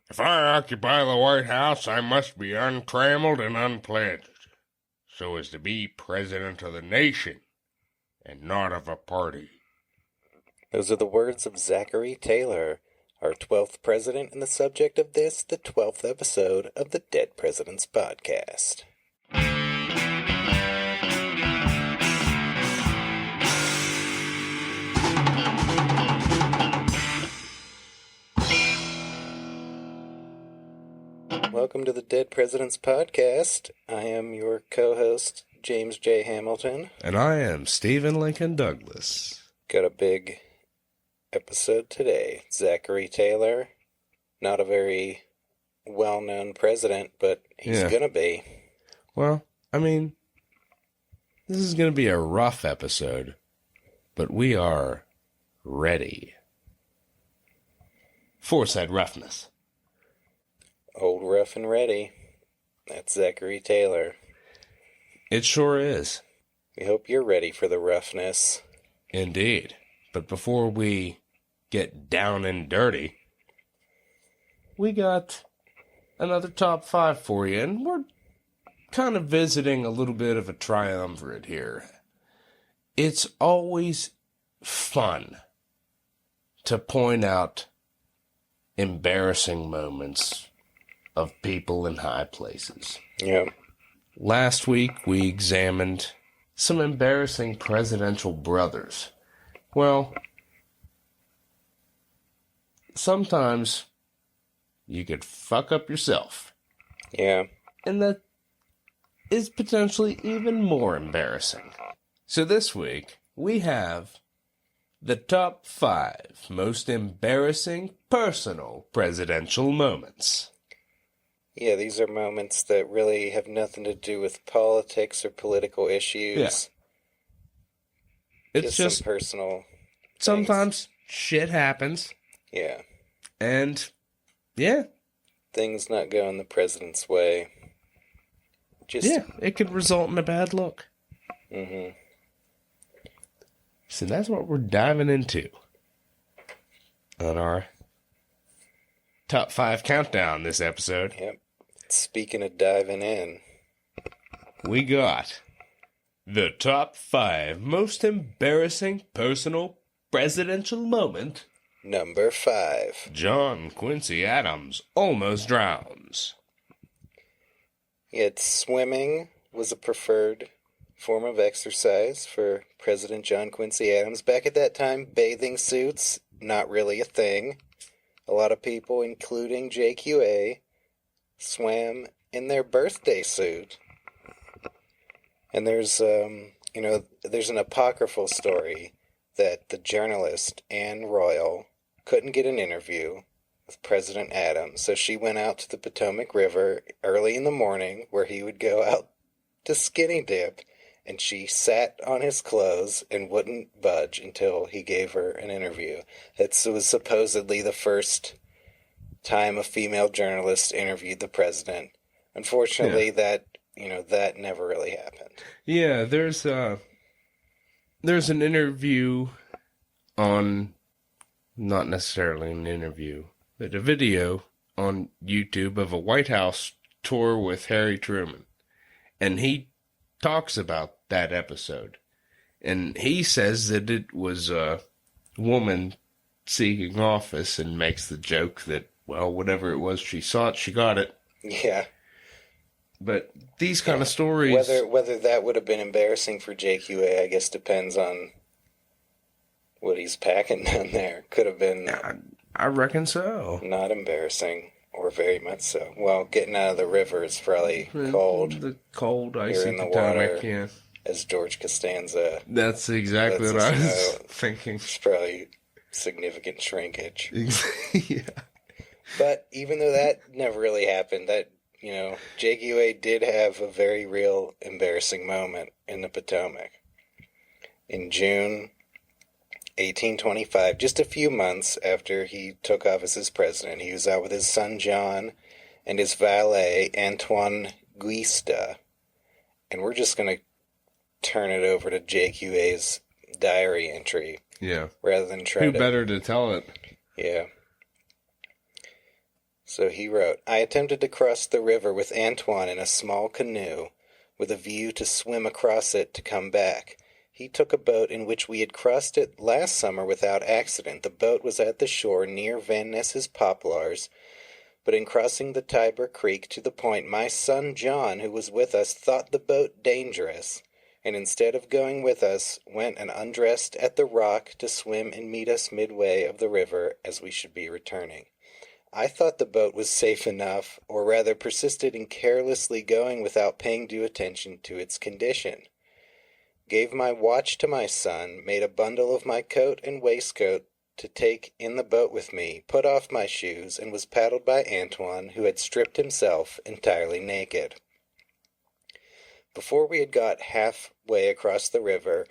If I occupy the White House, I must be untrammeled and unpledged, so as to be president of the nation, and not of a party. Those are the words of Zachary Taylor, our 12th president and the subject of this, the 12th episode of the Dead Presidents Podcast. Welcome to the Dead Presidents Podcast. I am your co-host, James J. Hamilton. And I am Stephen Lincoln Douglas. Got a big episode today. Zachary Taylor, not a very well-known president, but he's gonna be. Well, I mean, this is gonna be a rough episode, but we are ready for said roughness. Old, rough, and ready. That's Zachary Taylor. It sure is. We hope you're ready for the roughness. Indeed. But before we get down and dirty, we got another top 5 for you, and we're kind of visiting a little bit of a triumvirate here. It's always fun to point out embarrassing moments of people in high places. Yeah. Last week, we examined some embarrassing presidential brothers. Well, sometimes you could fuck up yourself. Yeah. And that is potentially even more embarrassing. So this week, we have the top 5 most embarrassing personal presidential moments. Yeah, these are moments that really have nothing to do with politics or political issues. Yeah. It's just some personal sometimes things. Shit happens. Yeah. And, yeah. Things not going the president's way. It could result in a bad look. Mm-hmm. So that's what we're diving into on our top 5 countdown this episode. Yep. Speaking of diving in, we got the top 5 most embarrassing personal presidential moment. Number 5. John Quincy Adams almost drowns. Yet swimming was a preferred form of exercise for President John Quincy Adams. Back at that time, bathing suits, not really a thing. A lot of people, including JQA, swam in their birthday suit. And there's an apocryphal story that the journalist Anne Royal couldn't get an interview with President Adams, so she went out to the Potomac River early in the morning where he would go out to skinny dip, and she sat on his clothes and wouldn't budge until he gave her an interview. That was supposedly the first time a female journalist interviewed the president. Unfortunately, that never really happened. Yeah, there's an interview on, not necessarily an interview, but a video on YouTube of a White House tour with Harry Truman. And he talks about that episode. And he says that it was a woman seeking office and makes the joke that, well, whatever it was she sought, she got it. Yeah. But these kind of stories... Whether that would have been embarrassing for JQA, I guess depends on what he's packing down there. Could have been... I reckon so. Not embarrassing, or very much so. Well, getting out of the river is probably cold. The cold, icy in the Potomac, water, yeah. As George Costanza. That's exactly what I was thinking. It's probably significant shrinkage. Yeah. But even though that never really happened, JQA did have a very real embarrassing moment in the Potomac. In June 1825, just a few months after he took office as president, he was out with his son John and his valet Antoine Guista. And we're just going to turn it over to JQA's diary entry. Yeah. Rather than try Who better to tell it? Yeah. So he wrote, I attempted to cross the river with Antoine in a small canoe, with a view to swim across it to come back. He took a boat in which we had crossed it last summer without accident. The boat was at the shore near Van Ness's poplars, but in crossing the Tiber Creek to the point, my son John, who was with us, thought the boat dangerous, and instead of going with us, went and undressed at the rock to swim and meet us midway of the river as we should be returning. I thought the boat was safe enough, or rather persisted in carelessly going without paying due attention to its condition. Gave my watch to my son, made a bundle of my coat and waistcoat to take in the boat with me, put off my shoes, and was paddled by Antoine, who had stripped himself entirely naked. Before we had got halfway across the river,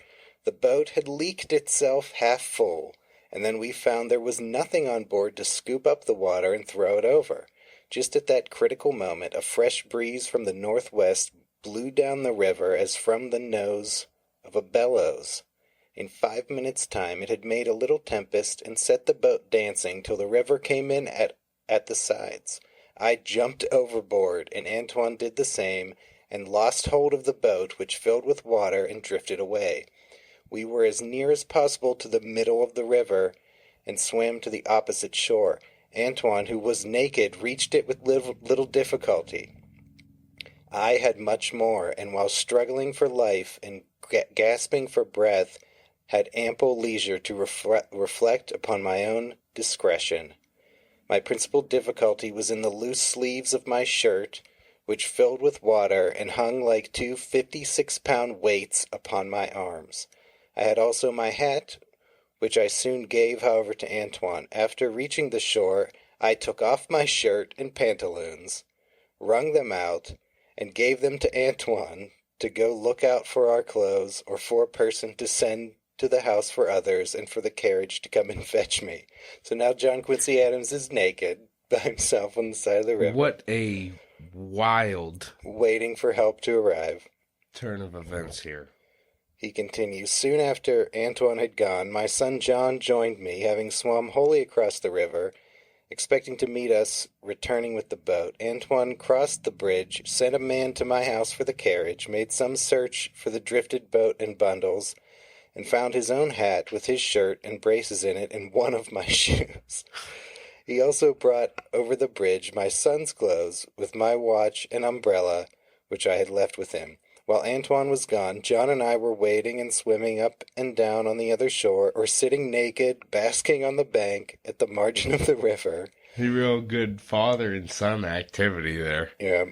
the boat had leaked itself half full, and then we found there was nothing on board to scoop up the water and throw it over. Just at that critical moment, a fresh breeze from the northwest blew down the river as from the nose of a bellows. In 5 minutes' time it had made a little tempest and set the boat dancing till the river came in at the sides. I jumped overboard, and Antoine did the same, and lost hold of the boat, which filled with water and drifted away. We were as near as possible to the middle of the river, and swam to the opposite shore. Antoine, who was naked, reached it with little difficulty. I had much more, and while struggling for life and gasping for breath, had ample leisure to reflect upon my own discretion. My principal difficulty was in the loose sleeves of my shirt, which filled with water and hung like two 56-pound weights upon my arms. I had also my hat, which I soon gave, however, to Antoine. After reaching the shore, I took off my shirt and pantaloons, wrung them out, and gave them to Antoine to go look out for our clothes, or for a person to send to the house for others, and for the carriage to come and fetch me. So now John Quincy Adams is naked by himself on the side of the river. What a wild waiting for help to arrive. Turn of events here. He continues, soon after Antoine had gone, my son John joined me, having swum wholly across the river, expecting to meet us returning with the boat. Antoine crossed the bridge, sent a man to my house for the carriage, made some search for the drifted boat and bundles, and found his own hat with his shirt and braces in it and one of my shoes. He also brought over the bridge my son's clothes with my watch and umbrella, which I had left with him. While Antoine was gone, John and I were wading and swimming up and down on the other shore, or sitting naked, basking on the bank at the margin of the river. A real good father and son activity there. Yeah.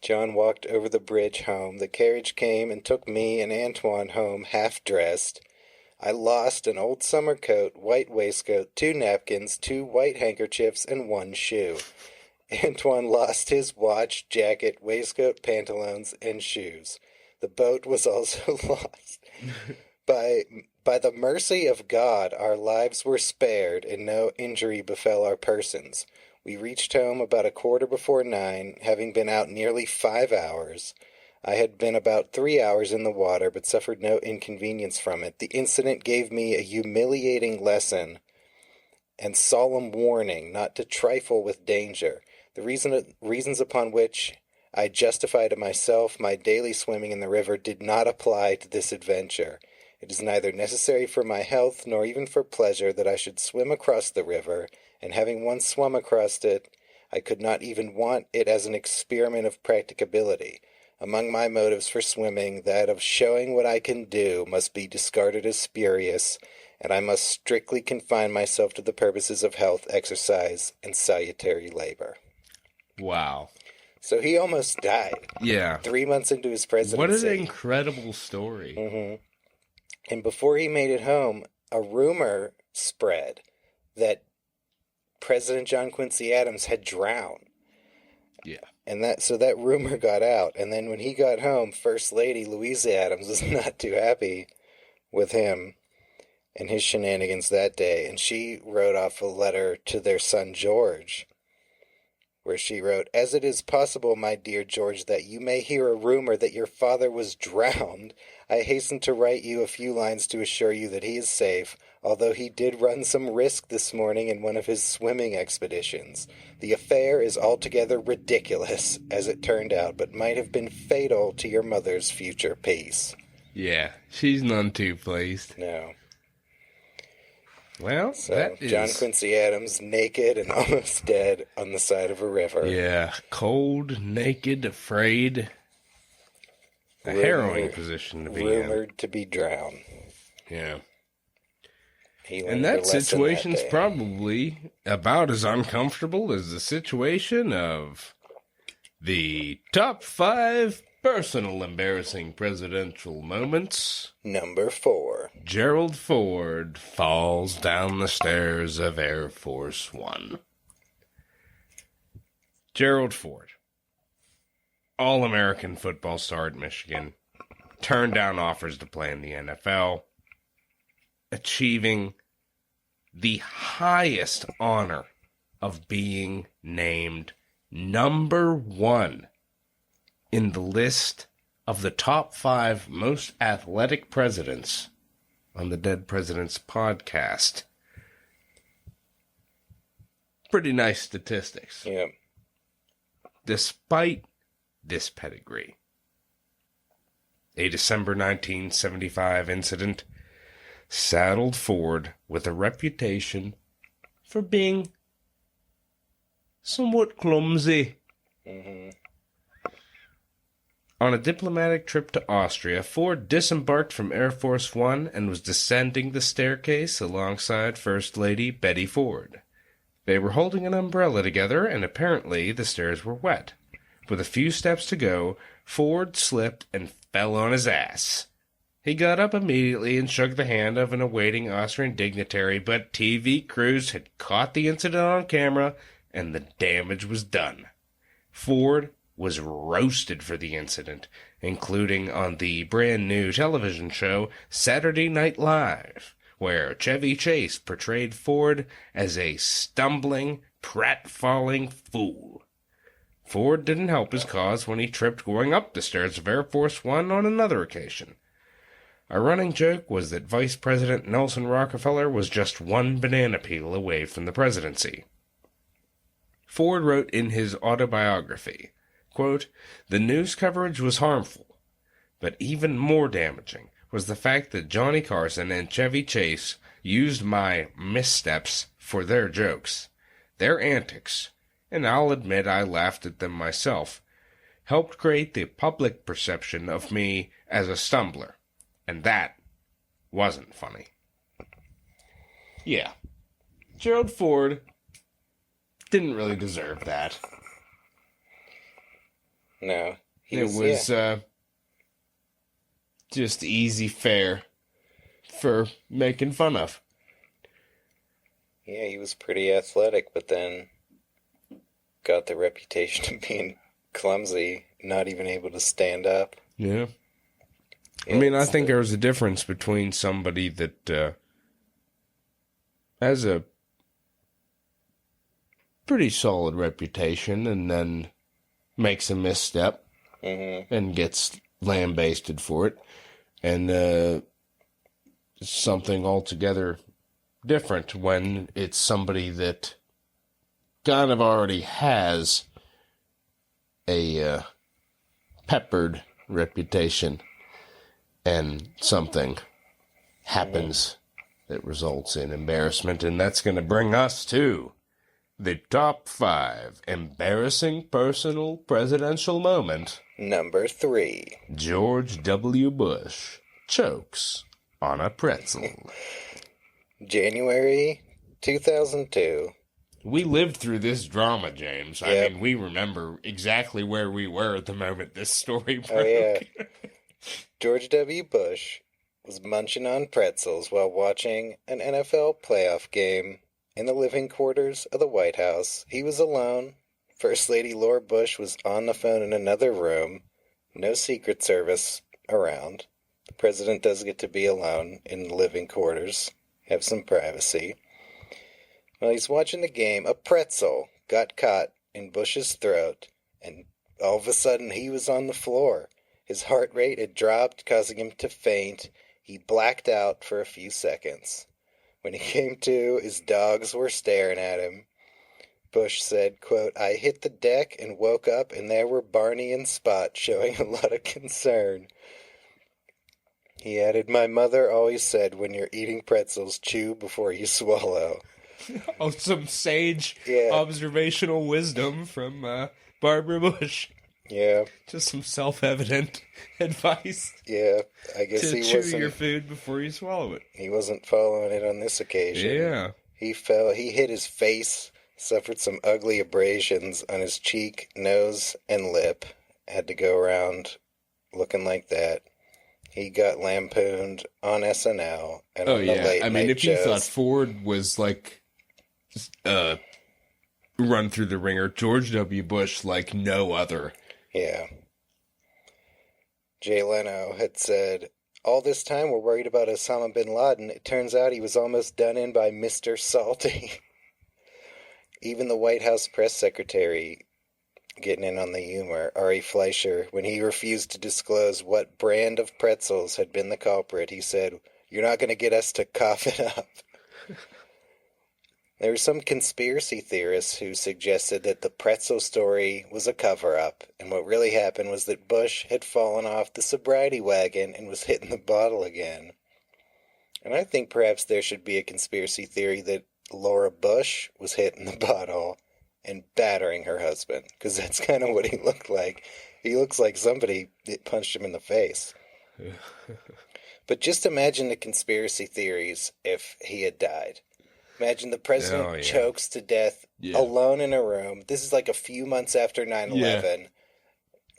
John walked over the bridge home. The carriage came and took me and Antoine home half-dressed. I lost an old summer coat, white waistcoat, 2 napkins, 2 white handkerchiefs, and 1 shoe. Antoine lost his watch, jacket, waistcoat, pantaloons, and shoes. The boat was also lost. By the mercy of God, our lives were spared, and no injury befell our persons. We reached home about 9:15, having been out nearly 5 hours. I had been about 3 hours in the water, but suffered no inconvenience from it. The incident gave me a humiliating lesson and solemn warning not to trifle with danger. The reasons upon which I justified to myself my daily swimming in the river did not apply to this adventure. It is neither necessary for my health nor even for pleasure that I should swim across the river, and having once swum across it, I could not even want it as an experiment of practicability. Among my motives for swimming, that of showing what I can do must be discarded as spurious, and I must strictly confine myself to the purposes of health, exercise, and salutary labor. Wow. So he almost died. Yeah. 3 months into his presidency. What an incredible story. Mm-hmm. And before he made it home, a rumor spread that President John Quincy Adams had drowned. Yeah. And that rumor got out. And then when he got home, First Lady Louisa Adams was not too happy with him and his shenanigans that day. And she wrote off a letter to their son George, where she wrote, "As it is possible, my dear George, that you may hear a rumor that your father was drowned, I hasten to write you a few lines to assure you that he is safe, although he did run some risk this morning in one of his swimming expeditions. The affair is altogether ridiculous, as it turned out, but might have been fatal to your mother's future peace. Yeah, she's none too pleased. No. Well, So, that is... John Quincy Adams, naked and almost dead on the side of a river. Yeah, cold, naked, afraid. A harrowing position to be rumored to be drowned. Yeah. And that situation's probably about as uncomfortable as the situation of the top 5 personal embarrassing presidential moments. Number 4. Gerald Ford falls down the stairs of Air Force One. Gerald Ford, All-American football star at Michigan, turned down offers to play in the NFL, achieving the highest honor of being named number 1 in the list of the top 5 most athletic presidents on the Dead Presidents podcast. Pretty nice statistics. Yeah. Despite this pedigree, a December 1975 incident saddled Ford with a reputation for being somewhat clumsy. Mm-hmm. On a diplomatic trip to Austria, Ford disembarked from Air Force One and was descending the staircase alongside First Lady Betty Ford. They were holding an umbrella together, and apparently the stairs were wet. With a few steps to go, Ford slipped and fell on his ass. He got up immediately and shook the hand of an awaiting Austrian dignitary, but TV crews had caught the incident on camera, and the damage was done. Ford was roasted for the incident, including on the brand new television show Saturday Night Live, where Chevy Chase portrayed Ford as a stumbling, pratfalling fool. Ford didn't help his cause when he tripped going up the stairs of Air Force One on another occasion. A running joke was that Vice President Nelson Rockefeller was just one banana peel away from the presidency. Ford wrote in his autobiography, quote, "The news coverage was harmful, but even more damaging was the fact that Johnny Carson and Chevy Chase used my missteps for their jokes. Their antics, and I'll admit I laughed at them myself, helped create the public perception of me as a stumbler. And that wasn't funny." Yeah. Gerald Ford didn't really deserve that. No. It was just easy fare for making fun of. Yeah, he was pretty athletic, but then got the reputation of being clumsy, not even able to stand up. Yeah. I mean, I think there was a difference between somebody that has a pretty solid reputation and then makes a misstep and gets lambasted for it, and something altogether different when it's somebody that kind of already has a peppered reputation and something happens that results in embarrassment. And that's going to bring us to the top 5 embarrassing personal presidential moment. Number 3. George W. Bush chokes on a pretzel. January 2002. We lived through this drama, James. Yep. I mean, we remember exactly where we were at the moment this story broke. Oh, yeah. George W. Bush was munching on pretzels while watching an NFL playoff game in the living quarters of the White House. He was alone. First Lady Laura Bush was on the phone in another room. No Secret Service around. The president does get to be alone in the living quarters. Have some privacy. While he's watching the game, a pretzel got caught in Bush's throat, and all of a sudden he was on the floor. His heart rate had dropped, causing him to faint. He blacked out for a few seconds. When he came to, his dogs were staring at him. Bush said, quote, "I hit the deck and woke up, and there were Barney and Spot showing a lot of concern." He added, "My mother always said when you're eating pretzels, chew before you swallow." Oh, some sage Yeah. observational wisdom from Barbara Bush. Yeah. Just some self-evident advice Yeah. I guess to he chew wasn't. your food before you swallow it. He wasn't following it on this occasion. Yeah. He fell. He hit his face, suffered some ugly abrasions on his cheek, nose, and lip. Had to go around looking like that. He got lampooned on SNL and on the late I mean, night if you shows. thought Ford was like run through the ringer, George W. Bush like no other. Yeah. Jay Leno had said, "All this time we're worried about Osama bin Laden. It turns out he was almost done in by Mr. Salty." Even the White House press secretary getting in on the humor, Ari Fleischer, when he refused to disclose what brand of pretzels had been the culprit, he said, "You're not going to get us to cough it up." There were some conspiracy theorists who suggested that the pretzel story was a cover-up, and what really happened was that Bush had fallen off the sobriety wagon and was hitting the bottle again. And I think perhaps there should be a conspiracy theory that Laura Bush was hitting the bottle and battering her husband, because that's kind of what he looked like. He looks like somebody that punched him in the face. But just imagine the conspiracy theories if he had died. Imagine the president chokes to death alone in a room. This is like a few months after 9/11.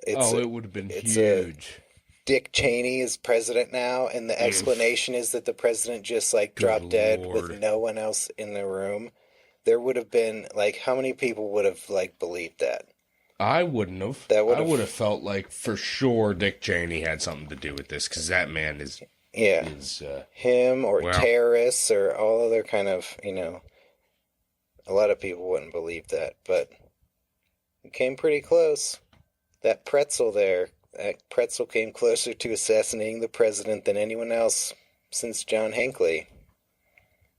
It would have been huge. Dick Cheney is president now, and the explanation is that the president just like dropped dead with no one else in the room. There would have been like, how many people would have like believed that? I wouldn't have. I would have felt like for sure Dick Cheney had something to do with this, because that man is... Yeah, him or terrorists or all other kind of, a lot of people wouldn't believe that, but it came pretty close. That pretzel came closer to assassinating the president than anyone else since John Hinckley.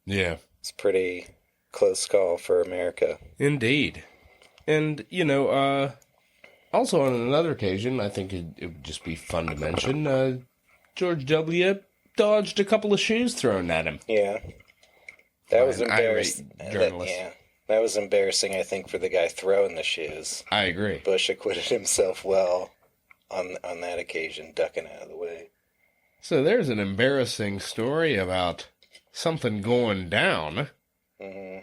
Yeah. It's a pretty close call for America. Indeed. And, also on another occasion, I think it would just be fun to mention, George W. dodged a couple of shoes thrown at him. Yeah. That was embarrassing. Journalist. That was embarrassing, I think, for the guy throwing the shoes. I agree. Bush acquitted himself well on that occasion, ducking out of the way. So there's an embarrassing story about something going down. Mm-hmm.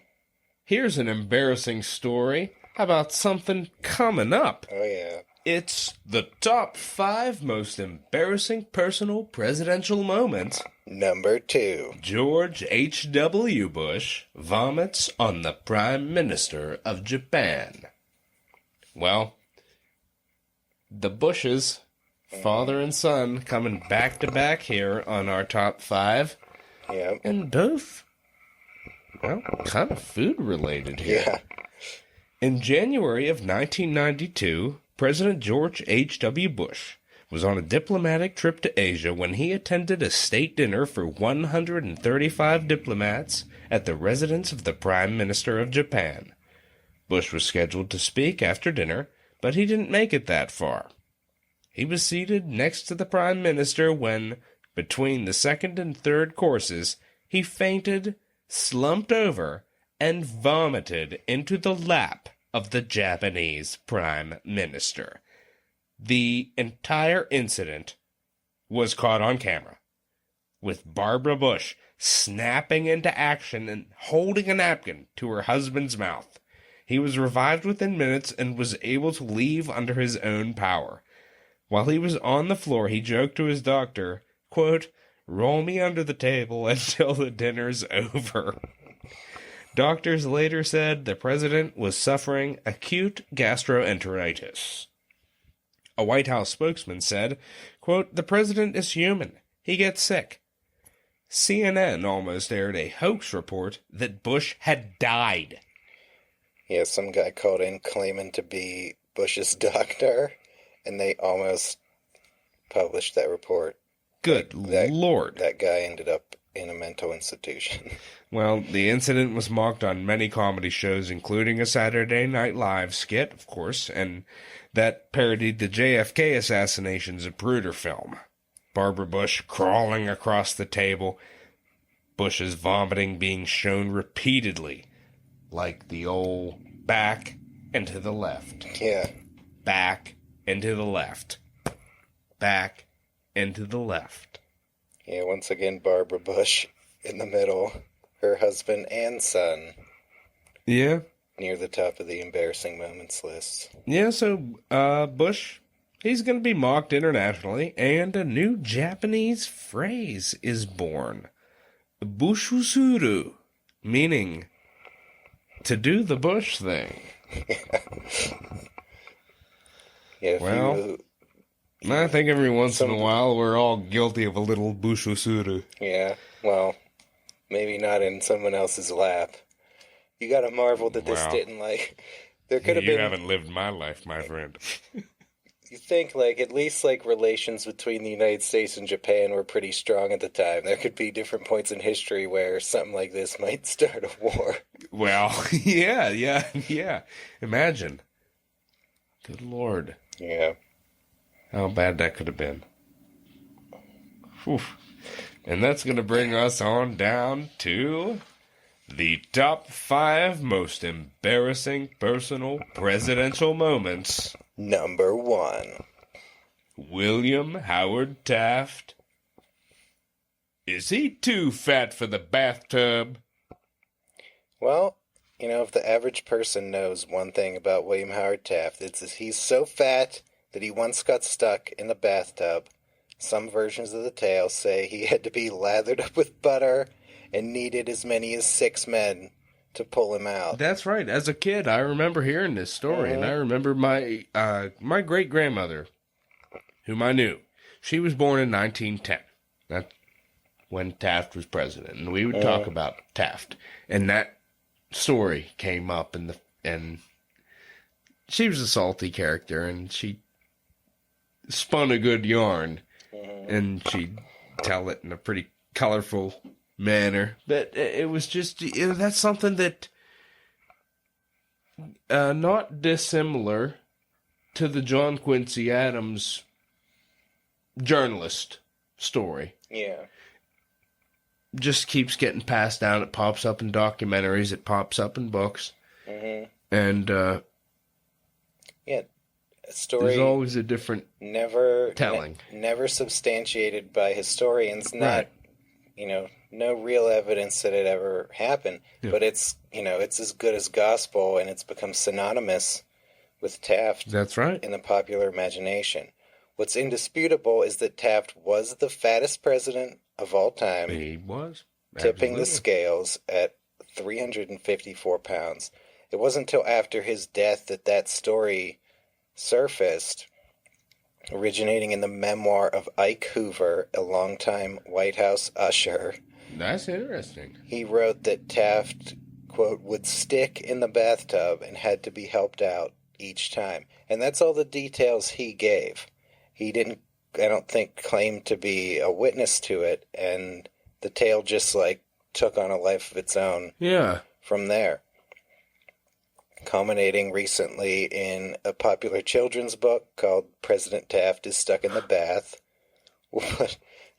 Here's an embarrassing story about something coming up. Oh, yeah. It's the top 5 most embarrassing personal presidential moments. Number 2. George H.W. Bush vomits on the Prime Minister of Japan. Well, the Bushes, father and son, coming back to back here on our top 5. Yeah. And both, kind of food related here. Yeah. In January of 1992, President George H.W. Bush was on a diplomatic trip to Asia when he attended a state dinner for 135 diplomats at the residence of the Prime Minister of Japan. Bush was scheduled to speak after dinner, but he didn't make it that far. He was seated next to the Prime Minister when, between the second and third courses, he fainted, slumped over, and vomited into the lap of the Japanese Prime Minister. The entire incident was caught on camera, with Barbara Bush snapping into action and holding a napkin to her husband's mouth. He was revived within minutes and was able to leave under his own power. While he was on the floor, he joked to his doctor, quote, "Roll me under the table until the dinner's over." Doctors later said the president was suffering acute gastroenteritis. A White House spokesman said, quote, "The president is human. He gets sick." CNN almost aired a hoax report that Bush had died. Yeah, some guy called in claiming to be Bush's doctor, and they almost published that report. Good Lord. That guy ended up in a mental institution. Well, the incident was mocked on many comedy shows, including a Saturday Night Live skit, of course, and that parodied the JFK assassination Zapruder film. Barbara Bush crawling across the table, Bush's vomiting being shown repeatedly, like the old back and to the left. Yeah. Back and to the left. Back and to the left. Yeah, once again, Barbara Bush in the middle, her husband and son. Yeah. Near the top of the embarrassing moments list. Yeah, so Bush, he's going to be mocked internationally, and a new Japanese phrase is born. Bushusuru, meaning to do the Bush thing. Yeah, well, I think every once in a while we're all guilty of a little bushusuru. Yeah, well, maybe not in someone else's lap. You gotta marvel that this didn't, like... There could have been... You haven't lived my life, my friend. You think, like, at least, like, relations between the United States and Japan were pretty strong at the time. There could be different points in history where something like this might start a war. Well, yeah. Imagine. Good Lord. Yeah. How bad that could have been. Whew. And that's going to bring us on down to the top 5 most embarrassing personal presidential moments. Number 1. William Howard Taft. Is he too fat for the bathtub? Well, you know, if the average person knows one thing about William Howard Taft, it's that he's so fat that he once got stuck in the bathtub. Some versions of the tale say he had to be lathered up with butter and needed as many as 6 men to pull him out. That's right. As a kid, I remember hearing this story, and I remember my my great-grandmother, whom I knew. She was born in 1910. That's when Taft was president, and we would talk about Taft. And that story came up, and she was a salty character, and she spun a good yarn, and she'd tell it in a pretty colorful manner. But it was just, that's something that not dissimilar to the John Quincy Adams journalist story. Yeah. Just keeps getting passed down. It pops up in documentaries. It pops up in books. And yeah, a story. There's always a different telling. Never substantiated by historians. Not, you know, no real evidence that it ever happened. Yeah. But it's, you know, it's as good as gospel, and it's become synonymous with Taft. That's right. In the popular imagination. What's indisputable is that Taft was the fattest president of all time. He was. Tipping the scales at 354 pounds. It wasn't until after his death that story surfaced, originating in the memoir of Ike Hoover, a longtime White House usher. That's interesting. He wrote that Taft, quote, would stick in the bathtub and had to be helped out each time. And that's all the details he gave. He didn't, I don't think, claim to be a witness to it, and the tale just, like, took on a life of its own from there. Culminating recently in a popular children's book called President Taft is Stuck in the Bath.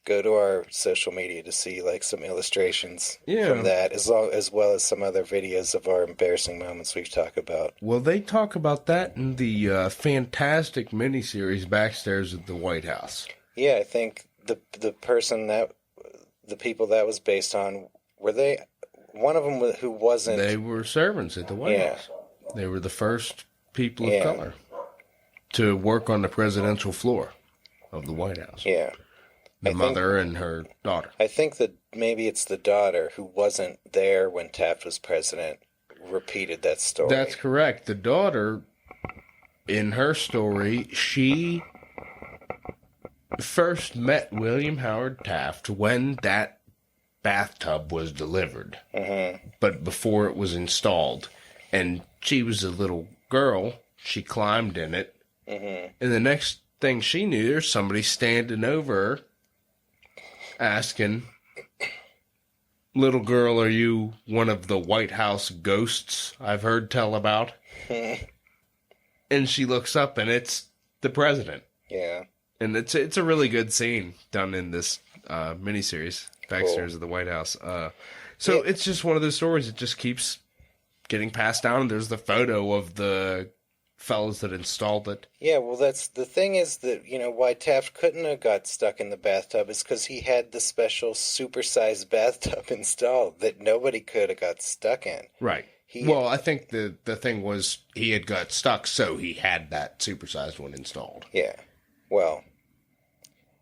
Go to our social media to see, like, some illustrations from that, as well as some other videos of our embarrassing moments we've talked about. Well, they talk about that in the fantastic miniseries Backstairs at the White House. Yeah, I think the people that was based on, were they, one of them who wasn't... They were servants at the White House. They were the first people of color to work on the presidential floor of the White House. Yeah. The mother and her daughter. I think that maybe it's the daughter who wasn't there when Taft was president repeated that story. That's correct. The daughter, in her story, she first met William Howard Taft when that bathtub was delivered. But before it was installed. And she was a little girl. She climbed in it. And the next thing she knew, there's somebody standing over her asking, little girl, are you one of the White House ghosts I've heard tell about? And she looks up, and it's the president. Yeah. And it's a really good scene done in this miniseries, Backstairs of the White House. So it's just one of those stories that just keeps getting passed down. There's the photo of the fellows that installed it. Yeah, well, that's the thing is that, why Taft couldn't have got stuck in the bathtub is because he had the special supersized bathtub installed that nobody could have got stuck in. Right. I think the thing was he had got stuck, so he had that supersized one installed. Yeah. Well,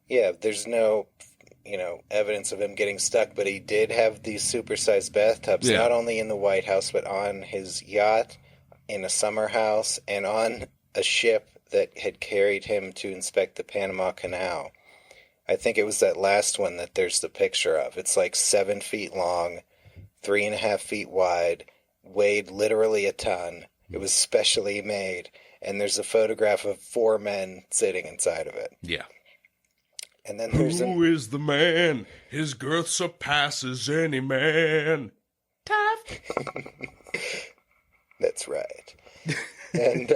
yeah, there's no, evidence of him getting stuck, but he did have these supersized bathtubs, not only in the White House, but on his yacht, in a summer house, and on a ship that had carried him to inspect the Panama Canal. I think it was that last one that there's the picture of. It's like 7 feet long, 3.5 feet wide, weighed literally a ton. It was specially made, and there's a photograph of 4 men sitting inside of it. Yeah. And then there's Who is the man? His girth surpasses any man. Taft. That's right. And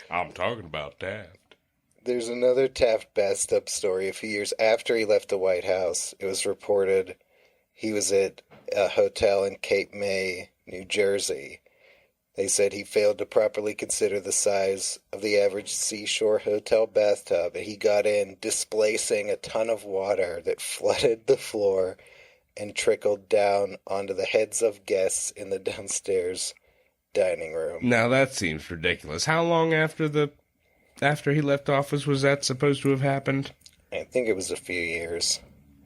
I'm talking about Taft. There's another Taft bathtub story. A few years after he left the White House, it was reported he was at a hotel in Cape May, New Jersey. They said he failed to properly consider the size of the average seashore hotel bathtub, and he got in, displacing a ton of water that flooded the floor and trickled down onto the heads of guests in the downstairs dining room. Now that seems ridiculous. How long after he left office was that supposed to have happened? I think it was a few years.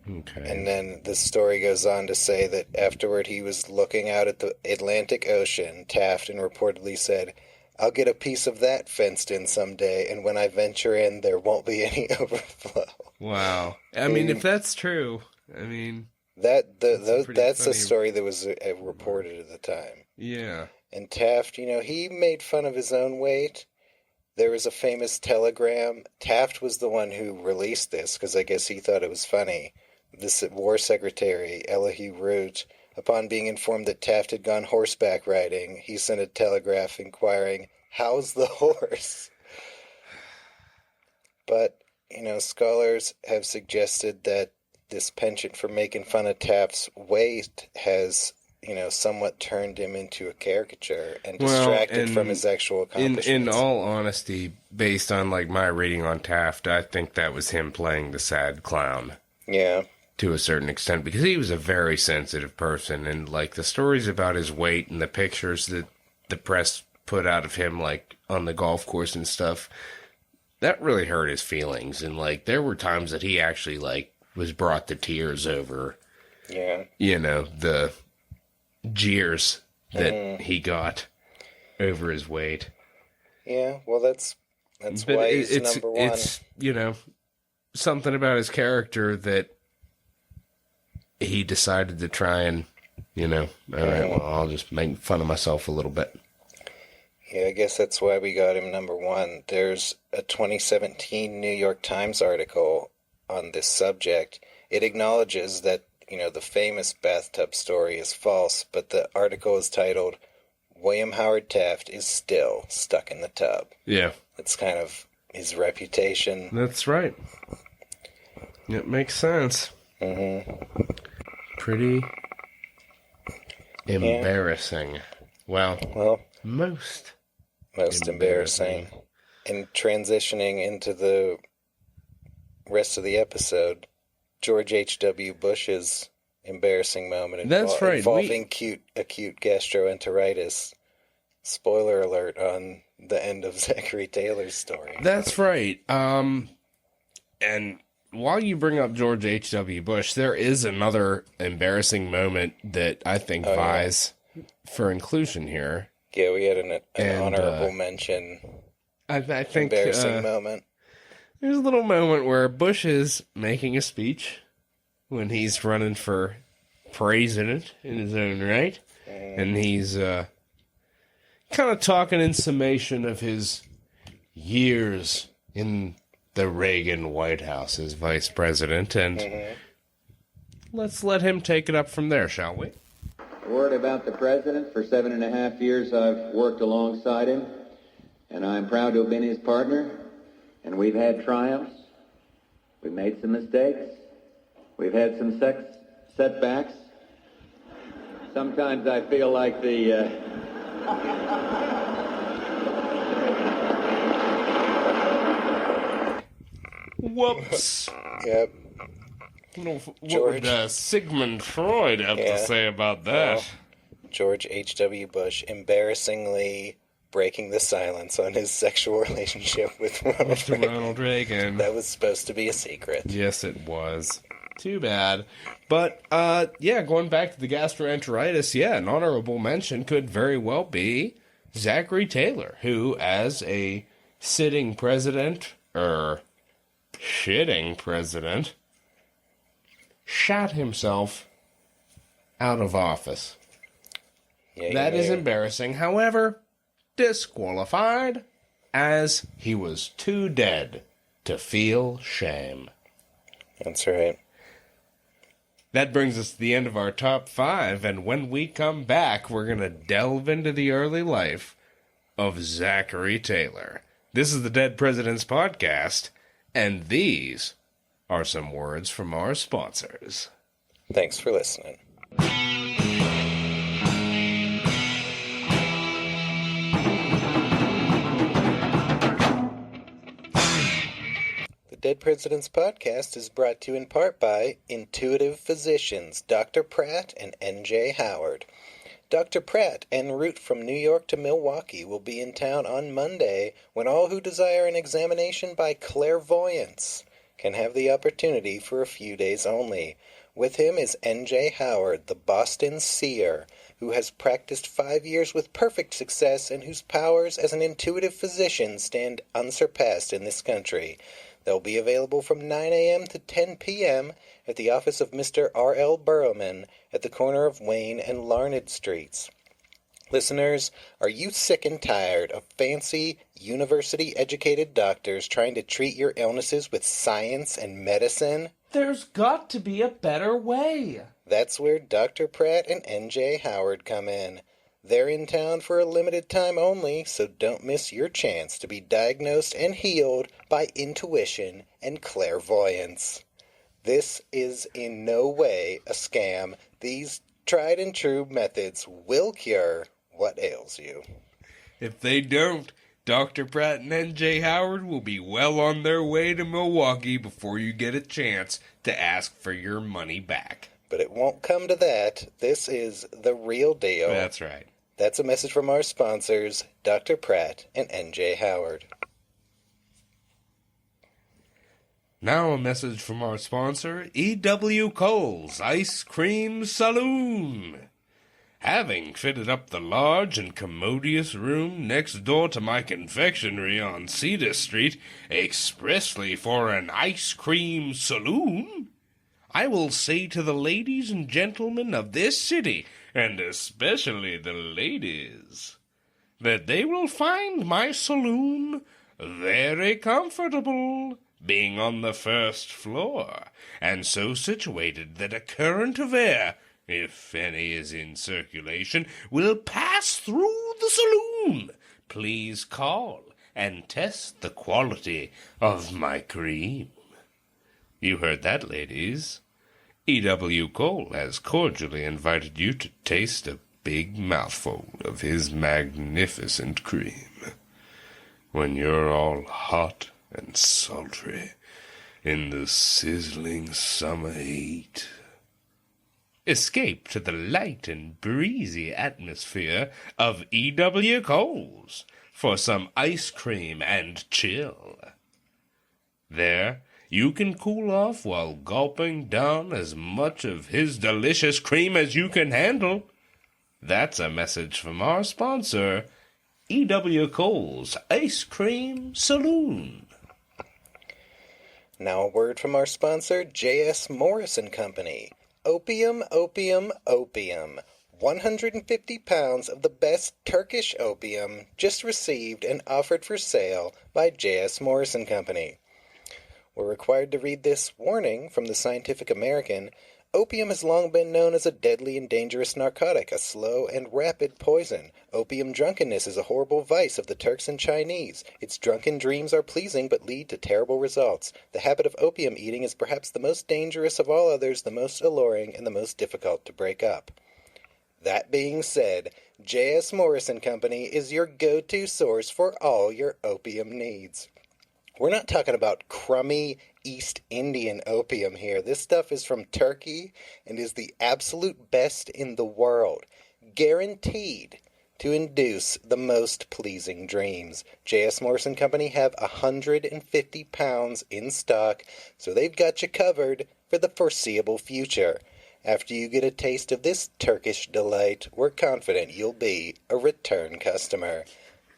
Okay. And then the story goes on to say that afterward he was looking out at the Atlantic Ocean, Taft, and reportedly said, "I'll get a piece of that fenced in someday, and when I venture in, there won't be any overflow." Wow. I mean, if that's true, I mean... That's a story that was reported at the time. Yeah. And Taft, he made fun of his own weight. There was a famous telegram. Taft was the one who released this, because I guess he thought it was funny. This War Secretary, Elihu Root, upon being informed that Taft had gone horseback riding, he sent a telegraph inquiring, "How's the horse?" But, scholars have suggested that this penchant for making fun of Taft's weight has, somewhat turned him into a caricature and distracted from his actual accomplishments. In all honesty, based on, my reading on Taft, I think that was him playing the sad clown. Yeah. To a certain extent, because he was a very sensitive person, and, the stories about his weight and the pictures that the press put out of him, on the golf course and stuff, that really hurt his feelings, and, there were times that he actually, was brought to tears over, the jeers that he got over his weight. Yeah, well, that's why he's number one. It's, something about his character that he decided to try and, all right, well, I'll just make fun of myself a little bit. Yeah, I guess that's why we got him number one. There's a 2017 New York Times article on this subject. It acknowledges that, the famous bathtub story is false, but the article is titled, "William Howard Taft is still stuck in the tub." Yeah. It's kind of his reputation. That's right. It makes sense. Mm-hmm. Pretty embarrassing. Well, most embarrassing. And transitioning into the rest of the episode, George H.W. Bush's embarrassing moment involving acute gastroenteritis. Spoiler alert on the end of Zachary Taylor's story. That's right. And while you bring up George H.W. Bush, there is another embarrassing moment that I think vies for inclusion here. Yeah, we had an honorable mention. I think embarrassing moment. There's a little moment where Bush is making a speech when he's running for president in his own right. And he's kind of talking in summation of his years in the Reagan White House as vice president. And let's let him take it up from there, shall we? A word about the president. For 7.5 years, I've worked alongside him, and I'm proud to have been his partner. And we've had triumphs. We've made some mistakes. We've had some setbacks. Sometimes I feel like the... Whoops. Yep. What George. would Sigmund Freud have to say about that? Well, George H.W. Bush embarrassingly breaking the silence on his sexual relationship with Ronald Reagan. Ronald Reagan. That was supposed to be a secret. Yes, it was. Too bad. But, going back to the gastroenteritis, an honorable mention could very well be Zachary Taylor, who, as a sitting president, shitting president, shot himself out of office. Yeah, that is embarrassing. However, disqualified, as he was too dead to feel shame. That's right. That brings us to the end of our top 5, and when we come back, we're going to delve into the early life of Zachary Taylor. This is the Dead Presidents Podcast, and these are some words from our sponsors. Thanks for listening. The Dead Presidents Podcast is brought to you in part by Intuitive Physicians, Dr. Pratt and N.J. Howard. Dr. Pratt, en route from New York to Milwaukee, will be in town on Monday when all who desire an examination by clairvoyance can have the opportunity for a few days only. With him is N.J. Howard, the Boston seer, who has practiced 5 years with perfect success and whose powers as an intuitive physician stand unsurpassed in this country. They'll be available from 9 a.m. to 10 p.m. at the office of Mr. R.L. Burrowman at the corner of Wayne and Larned Streets. Listeners, are you sick and tired of fancy, university-educated doctors trying to treat your illnesses with science and medicine? There's got to be a better way. That's where Dr. Pratt and N.J. Howard come in. They're in town for a limited time only, so don't miss your chance to be diagnosed and healed by intuition and clairvoyance. This is in no way a scam. These tried and true methods will cure what ails you. If they don't, Dr. Pratt and N.J. Howard will be well on their way to Milwaukee before you get a chance to ask for your money back. But it won't come to that. This is the real deal. That's right. That's a message from our sponsors, Dr. Pratt and N.J. Howard. Now a message from our sponsor, E.W. Cole's Ice Cream Saloon. Having fitted up the large and commodious room next door to my confectionery on Cedar Street expressly for an ice cream saloon, I will say to the ladies and gentlemen of this city, and especially the ladies, that they will find my saloon very comfortable, being on the first floor, and so situated that a current of air, if any is in circulation, will pass through the saloon. Please call and test the quality of my cream. You heard that, ladies. E.W. Cole has cordially invited you to taste a big mouthful of his magnificent cream. When you're all hot and sultry in the sizzling summer heat, escape to the light and breezy atmosphere of E.W. Cole's for some ice cream and chill. There, you can cool off while gulping down as much of his delicious cream as you can handle. That's a message from our sponsor, E.W. Cole's Ice Cream Saloon. Now a word from our sponsor, J.S. Morris & Company. Opium, opium, opium. 150 pounds of the best Turkish opium just received and offered for sale by J.S. Morris & Company. We're required to read this warning from the Scientific American. Opium has long been known as a deadly and dangerous narcotic, a slow and rapid poison. Opium drunkenness is a horrible vice of the Turks and Chinese. Its drunken dreams are pleasing but lead to terrible results. The habit of opium eating is perhaps the most dangerous of all others, the most alluring, and the most difficult to break up. That being said, J.S. Morris & Company is your go-to source for all your opium needs. We're not talking about crummy East Indian opium here. This stuff is from Turkey and is the absolute best in the world. Guaranteed to induce the most pleasing dreams. J.S. Morris & Company have 150 pounds in stock, so they've got you covered for the foreseeable future. After you get a taste of this Turkish delight, we're confident you'll be a return customer.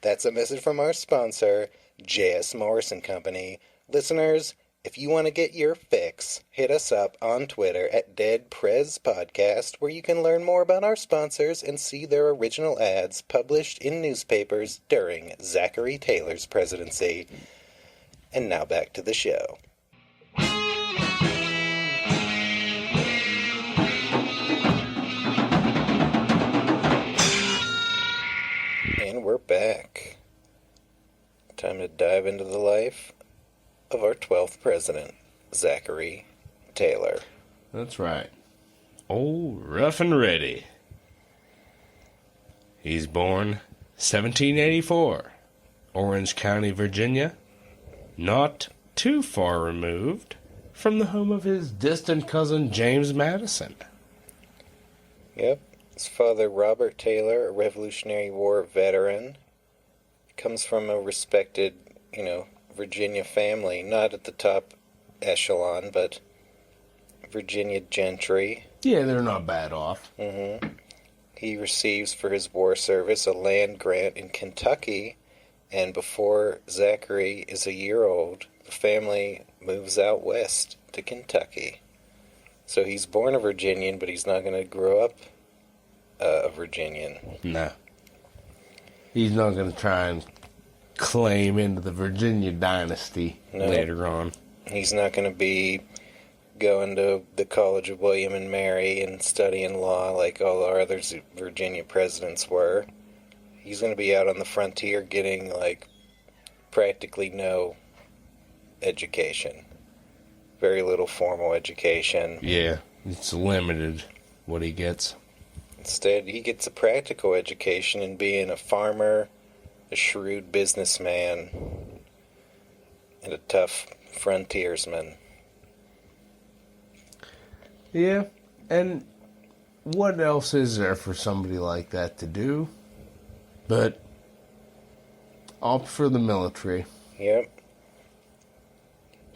That's a message from our sponsor, J.S. Morris & Company. Listeners, if you want to get your fix, hit us up on Twitter at DeadPresPodcast, where you can learn more about our sponsors and see their original ads published in newspapers during Zachary Taylor's presidency. And now back to the show. And we're back. Time to dive into the life of our 12th president, Zachary Taylor. That's right. Old rough and ready. He's born 1784, Orange County, Virginia, not too far removed from the home of his distant cousin James Madison. Yep. His father, Robert Taylor, a Revolutionary War veteran, comes from a respected, Virginia family, not at the top echelon, but Virginia gentry. Yeah, they're not bad off. Mm-hmm. He receives for his war service a land grant in Kentucky, and before Zachary is a year old, the family moves out west to Kentucky. So he's born a Virginian, but he's not going to grow up a Virginian. No. He's not going to try and claim into the Virginia dynasty later on. He's not going to be going to the College of William and Mary and studying law like all our other Virginia presidents were. He's going to be out on the frontier getting, practically no education. Very little formal education. Yeah, it's limited what he gets. Instead, he gets a practical education in being a farmer, a shrewd businessman, and a tough frontiersman. Yeah, and what else is there for somebody like that to do but opt for the military? Yep.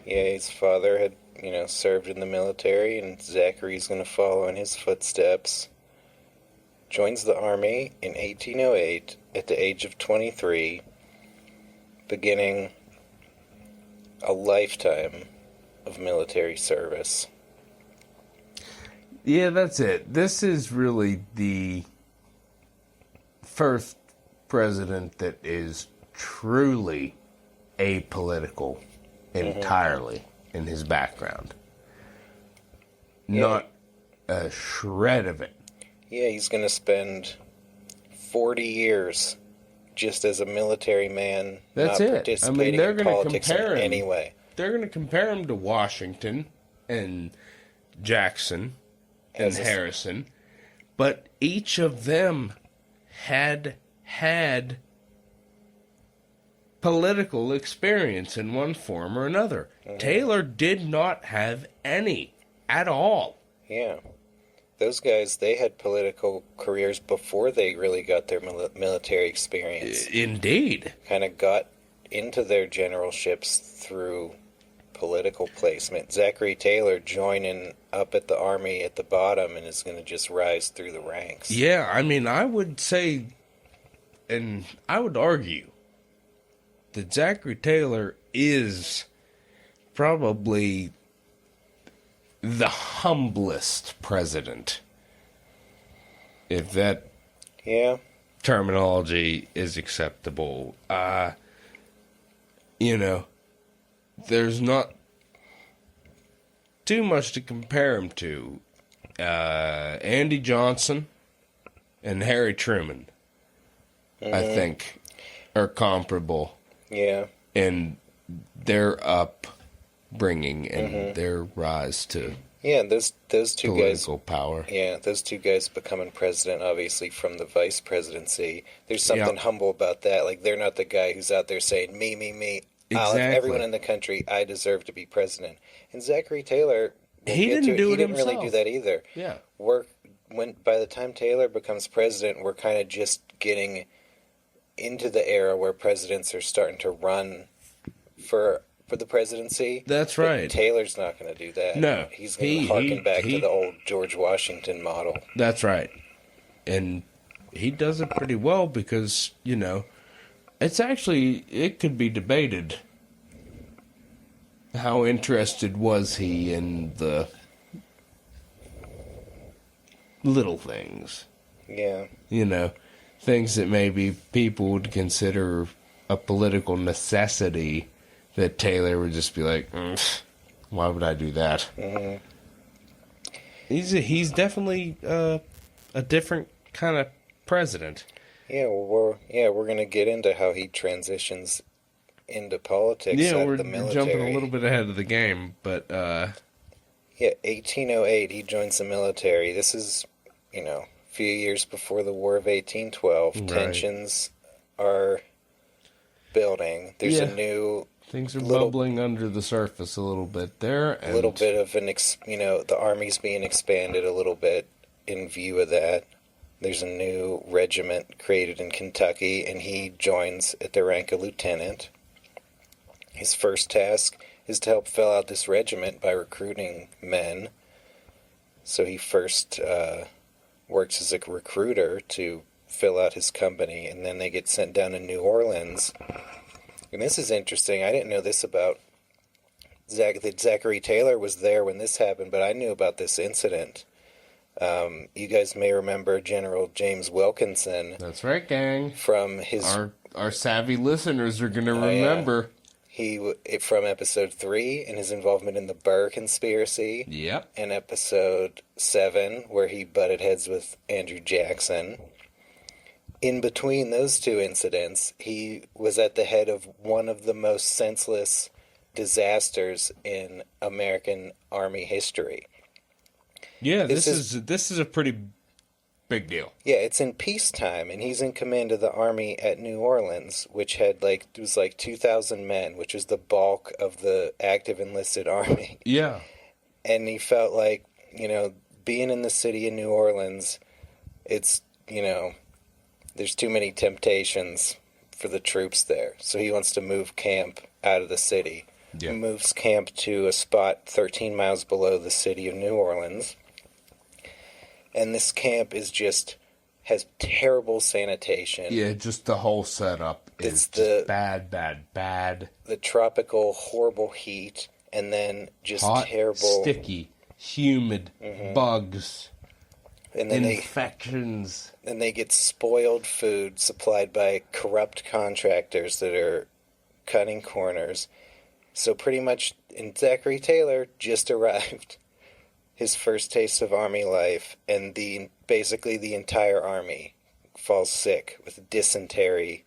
Yeah, his father had, served in the military, and Zachary's going to follow in his footsteps. Joins the Army in 1808 at the age of 23, beginning a lifetime of military service. Yeah, that's it. This is really the first president that is truly apolitical entirely in his background. Yeah. Not a shred of it. Yeah, he's going to spend 40 years just as a military man, That's not it. participating they're in going to politics compare in him. any way. They're going to compare him to Washington and Jackson and Harrison, but each of them had political experience in one form or another. Mm-hmm. Taylor did not have any at all. Yeah. Those guys, they had political careers before they really got their military experience. Indeed. Kind of got into their generalships through political placement. Zachary Taylor joining up at the Army at the bottom and is going to just rise through the ranks. Yeah, I would say, and I would argue, that Zachary Taylor is probably the humblest president, if that terminology is acceptable. There's not too much to compare him to Andy Johnson and Harry Truman, I think, are comparable. Yeah. In their upbringing and their rise to those two political guys, power. Yeah, those two guys becoming president, obviously, from the vice presidency. There's something humble about that. Like, they're not the guy who's out there saying, me, me, me. Exactly. I'll have everyone in the country, I deserve to be president. And Zachary Taylor, he didn't really do that either. Yeah. By the time Taylor becomes president, we're kind of just getting into the era where presidents are starting to run for the presidency. That's but right. Taylor's not going to do that. No. He's going to harken back to the old George Washington model. That's right. And he does it pretty well because, it could be debated how interested was he in the little things. Yeah. Things that maybe people would consider a political necessity that Taylor would just be like, why would I do that? Mm-hmm. He's definitely a different kind of president. Yeah, we're going to get into how he transitions into politics. Yeah, we're jumping a little bit ahead of the game, but 1808, he joins the military. This is, a few years before the War of 1812. Right. Tensions are building. There's a new... Things are bubbling under the surface a little bit there. A little bit of the army's being expanded a little bit in view of that. There's a new regiment created in Kentucky, and he joins at the rank of lieutenant. His first task is to help fill out this regiment by recruiting men. So he first works as a recruiter to fill out his company, and then they get sent down to New Orleans. And this is interesting. I didn't know this about that Zachary Taylor was there when this happened, but I knew about this incident. You guys may remember General James Wilkinson. That's right, gang. From his our savvy listeners are going to remember. From episode 3 and his involvement in the Burr conspiracy. Yep. And episode 7 where he butted heads with Andrew Jackson. In between those two incidents, he was at the head of one of the most senseless disasters in American Army history. Yeah, this is a pretty big deal. Yeah, it's in peacetime, and he's in command of the Army at New Orleans, which had it was 2,000 men, which is the bulk of the active enlisted Army. Yeah. And he felt like, being in the city of New Orleans, it's, there's too many temptations for the troops there. So he wants to move camp out of the city. Yeah. He moves camp to a spot 13 miles below the city of New Orleans. And this camp has terrible sanitation. Yeah, just the whole setup is just bad. The tropical, horrible heat, and then just hot, terrible... sticky, humid, bugs, and then infections. And they get spoiled food supplied by corrupt contractors that are cutting corners. So pretty much, and Zachary Taylor just arrived. His first taste of Army life, and basically the entire Army falls sick with dysentery,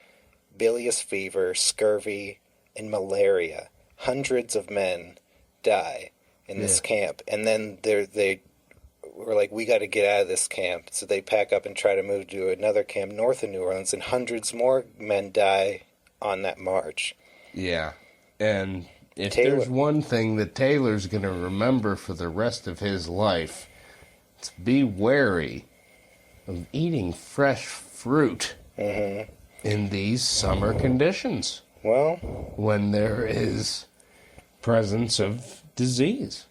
bilious fever, scurvy, and malaria. Hundreds of men die in this camp, and then they were like, we got to get out of this camp. So they pack up and try to move to another camp north of New Orleans, and hundreds more men die on that march. Yeah, and... If there's one thing that Taylor's going to remember for the rest of his life, it's be wary of eating fresh fruit in these summer conditions. Well, when there is presence of disease.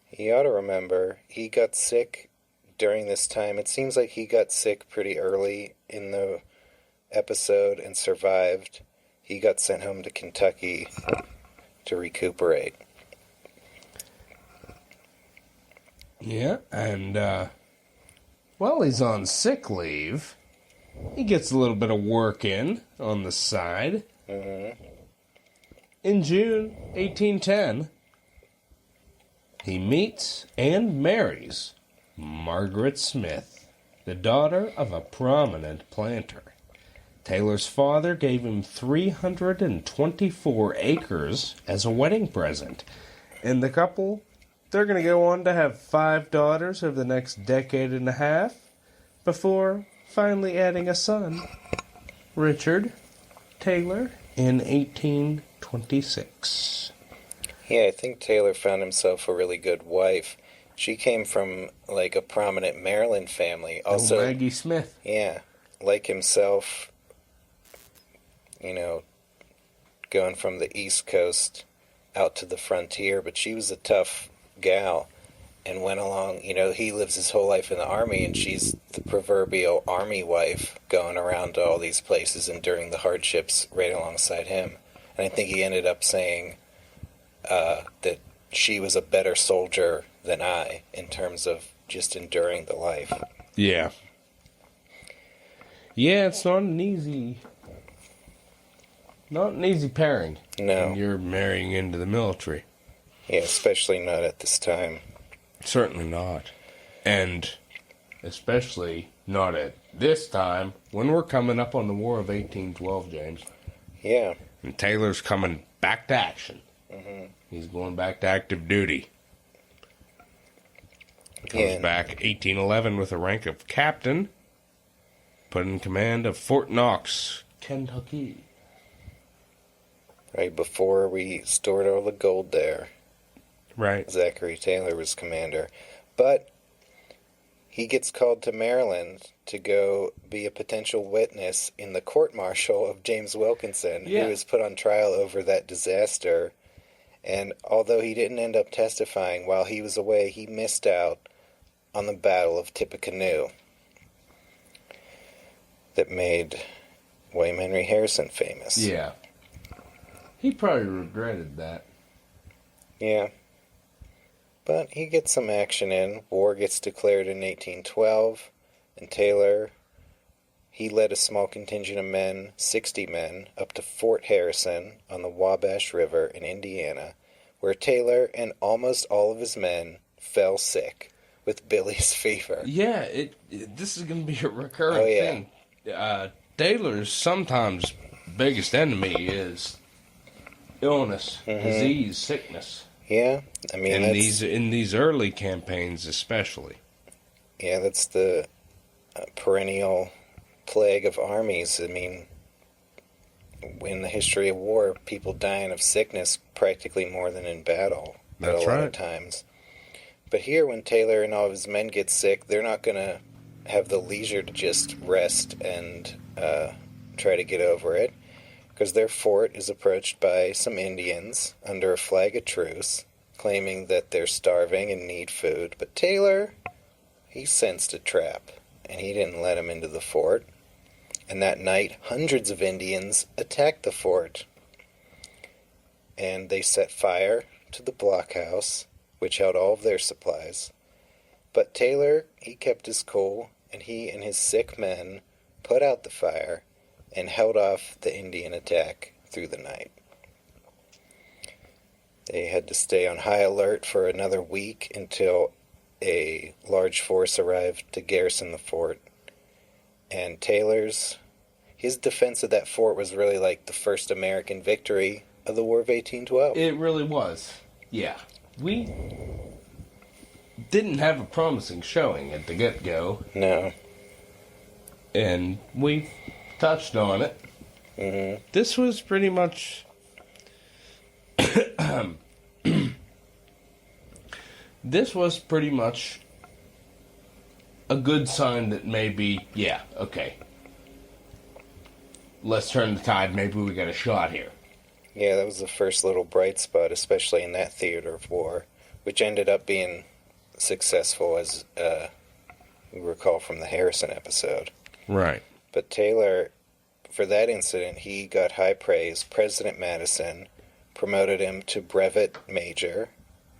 He ought to remember he got sick during this time. It seems like he got sick pretty early in the episode and survived. He got sent home to Kentucky to recuperate. Yeah, and while he's on sick leave, he gets a little bit of work in on the side. In June 1810, he meets and marries Margaret Smith, the daughter of a prominent planter. Taylor's father gave him 324 acres as a wedding present. And the couple, they're going to go on to have 5 daughters over the next decade and a half before finally adding a son, Richard Taylor, in 1826. Yeah, I think Taylor found himself a really good wife. She came from, like, a prominent Maryland family. Also, Maggie Smith. Yeah, like himself, going from the East Coast out to the frontier, but she was a tough gal and went along, he lives his whole life in the Army, and she's the proverbial Army wife going around to all these places enduring the hardships right alongside him. And I think he ended up saying that she was a better soldier than I in terms of just enduring the life. Yeah. Yeah, it's not an easy pairing. No. When you're marrying into the military. Yeah, especially not at this time. Certainly not. And especially not at this time when we're coming up on the War of 1812, James. Yeah. And Taylor's coming back to action. Mm-hmm. He's going back to active duty. Comes back 1811 with the rank of captain. Put in command of Fort Knox, Kentucky. Right before we stored all the gold there. Right. Zachary Taylor was commander. But he gets called to Maryland to go be a potential witness in the court-martial of James Wilkinson, who was put on trial over that disaster. And although he didn't end up testifying while he was away, he missed out on the Battle of Tippecanoe that made William Henry Harrison famous. Yeah. He probably regretted that. Yeah. But he gets some action in. War gets declared in 1812, and Taylor, he led a small contingent of men, 60 men, up to Fort Harrison on the Wabash River in Indiana, where Taylor and almost all of his men fell sick with Billy's fever. Yeah, this is going to be a recurring thing. Taylor's sometimes biggest enemy is illness, disease, sickness. Yeah, I mean, in these early campaigns especially. Yeah, that's the perennial plague of armies. I mean, in the history of war, people dying of sickness practically more than in battle. That's a lot right. of times. But here, when Taylor and all of his men get sick, they're not going to have the leisure to just rest and try to get over it, because their fort is approached by some Indians under a flag of truce, claiming that they're starving and need food. But Taylor, he sensed a trap, and he didn't let them into the fort. And that night, hundreds of Indians attacked the fort, and they set fire to the blockhouse, which held all of their supplies. But Taylor, he kept his cool, and he and his sick men put out the fire and held off the Indian attack through the night. They had to stay on high alert for another week until a large force arrived to garrison the fort. And his defense of that fort was really like the first American victory of the War of 1812. It really was. Yeah. We didn't have a promising showing at the get-go. No. And we touched on it. Mm-hmm. This was pretty much... this was pretty much a good sign that maybe, yeah, okay, let's turn the tide, maybe we got a shot here. Yeah, that was the first little bright spot, especially in that theater of war, which ended up being successful, as we recall from the Harrison episode. Right. But Taylor, for that incident, he got high praise. President Madison promoted him to brevet major,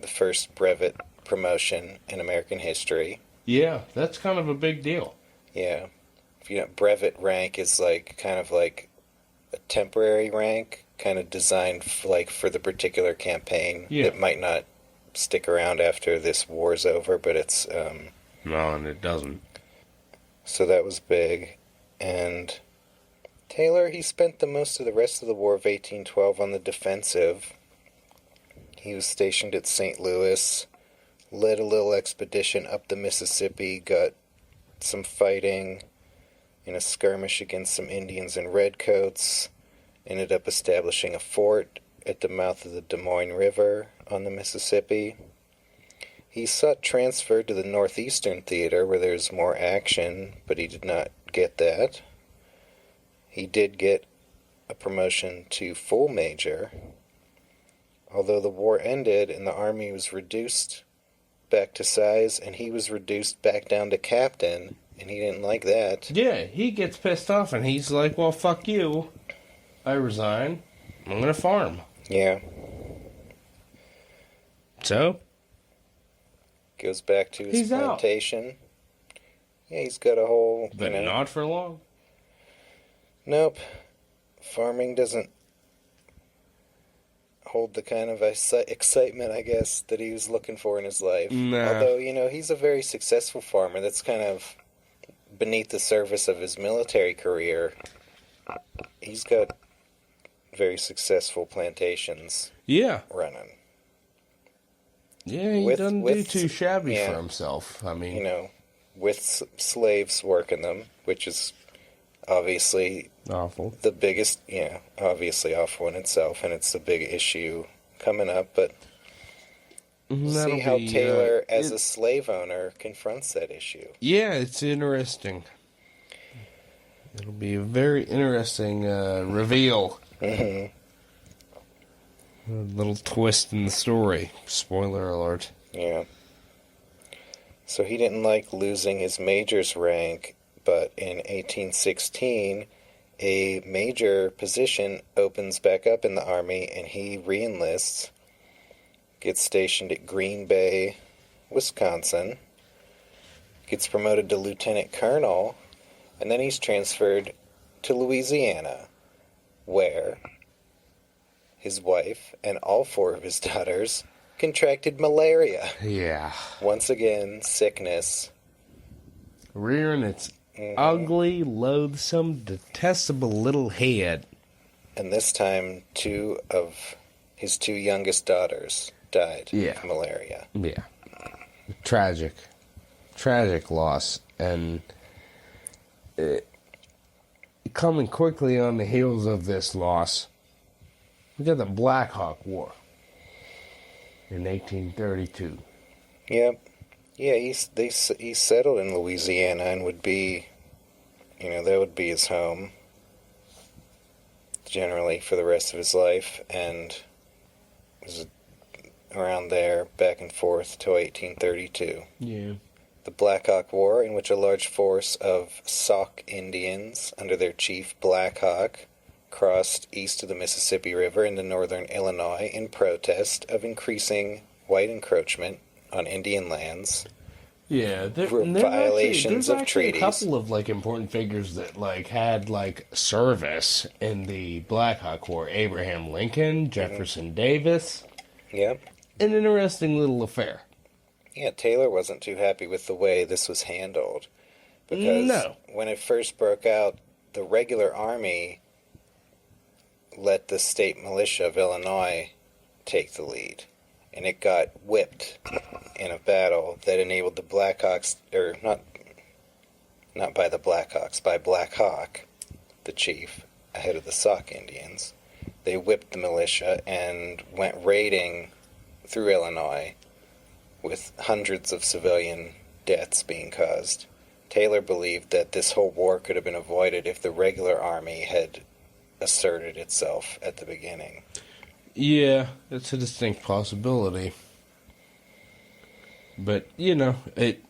the first brevet promotion in American history. Yeah, that's kind of a big deal. Yeah. Brevet rank is kind of like a temporary rank, kind of designed for the particular campaign. Yeah. It might not stick around after this war's over, but it's No, and it doesn't. So that was big. And Taylor, he spent the most of the rest of the War of 1812 on the defensive. He was stationed at St. Louis, led a little expedition up the Mississippi, got some fighting in a skirmish against some Indians and redcoats, ended up establishing a fort at the mouth of the Des Moines River on the Mississippi. He sought transfer to the Northeastern Theater where there's more action, but he did not get that. He did get a promotion to full major, although the war ended and the Army was reduced back to size, and he was reduced back down to captain, and he didn't like that. Yeah, he gets pissed off, and he's like, well, fuck you. I resign. I'm going to farm. Yeah. So? Goes back to his He's out. plantation. Yeah, he's got a whole... But not for long. Nope. Farming doesn't hold the kind of excitement, I guess, that he was looking for in his life. Nah. Although, he's a very successful farmer. That's kind of beneath the surface of his military career. He's got very successful plantations running. Yeah, he doesn't do too shabby for himself. I mean... with slaves working them, which is obviously... awful. The biggest, obviously awful in itself, and it's a big issue coming up, but see how Taylor, as a slave owner, confronts that issue. Yeah, it's interesting. It'll be a very interesting reveal. Mm-hmm. A little twist in the story. Spoiler alert. Yeah. So he didn't like losing his major's rank, but in 1816... a major position opens back up in the Army, and he re-enlists, gets stationed at Green Bay, Wisconsin, gets promoted to lieutenant colonel, and then he's transferred to Louisiana, where his wife and all 4 of his daughters contracted malaria. Yeah. Once again, sickness. Rearing its ugly, loathsome, detestable little head. And this time, 2 of his 2 youngest daughters died of malaria. Yeah. Tragic. Tragic loss. And coming quickly on the heels of this loss, we got the Black Hawk War in 1832. Yep. Yeah, he settled in Louisiana and would be, that would be his home generally for the rest of his life, and was around there back and forth till 1832. Yeah. The Black Hawk War, in which a large force of Sauk Indians under their chief Black Hawk crossed east of the Mississippi River into northern Illinois in protest of increasing white encroachment on Indian lands. Yeah, violations of treaties. A couple of important figures that had service in the Black Hawk War: Abraham Lincoln, Jefferson Davis. Yep. An interesting little affair. Yeah, Taylor wasn't too happy with the way this was handled, because when it first broke out, the regular army let the state militia of Illinois take the lead, and it got whipped in a battle that enabled the Blackhawks, or not by the Blackhawks, by Black Hawk, the chief, ahead of the Sauk Indians. They whipped the militia and went raiding through Illinois, with hundreds of civilian deaths being caused. Taylor believed that this whole war could have been avoided if the regular army had asserted itself at the beginning. Yeah, it's a distinct possibility. But, it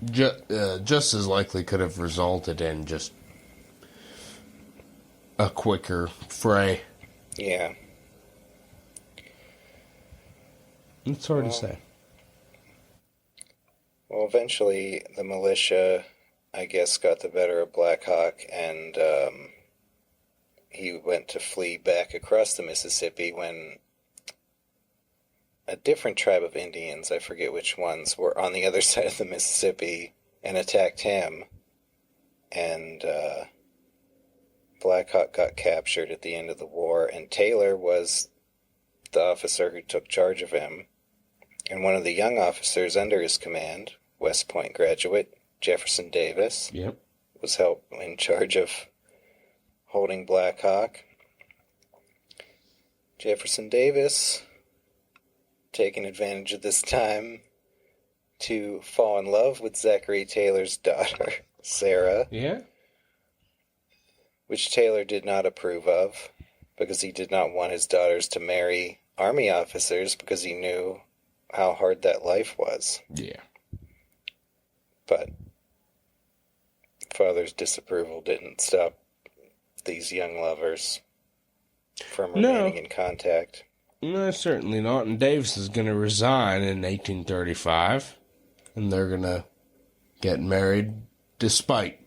just as likely could have resulted in just a quicker fray. Yeah. It's hard to say. Well, eventually the militia, I guess, got the better of Black Hawk, and he went to flee back across the Mississippi when a different tribe of Indians, I forget which ones, were on the other side of the Mississippi and attacked him. And Black Hawk got captured at the end of the war, and Taylor was the officer who took charge of him. And one of the young officers under his command, West Point graduate Jefferson Davis, was in charge of holding Black Hawk. Jefferson Davis, taking advantage of this time to fall in love with Zachary Taylor's daughter, Sarah. Yeah. Which Taylor did not approve of, because he did not want his daughters to marry army officers, because he knew how hard that life was. Yeah. But father's disapproval didn't stop these young lovers from remaining in contact. No, certainly not. And Davis is going to resign in 1835, and they're going to get married despite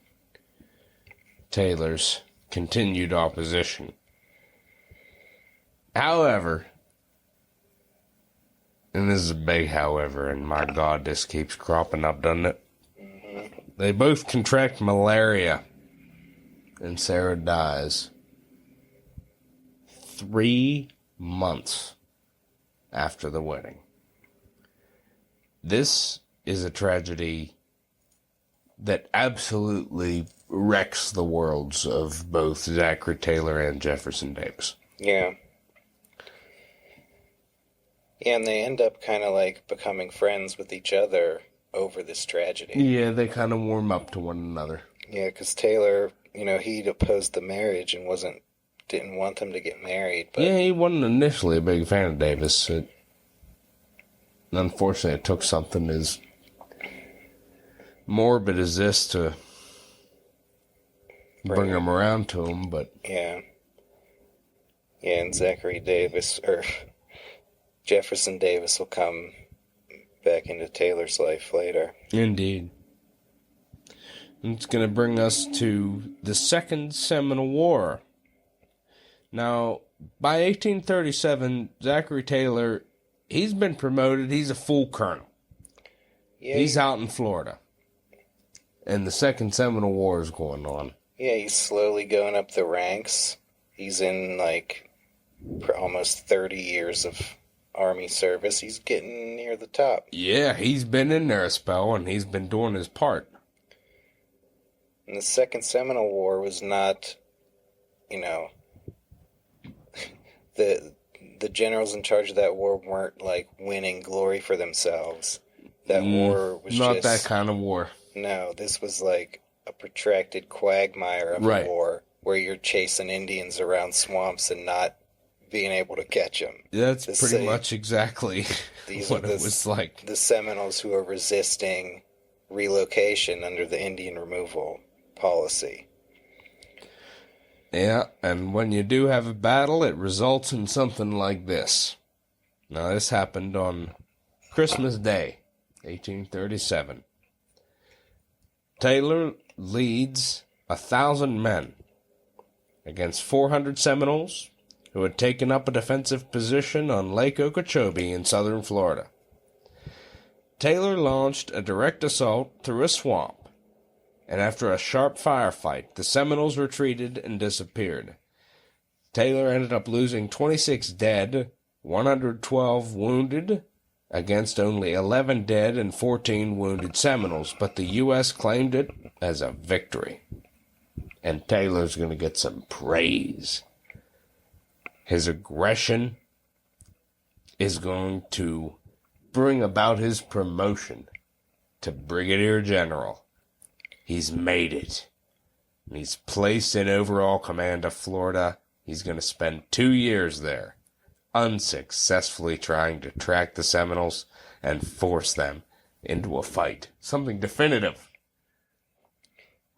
Taylor's continued opposition. However, and this is a big however, and my God, this keeps cropping up, doesn't it? Mm-hmm. They both contract malaria, and Sarah dies 3 months after the wedding. This is a tragedy that absolutely wrecks the worlds of both Zachary Taylor and Jefferson Davis. Yeah. And they end up kind of like becoming friends with each other over this tragedy. Yeah, they kind of warm up to one another. Yeah, because Taylor, he'd opposed the marriage and didn't want them to get married. But yeah, he wasn't initially a big fan of Davis. Unfortunately, it took something as morbid as this to bring him around to him, but... Yeah, and Jefferson Davis will come back into Taylor's life later. Indeed. And it's going to bring us to the Second Seminole War. Now, by 1837, Zachary Taylor, he's been promoted. He's a full colonel. Yeah, he's out in Florida. And the Second Seminole War is going on. Yeah, he's slowly going up the ranks. He's in, almost 30 years of Army service. He's getting near the top. Yeah, he's been in there a spell, and he's been doing his part. And the Second Seminole War was not, the generals in charge of that war weren't, winning glory for themselves. That war was not that kind of war. No, this was, a protracted quagmire of a war where you're chasing Indians around swamps and not being able to catch them. That's pretty much exactly what it was like. The Seminoles who are resisting relocation under the Indian removal policy. Yeah, and when you do have a battle, it results in something like this. Now, this happened on Christmas Day, 1837. Taylor leads 1,000 men against 400 Seminoles who had taken up a defensive position on Lake Okeechobee in southern Florida. Taylor launched a direct assault through a swamp, and after a sharp firefight, the Seminoles retreated and disappeared. Taylor ended up losing 26 dead, 112 wounded, against only 11 dead and 14 wounded Seminoles, but the U.S. claimed it as a victory. And Taylor's going to get some praise. His aggression is going to bring about his promotion to Brigadier General. He's made it. And he's placed in overall command of Florida. He's going to spend 2 years there, unsuccessfully trying to track the Seminoles and force them into a fight. Something definitive.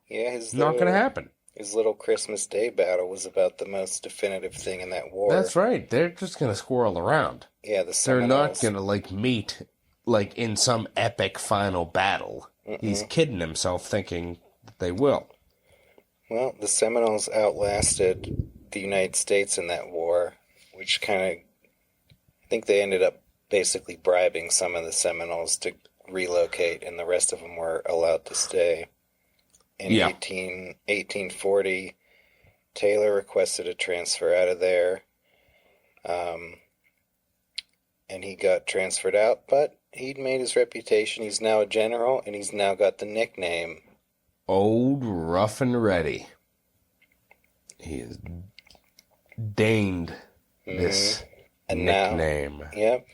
Yeah, not going to happen. His little Christmas Day battle was about the most definitive thing in that war. That's right. They're just going to squirrel around. Yeah, they're not going to, meet, in some epic final battle. Mm-mm. He's kidding himself thinking that they will. Well, the Seminoles outlasted the United States in that war, which I think they ended up basically bribing some of the Seminoles to relocate, and the rest of them were allowed to stay. In 1840, Taylor requested a transfer out of there, and he got transferred out, but he'd made his reputation. He's now a general, and he's now got the nickname Old Rough and Ready. He has deigned this nickname. Now, yep.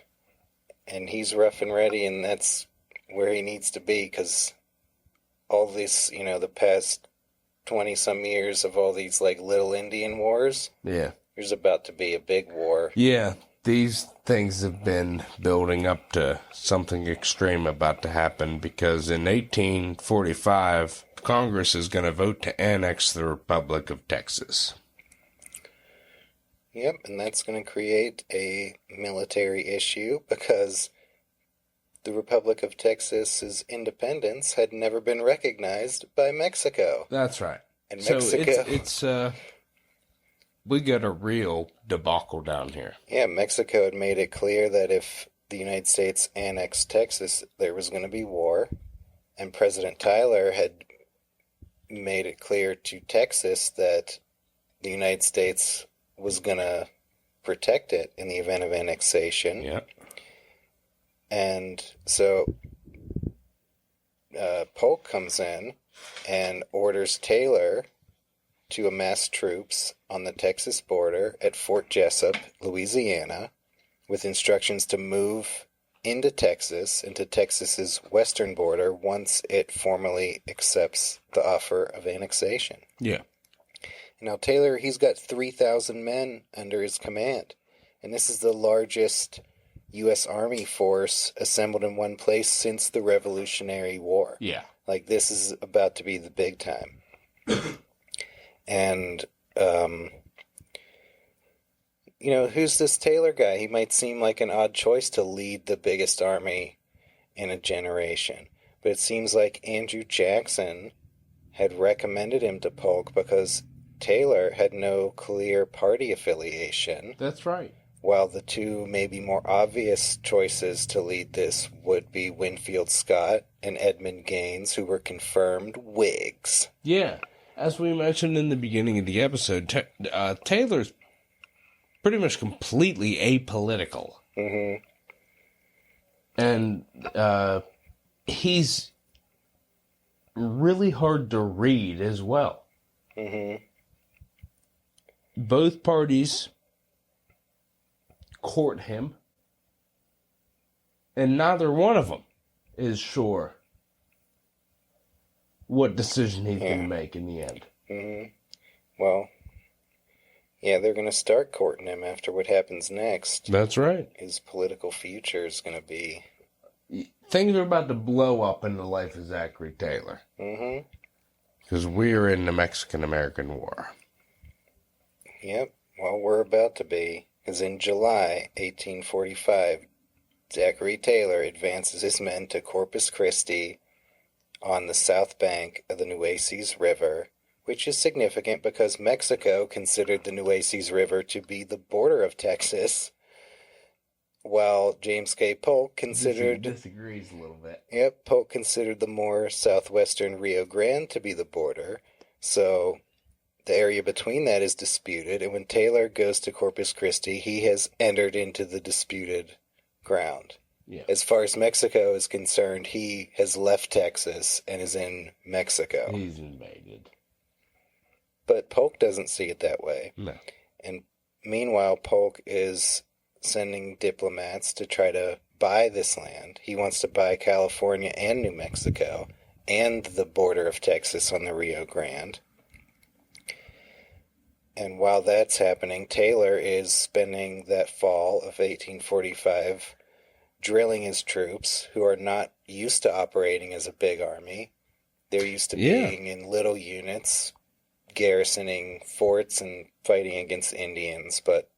And he's rough and ready, and that's where he needs to be, because all this, the past 20-some years of all these, little Indian wars, there's about to be a big war. Yeah, these things have been building up to something extreme about to happen, because in 1845, Congress is going to vote to annex the Republic of Texas. Yep, and that's going to create a military issue, because the Republic of Texas's independence had never been recognized by Mexico. That's right. And so Mexico... it's we got a real debacle down here. Yeah, Mexico had made it clear that if the United States annexed Texas, there was going to be war. And President Tyler had made it clear to Texas that the United States was going to protect it in the event of annexation. Yeah. And so Polk comes in and orders Taylor to amass troops on the Texas border at Fort Jessup, Louisiana, with instructions to move into Texas, into Texas's western border, once it formally accepts the offer of annexation. Yeah. Now, Taylor, he's got 3,000 men under his command, and this is the largest U.S. Army force assembled in one place since the Revolutionary War. Yeah. This is about to be the big time. And, who's this Taylor guy? He might seem like an odd choice to lead the biggest army in a generation. But it seems like Andrew Jackson had recommended him to Polk because Taylor had no clear party affiliation. That's right. While the two maybe more obvious choices to lead this would be Winfield Scott and Edmund Gaines, who were confirmed Whigs. Yeah. As we mentioned in the beginning of the episode, Taylor's pretty much completely apolitical. Mm-hmm. And he's really hard to read as well. Mm-hmm. Both parties court him, and neither one of them is sure what decision he's going to make in the end. Mm-hmm. Well, yeah, they're going to start courting him after what happens next. That's right. His political future is going to be... Things are about to blow up in the life of Zachary Taylor. Mm-hmm. Because we're in the Mexican-American War. Yep. Well, we're about to be. Because in July 1845, Zachary Taylor advances his men to Corpus Christi on the south bank of the Nueces River, which is significant because Mexico considered the Nueces River to be the border of Texas, while James K. Polk considered... disagrees a little bit. Yep, Polk considered the more southwestern Rio Grande to be the border, so the area between that is disputed, and when Taylor goes to Corpus Christi, he has entered into the disputed ground. Yeah. As far as Mexico is concerned, he has left Texas and is in Mexico. He's invaded. But Polk doesn't see it that way. No. And meanwhile, Polk is sending diplomats to try to buy this land. He wants to buy California and New Mexico and the border of Texas on the Rio Grande. And while that's happening, Taylor is spending that fall of 1845 drilling his troops, who are not used to operating as a big army. They're used to being in little units, garrisoning forts and fighting against Indians, but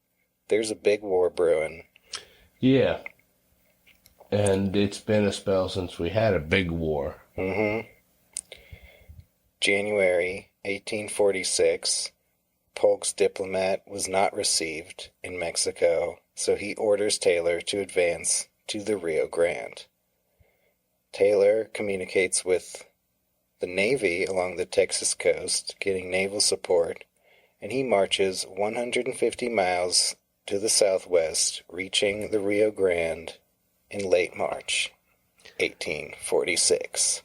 there's a big war brewing. Yeah. And it's been a spell since we had a big war. Mm-hmm. January 1846, Polk's diplomat was not received in Mexico, so he orders Taylor to advance to the Rio Grande. Taylor communicates with the Navy along the Texas coast, getting naval support, and he marches 150 miles to the southwest, reaching the Rio Grande in late March 1846.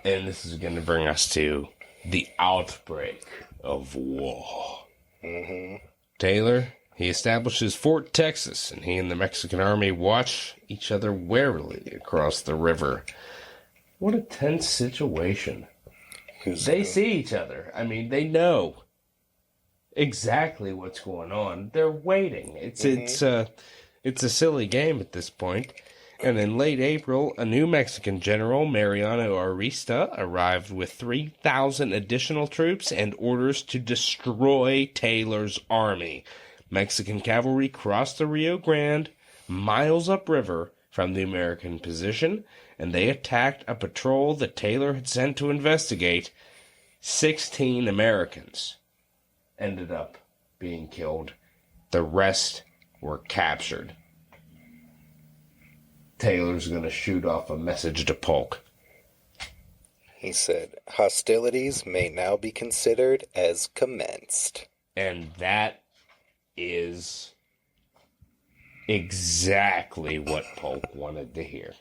And this is going to bring us to the outbreak of war. Taylor, he establishes Fort Texas, and he and the Mexican army watch each other warily across the river. What a tense situation. They see each other. I mean, they know exactly what's going on. They're waiting. It's a silly game at this point. And in late April, a new Mexican general, Mariano Arista, arrived with 3,000 additional troops and orders to destroy Taylor's army. Mexican cavalry crossed the Rio Grande, miles upriver from the American position, and they attacked a patrol that Taylor had sent to investigate. 16 Americans ended up being killed. The rest were captured. Taylor's going to shoot off a message to Polk. He said, "Hostilities may now be considered as commenced." And that is exactly what Polk wanted to hear.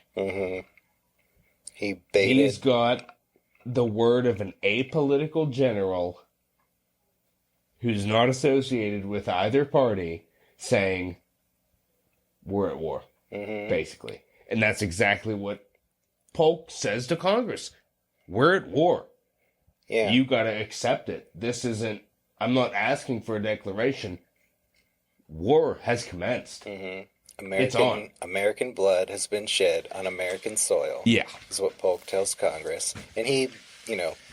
He's got the word of an apolitical general who's not associated with either party saying, we're at war, basically. And that's exactly what Polk says to Congress. We're at war. Yeah. You got to accept it. This isn't, I'm not asking for a declaration. War has commenced. It's on. American blood has been shed on American soil. Yeah. Is what Polk tells Congress. And he,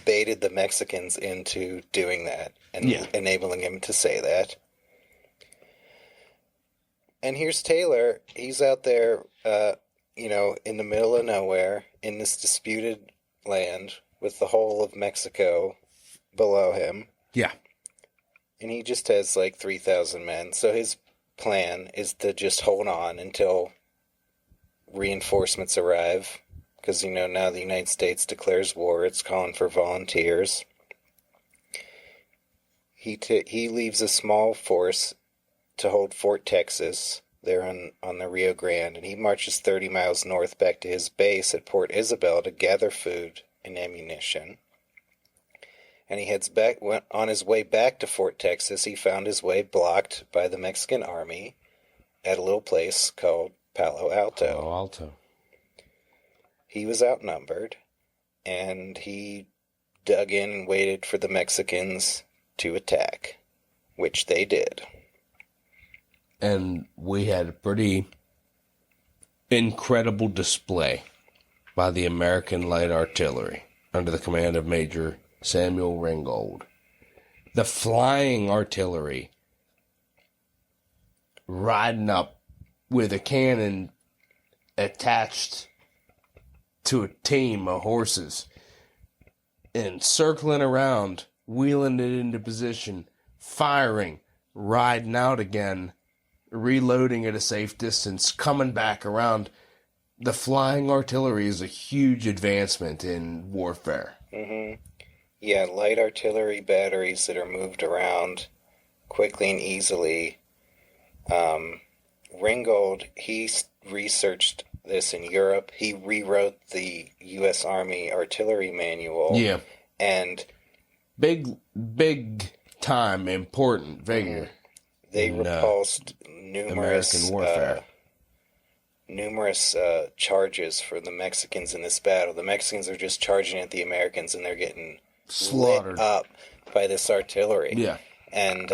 baited the Mexicans into doing that and enabling him to say that. And here's Taylor. He's out there, in the middle of nowhere in this disputed land with the whole of Mexico below him. Yeah. And he just has like 3,000 men. So his plan is to just hold on until reinforcements arrive. Because, now the United States declares war. It's calling for volunteers. He leaves a small force to hold Fort Texas there on the Rio Grande. And he marches 30 miles north back to his base at Port Isabel to gather food and ammunition. And he heads back. On his way back to Fort Texas, he found his way blocked by the Mexican army at a little place called Palo Alto. Palo Alto. He was outnumbered, and he dug in and waited for the Mexicans to attack, which they did. And we had a pretty incredible display by the American light artillery under the command of Major Samuel Ringgold. The flying artillery riding up with a cannon attached to a team of horses and circling around, wheeling it into position, firing, riding out again, reloading at a safe distance, coming back around. The flying artillery is a huge advancement in warfare. Yeah, light artillery batteries that are moved around quickly and easily. Ringgold, he researched this in Europe. He rewrote the U.S. Army artillery manual. Yeah. And big time important figure. They repulsed numerous American warfare. Numerous charges for the Mexicans in this battle. The Mexicans are just charging at the Americans, and they're getting slaughtered lit up by this artillery. Yeah. And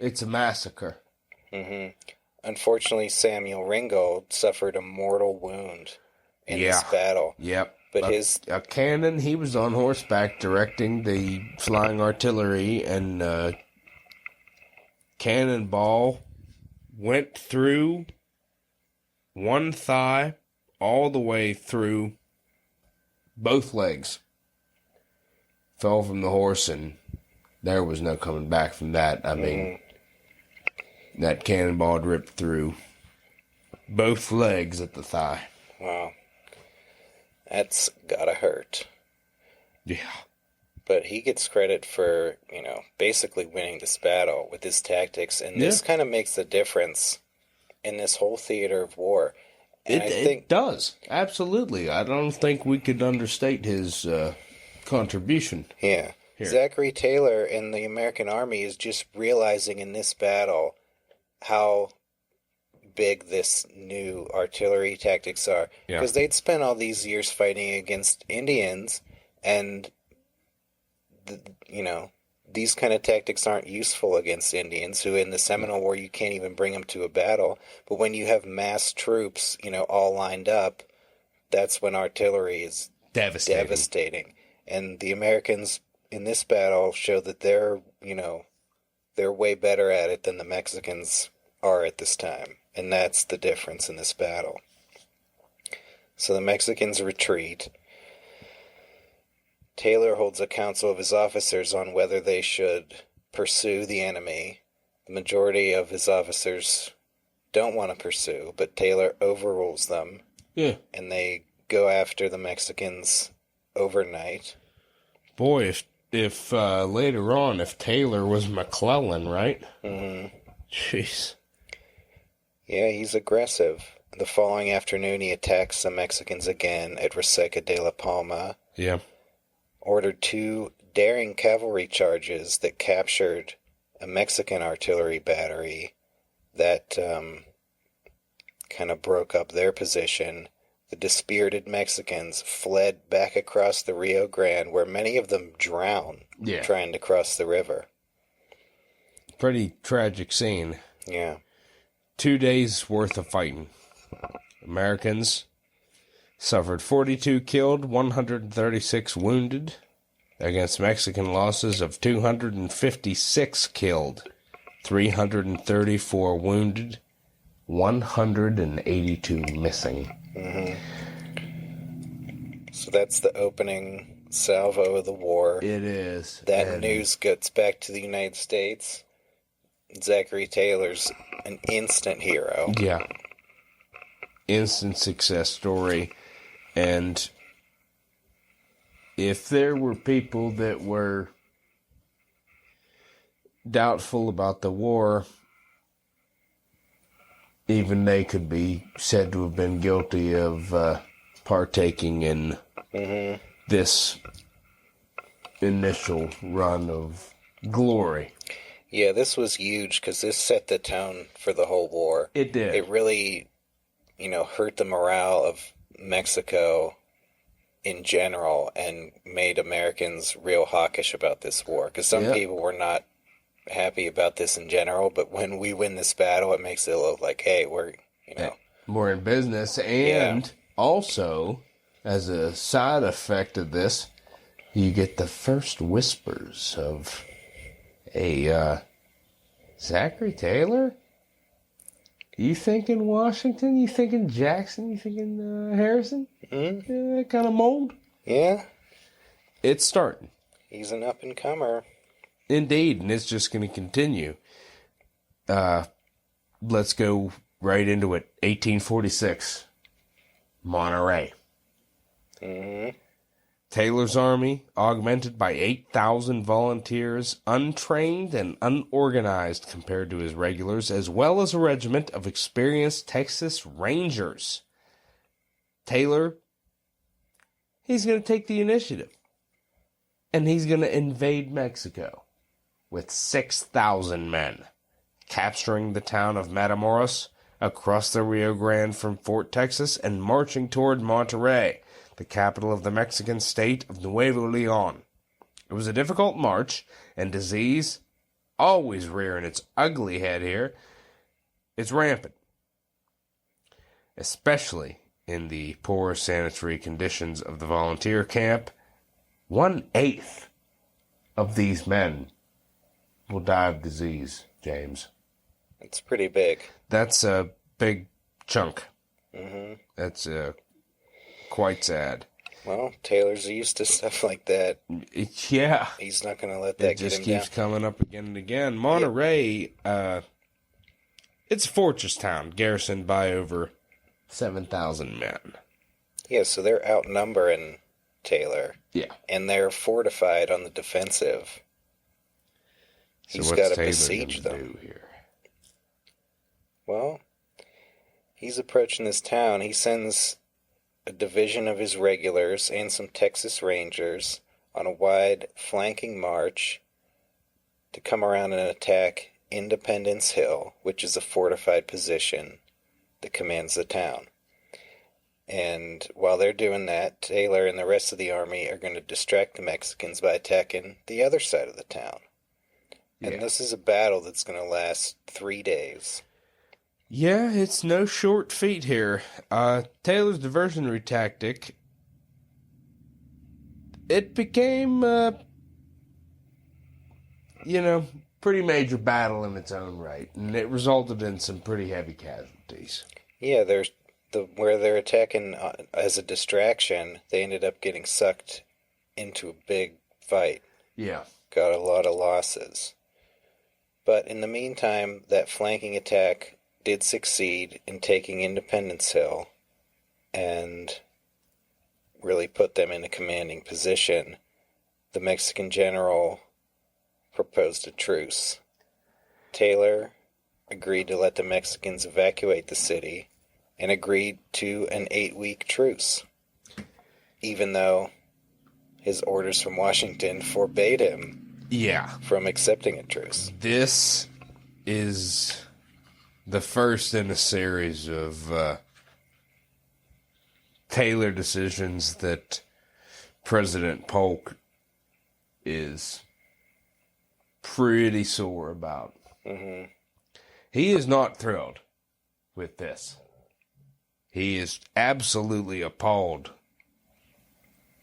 it's a massacre. Unfortunately, Samuel Ringgold suffered a mortal wound in this battle. Yep. But a cannon, he was on horseback directing the flying artillery, and cannonball went through one thigh all the way through both legs. Fell from the horse, and there was no coming back from that. I mean, that cannonball ripped through both legs at the thigh. Wow. That's gotta hurt. Yeah. But he gets credit for, basically winning this battle with his tactics. And this kind of makes the difference in this whole theater of war. And It does. Absolutely. I don't think we could understate his contribution. Yeah. Here. Zachary Taylor in the American Army is just realizing in this battle how big this new artillery tactics are. Because they'd spent all these years fighting against Indians, and these kind of tactics aren't useful against Indians, who in the Seminole War you can't even bring them to a battle. But when you have mass troops, all lined up, that's when artillery is devastating. And the Americans in this battle show that they're way better at it than the Mexicans are at this time. And that's the difference in this battle. So the Mexicans retreat. Taylor holds a council of his officers on whether they should pursue the enemy. The majority of his officers don't want to pursue, but Taylor overrules them. Yeah. And they go after the Mexicans overnight. Boy, if later on, if Taylor was McClellan, right? Mm-hmm. Jeez. Yeah, he's aggressive. The following afternoon, he attacks the Mexicans again at Reseca de la Palma. Yeah. Ordered 2 daring cavalry charges that captured a Mexican artillery battery that kind of broke up their position. The dispirited Mexicans fled back across the Rio Grande, where many of them drowned trying to cross the river. Pretty tragic scene. Yeah. 2 days worth of fighting. Americans suffered 42 killed, 136 wounded, against Mexican losses of 256 killed, 334 wounded, 182 missing. Mm-hmm. So that's the opening salvo of the war. It is. That news gets back to the United States. Zachary Taylor's an instant hero. Yeah. Instant success story. And if there were people that were doubtful about the war, even they could be said to have been guilty of partaking in this initial run of glory. Yeah, this was huge because this set the tone for the whole war. It did. It really, hurt the morale of Mexico in general and made Americans real hawkish about this war. Because some people were not happy about this in general, but when we win this battle, it makes it look like, hey, we're in business. And also, as a side effect of this, you get the first whispers of Zachary Taylor? You thinking Washington? You thinking Jackson? You thinking Harrison? Mm-hmm. That kind of mold? Yeah. It's starting. He's an up-and-comer. Indeed, and it's just going to continue. Let's go right into it. 1846. Monterey. Mm-hmm. Taylor's army, augmented by 8,000 volunteers, untrained and unorganized compared to his regulars, as well as a regiment of experienced Texas Rangers. Taylor, he's going to take the initiative. And he's going to invade Mexico with 6,000 men, capturing the town of Matamoros across the Rio Grande from Fort Texas and marching toward Monterey, the capital of the Mexican state of Nuevo Leon. It was a difficult march, and disease, always rearing its ugly head here, is rampant, especially in the poor sanitary conditions of the volunteer camp. 1/8 of these men will die of disease, James. It's pretty big. That's a big chunk. Mm-hmm. That's quite sad. Well, Taylor's used to stuff like that. Yeah. He's not going to let that It just get him keeps coming up again and again. Monterey, it's a fortress town, garrisoned by over 7,000 men. Yeah, so they're outnumbering Taylor. Yeah. And they're fortified on the defensive. So He's what's got to Taylor besiege gonna them. do here? Well, he's approaching this town. He sends a division of his regulars and some Texas Rangers on a wide flanking march to come around and attack Independence Hill, which is a fortified position that commands the town. And while they're doing that, Taylor and the rest of the army are going to distract the Mexicans by attacking the other side of the town. And Yeah. this is a battle that's going to last 3 days. Yeah, it's no short feat here. Taylor's diversionary tactic, it became, pretty major battle in its own right, and it resulted in some pretty heavy casualties. Yeah, where they're attacking as a distraction, they ended up getting sucked into a big fight. Yeah. Got a lot of losses. But in the meantime, that flanking attack did succeed in taking Independence Hill and really put them in a commanding position. The Mexican general proposed a truce. Taylor agreed to let the Mexicans evacuate the city and agreed to an 8-week truce, even though his orders from Washington forbade him from accepting a truce. This is the first in a series of Taylor decisions that President Polk is pretty sore about. Mm-hmm. He is not thrilled with this. He is absolutely appalled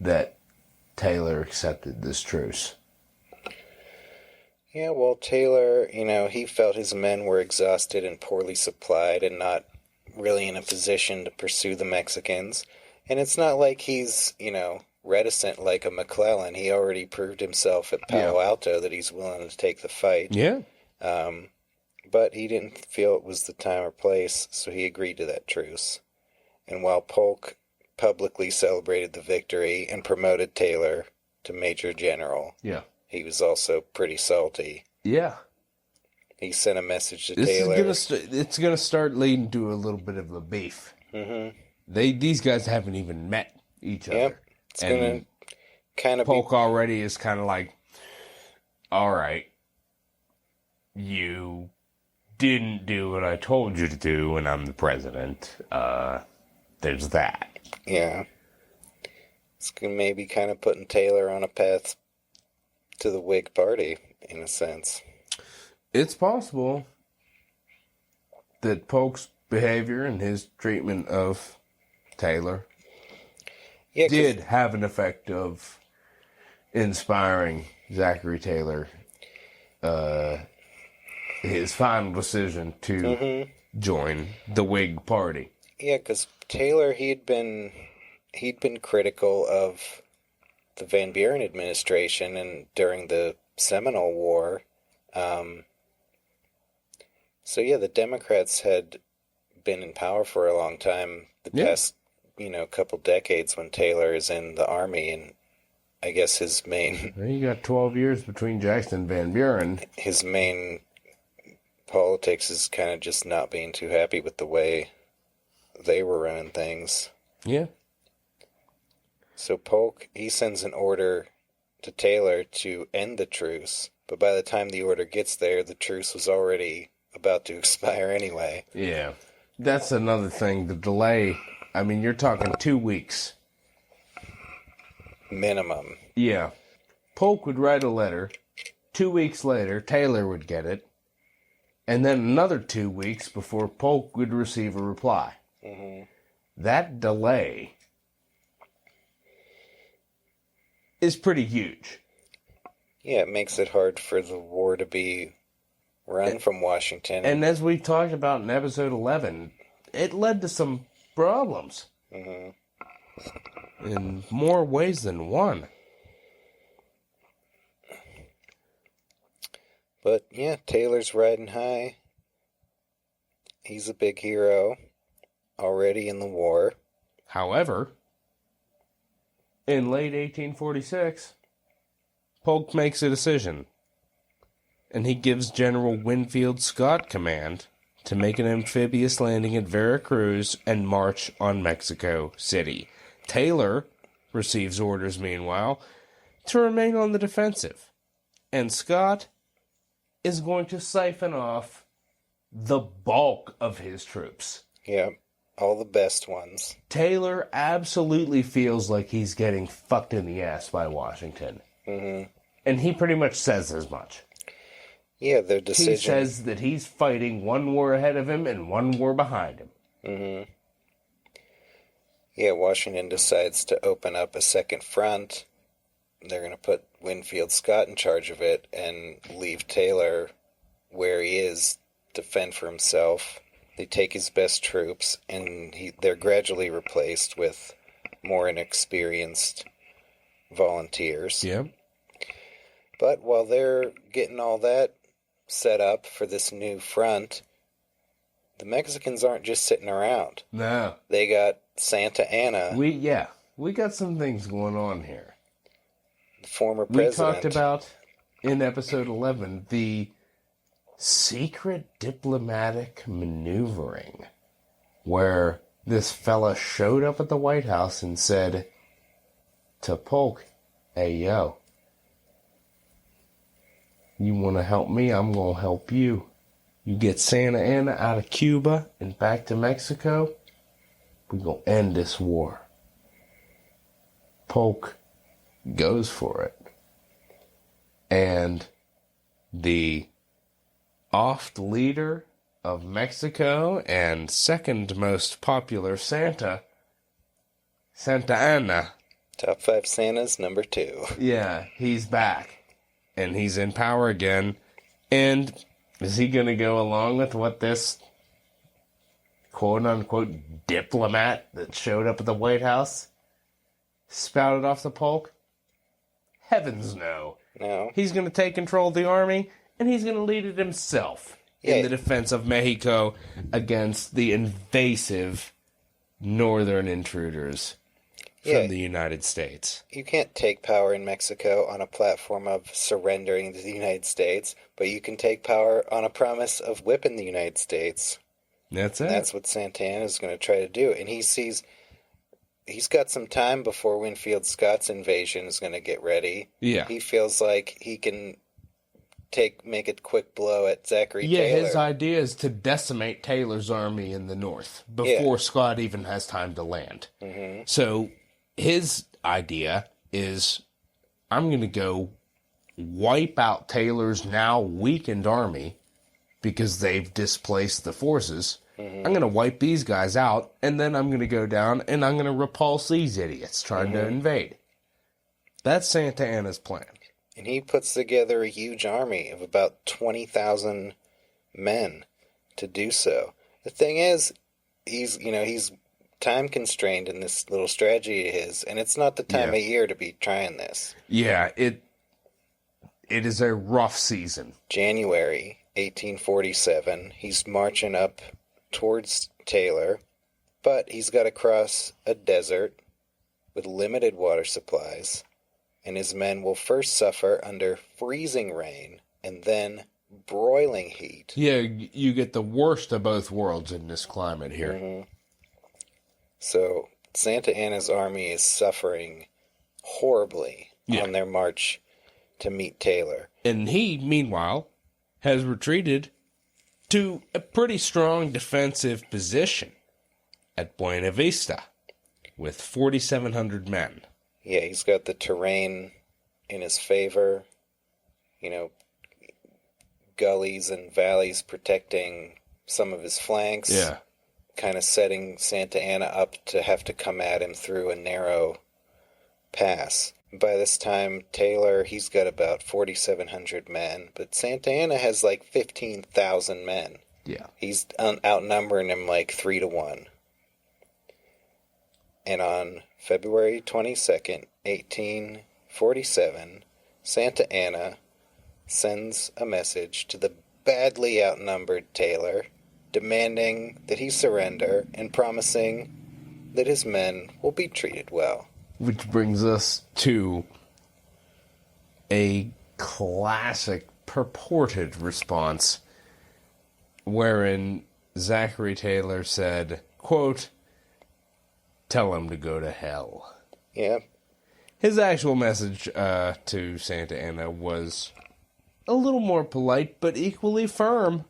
that Taylor accepted this truce. Yeah, well, Taylor, he felt his men were exhausted and poorly supplied and not really in a position to pursue the Mexicans. And it's not like he's, reticent like a McClellan. He already proved himself at Palo Alto that he's willing to take the fight. Yeah. But he didn't feel it was the time or place, so he agreed to that truce. And while Polk publicly celebrated the victory and promoted Taylor to Major General, he was also pretty salty. Yeah. He sent a message to This Taylor. It's gonna start leading to a little bit of a beef. Mm-hmm. These guys haven't even met each other. It's gonna kind of Polk already is kind of like, all right, you didn't do what I told you to do when I'm the president. There's that. Yeah. It's maybe kind of putting Taylor on a path to the Whig Party, in a sense. It's possible that Polk's behavior and his treatment of Taylor did have an effect of inspiring Zachary Taylor, his final decision to join the Whig Party. Yeah, because Taylor, he'd been critical of the Van Buren administration and during the Seminole War. So yeah, the Democrats had been in power for a long time. The past, couple decades when Taylor is in the army, and I guess his main... Well, you got 12 years between Jackson and Van Buren. His main politics is kind of just not being too happy with the way they were running things. Yeah. So Polk, he sends an order to Taylor to end the truce, but by the time the order gets there, the truce was already about to expire anyway. Yeah. That's another thing, the delay. I mean, you're talking 2 weeks. Minimum. Yeah. Polk would write a letter. 2 weeks later, Taylor would get it. And then another 2 weeks before Polk would receive a reply. Mm-hmm. That delay is pretty huge. Yeah, it makes it hard for the war to be run from Washington. And as we talked about in episode 11, it led to some problems. Mm-hmm. In more ways than one. But yeah, Taylor's riding high. He's a big hero. already in the war. However, in late 1846, Polk makes a decision, and he gives General Winfield Scott command to make an amphibious landing at Veracruz and march on Mexico City. Taylor receives orders, meanwhile, to remain on the defensive, and Scott is going to siphon off the bulk of his troops. Yeah, all the best ones. Taylor absolutely feels like he's getting fucked in the ass by Washington. Mm-hmm. And he pretty much says as much. Yeah, their decision. He says that he's fighting one war ahead of him and one war behind him. Mm-hmm. Yeah, Washington decides to open up a second front. They're going to put Winfield Scott in charge of it and leave Taylor where he is to fend for himself. They take his best troops, and they're gradually replaced with more inexperienced volunteers. Yeah. But while they're getting all that set up for this new front, the Mexicans aren't just sitting around. No. They got Santa Anna. We got some things going on here. The former president. We talked about, in episode 11, the secret diplomatic maneuvering where this fella showed up at the White House and said to Polk, "Hey, yo, you want to help me? I'm going to help you. You get Santa Anna out of Cuba and back to Mexico, we're going to end this war." Polk goes for it. And the oft leader of Mexico and second most popular Santa Anna. Top 5 Santas, number 2. Yeah, he's back. And he's in power again. And is he going to go along with what this quote-unquote diplomat that showed up at the White House spouted off the Polk? Heavens no. No. He's going to take control of the army, and he's going to lead it himself in the defense of Mexico against the invasive northern intruders from the United States. You can't take power in Mexico on a platform of surrendering to the United States, but you can take power on a promise of whipping the United States. That's it. That's what Santa Anna is going to try to do. And he's got some time before Winfield Scott's invasion is going to get ready. Yeah. He feels like he can make a quick blow at Zachary Taylor. Yeah, his idea is to decimate Taylor's army in the north before Scott even has time to land. Mm-hmm. So his idea is, I'm going to go wipe out Taylor's now weakened army because they've displaced the forces. I'm going to wipe these guys out, and then I'm going to go down, and I'm going to repulse these idiots trying to invade. That's Santa Anna's plan. And he puts together a huge army of about 20,000 men to do so. The thing is, he's time constrained in this little strategy of his, and it's not the time of year to be trying this. Yeah, it is a rough season. January 1847, he's marching up towards Taylor, but he's got to cross a desert with limited water supplies, and his men will first suffer under freezing rain and then broiling heat. Yeah, you get the worst of both worlds in this climate here. Mm-hmm. So Santa Anna's army is suffering horribly on their march to meet Taylor. And he, meanwhile, has retreated to a pretty strong defensive position at Buena Vista with 4,700 men. Yeah, he's got the terrain in his favor, gullies and valleys protecting some of his flanks. Yeah. Kind of setting Santa Anna up to have to come at him through a narrow pass. By this time, Taylor, he's got about 4,700 men, but Santa Anna has like 15,000 men. Yeah. He's outnumbering him like 3-1. And on February 22nd, 1847, Santa Anna sends a message to the badly outnumbered Taylor demanding that he surrender and promising that his men will be treated well. Which brings us to a classic purported response wherein Zachary Taylor said, quote, "Tell him to go to hell." Yeah. His actual message to Santa Anna was a little more polite, but equally firm.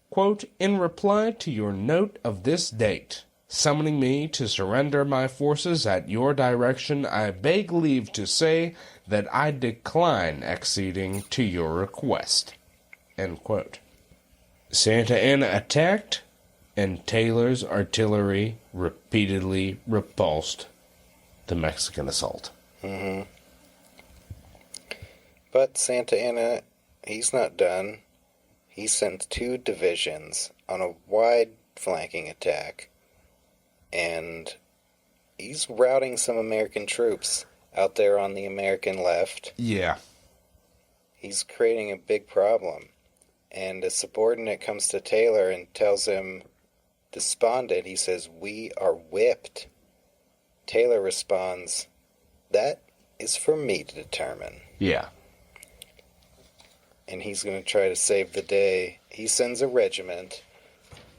Quote, "In reply to your note of this date, summoning me to surrender my forces at your direction, I beg leave to say that I decline acceding to your request." End quote. Santa Anna attacked, and Taylor's artillery repeatedly repulsed the Mexican assault. Mm-hmm. But Santa Anna, he's not done. He sent 2 divisions on a wide flanking attack, and he's routing some American troops out there on the American left. Yeah. He's creating a big problem. And a subordinate comes to Taylor and tells him, despondent, he says, "We are whipped." Taylor responds, "That is for me to determine." Yeah. And he's going to try to save the day. He sends a regiment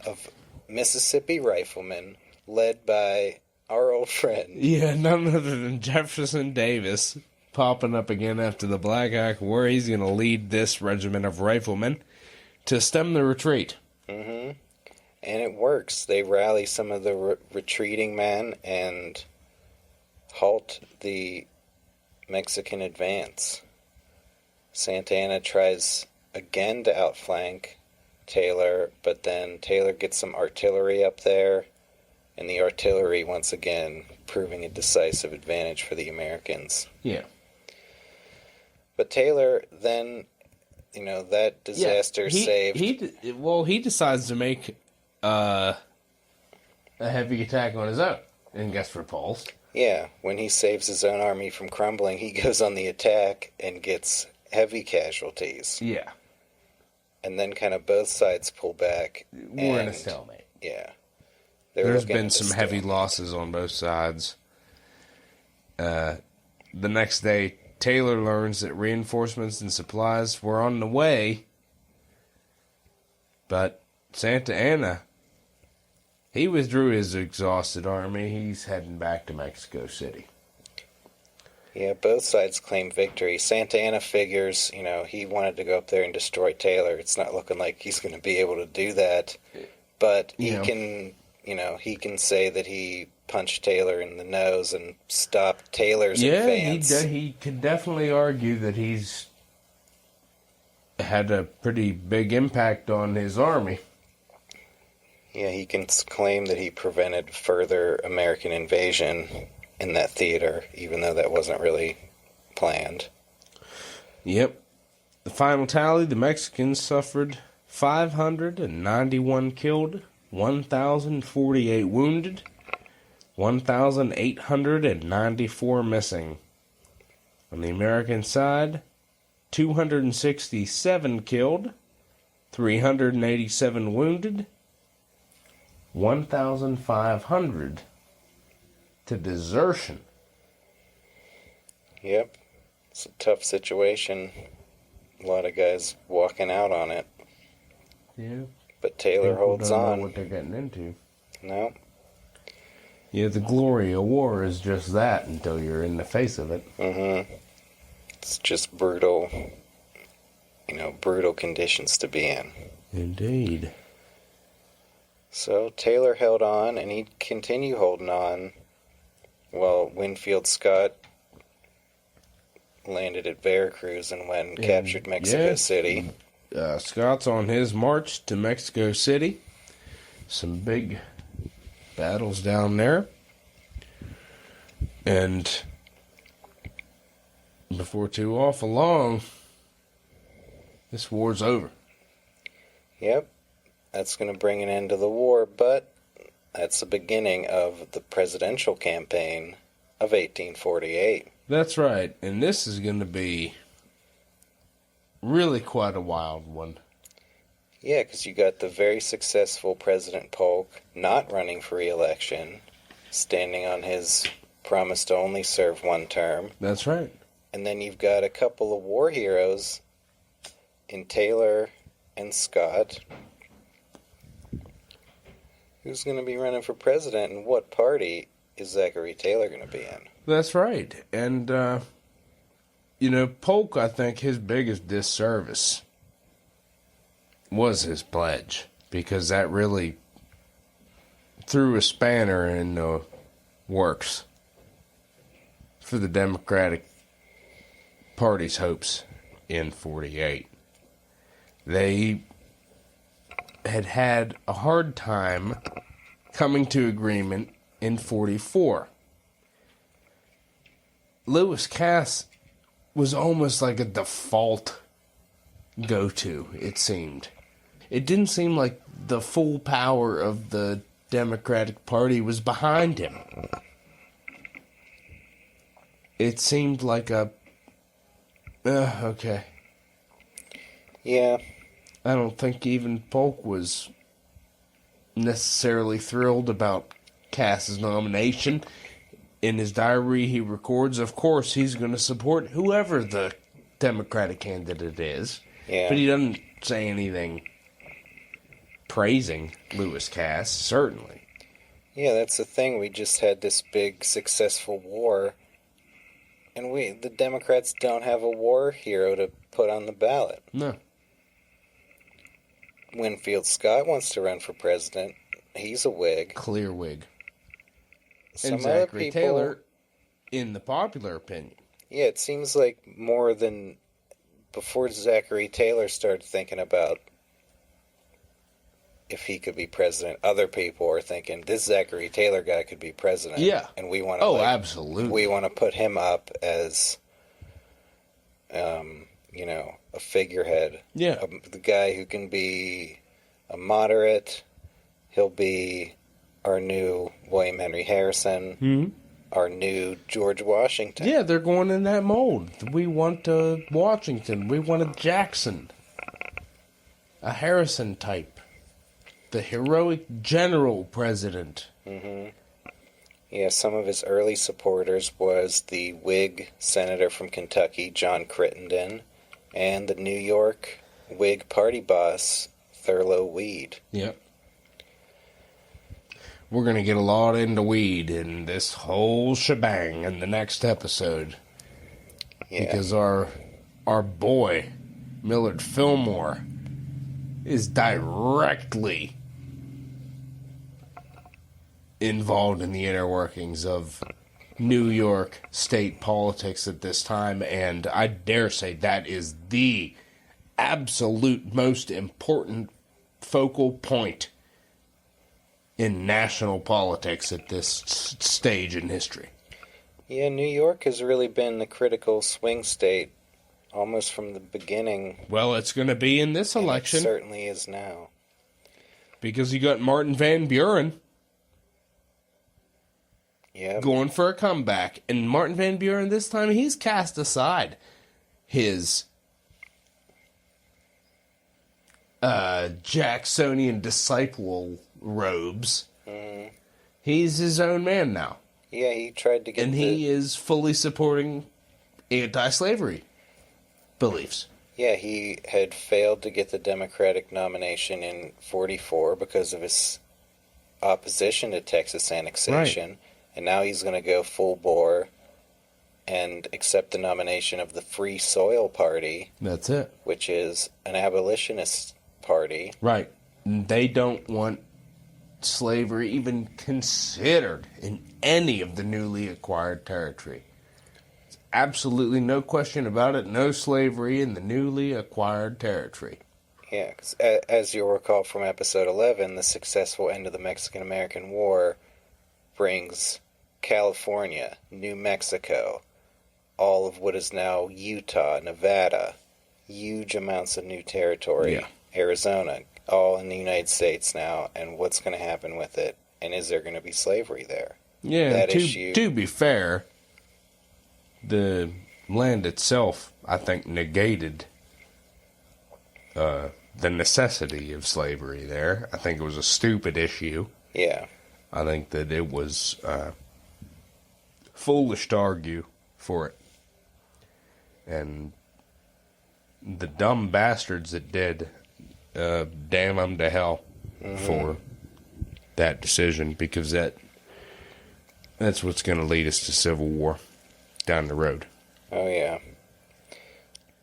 of Mississippi riflemen led by our old friend. Yeah, none other than Jefferson Davis popping up again after the Black Hawk War. He's going to lead this regiment of riflemen to stem the retreat. Mm-hmm. And it works. They rally some of the retreating men and halt the Mexican advance. Santa Anna tries again to outflank Taylor, but then Taylor gets some artillery up there, and the artillery once again proving a decisive advantage for the Americans. Yeah. But Taylor then, that disaster saved. He decides to make a heavy attack on his own and gets repulsed. Yeah, when he saves his own army from crumbling, he goes on the attack and gets heavy casualties. Yeah. And then kind of both sides pull back. We're in a stalemate. Yeah. There's been some heavy losses on both sides. The next day, Taylor learns that reinforcements and supplies were on the way, but Santa Anna, he withdrew his exhausted army. He's heading back to Mexico City. Yeah, both sides claim victory. Santa Anna figures, he wanted to go up there and destroy Taylor. It's not looking like he's going to be able to do that, but he can say that he punched Taylor in the nose and stopped Taylor's advance. Yeah, he could definitely argue that he's had a pretty big impact on his army. Yeah, he can claim that he prevented further American invasion in that theater, even though that wasn't really planned. Yep. The final tally, the Mexicans suffered 591 killed, 1,048 wounded, 1,894 missing. On the American side, 267 killed, 387 wounded, 1,500 to desertion. Yep. It's a tough situation. A lot of guys walking out on it. Yeah. But Taylor People holds don't on. know what they're getting into. No. Yeah, the glory of war is just that until you're in the face of it. Mm-hmm. It's just brutal, brutal conditions to be in. Indeed. So Taylor held on, and he'd continue holding on while Winfield Scott landed at Veracruz and captured Mexico City. Scott's on his march to Mexico City. Some big battles down there. And before too awful long, this war's over. Yep. That's going to bring an end to the war, but that's the beginning of the presidential campaign of 1848. That's right. And this is going to be really quite a wild one. Yeah, because you got the very successful President Polk not running for re-election, standing on his promise to only serve one term. That's right. And then you've got a couple of war heroes in Taylor and Scott. Who's going to be running for president, and what party is Zachary Taylor going to be in? That's right. And, Polk, I think his biggest disservice was his pledge, because that really threw a spanner in the works for the Democratic Party's hopes in 48. They had a hard time coming to agreement in 44. Lewis Cass was almost like a default go-to, it seemed. It didn't seem like the full power of the Democratic Party was behind him. It seemed like okay. Yeah. I don't think even Polk was necessarily thrilled about Cass's nomination. In his diary, he records, of course, he's going to support whoever the Democratic candidate is. Yeah. But he doesn't say anything praising Lewis Cass, certainly. Yeah, that's the thing. We just had this big, successful war, and the Democrats don't have a war hero to put on the ballot. No. Winfield Scott wants to run for president. He's a Whig. Clear Whig. Some And other Zachary people, Taylor, in the popular opinion. Yeah, it seems like more than before Zachary Taylor started thinking about if he could be president, other people are thinking, this Zachary Taylor guy could be president. Yeah. And we want to, absolutely. we want to put him up as, a figurehead. Yeah. The guy who can be a moderate. He'll be our new William Henry Harrison. Mm-hmm. Our new George Washington. Yeah, they're going in that mold. We want a Washington. We want a Jackson. A Harrison type. The heroic general president. Mm-hmm. Yeah, some of his early supporters was the Whig senator from Kentucky, John Crittenden, and the New York Whig party boss, Thurlow Weed. Yep. We're going to get a lot into weed in this whole shebang in the next episode. Yeah. Because our boy, Millard Fillmore, is directly involved in the inner workings of New York state politics at this time, and I dare say that is the absolute most important focal point in national politics at this stage in history. Yeah, New York has really been the critical swing state almost from the beginning. Well, it's going to be in this election. It certainly is now. Because you got Martin Van Buren going for a comeback. And Martin Van Buren, this time, he's cast aside his Jacksonian disciple robes. Mm. He's his own man now. Yeah, he tried to get he is fully supporting anti-slavery beliefs. Yeah, he had failed to get the Democratic nomination in 44 because of his opposition to Texas annexation. Right. And now he's going to go full bore and accept the nomination of the Free Soil Party. That's it. Which is an abolitionist party. Right. They don't want slavery even considered in any of the newly acquired territory. There's absolutely no question about it. No slavery in the newly acquired territory. Yeah, because as you'll recall from episode 11, the successful end of the Mexican-American War brings California, New Mexico, all of what is now Utah, Nevada, huge amounts of new territory, Arizona, all in the United States now, and what's going to happen with it, and is there going to be slavery there? Yeah, to be fair, the land itself, I think, negated the necessity of slavery there. I think it was a stupid issue. Yeah. I think that it was foolish to argue for it. And the dumb bastards that did, damn them to hell for that decision, because that's what's going to lead us to civil war down the road. Oh, yeah.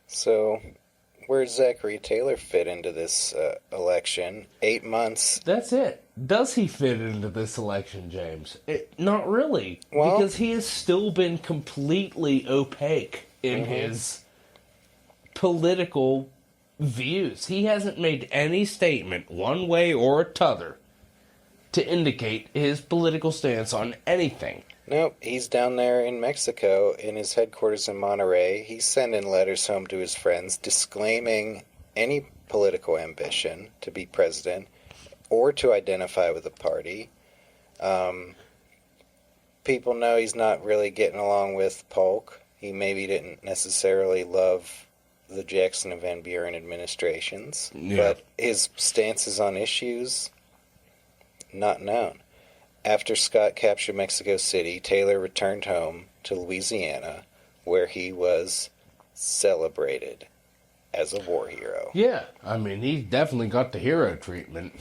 So, where's Zachary Taylor fit into this election? 8 months. That's it. Does he fit into this election, James? Not really. Well, because he has still been completely opaque in his political views. He hasn't made any statement, one way or t'other, to indicate his political stance on anything. Nope, he's down there in Mexico in his headquarters in Monterrey. He's sending letters home to his friends disclaiming any political ambition to be president or to identify with a party. People know he's not really getting along with Polk. He maybe didn't necessarily love the Jackson and Van Buren administrations, but his stances on issues, not known. After Scott captured Mexico City, Taylor returned home to Louisiana, where he was celebrated as a war hero. Yeah, I mean, he definitely got the hero treatment.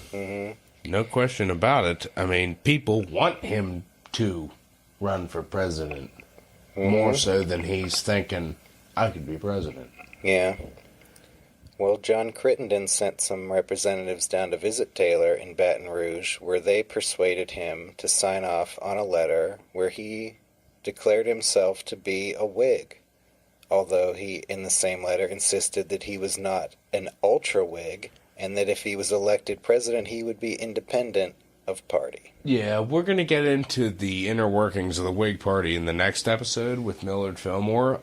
No question about it. I mean, people want him to run for president more so than he's thinking, I could be president. Yeah. Well, John Crittenden sent some representatives down to visit Taylor in Baton Rouge, where they persuaded him to sign off on a letter where he declared himself to be a Whig, although he, in the same letter, insisted that he was not an ultra-Whig, and that if he was elected president, he would be independent of party. Yeah, we're going to get into the inner workings of the Whig Party in the next episode with Millard Fillmore.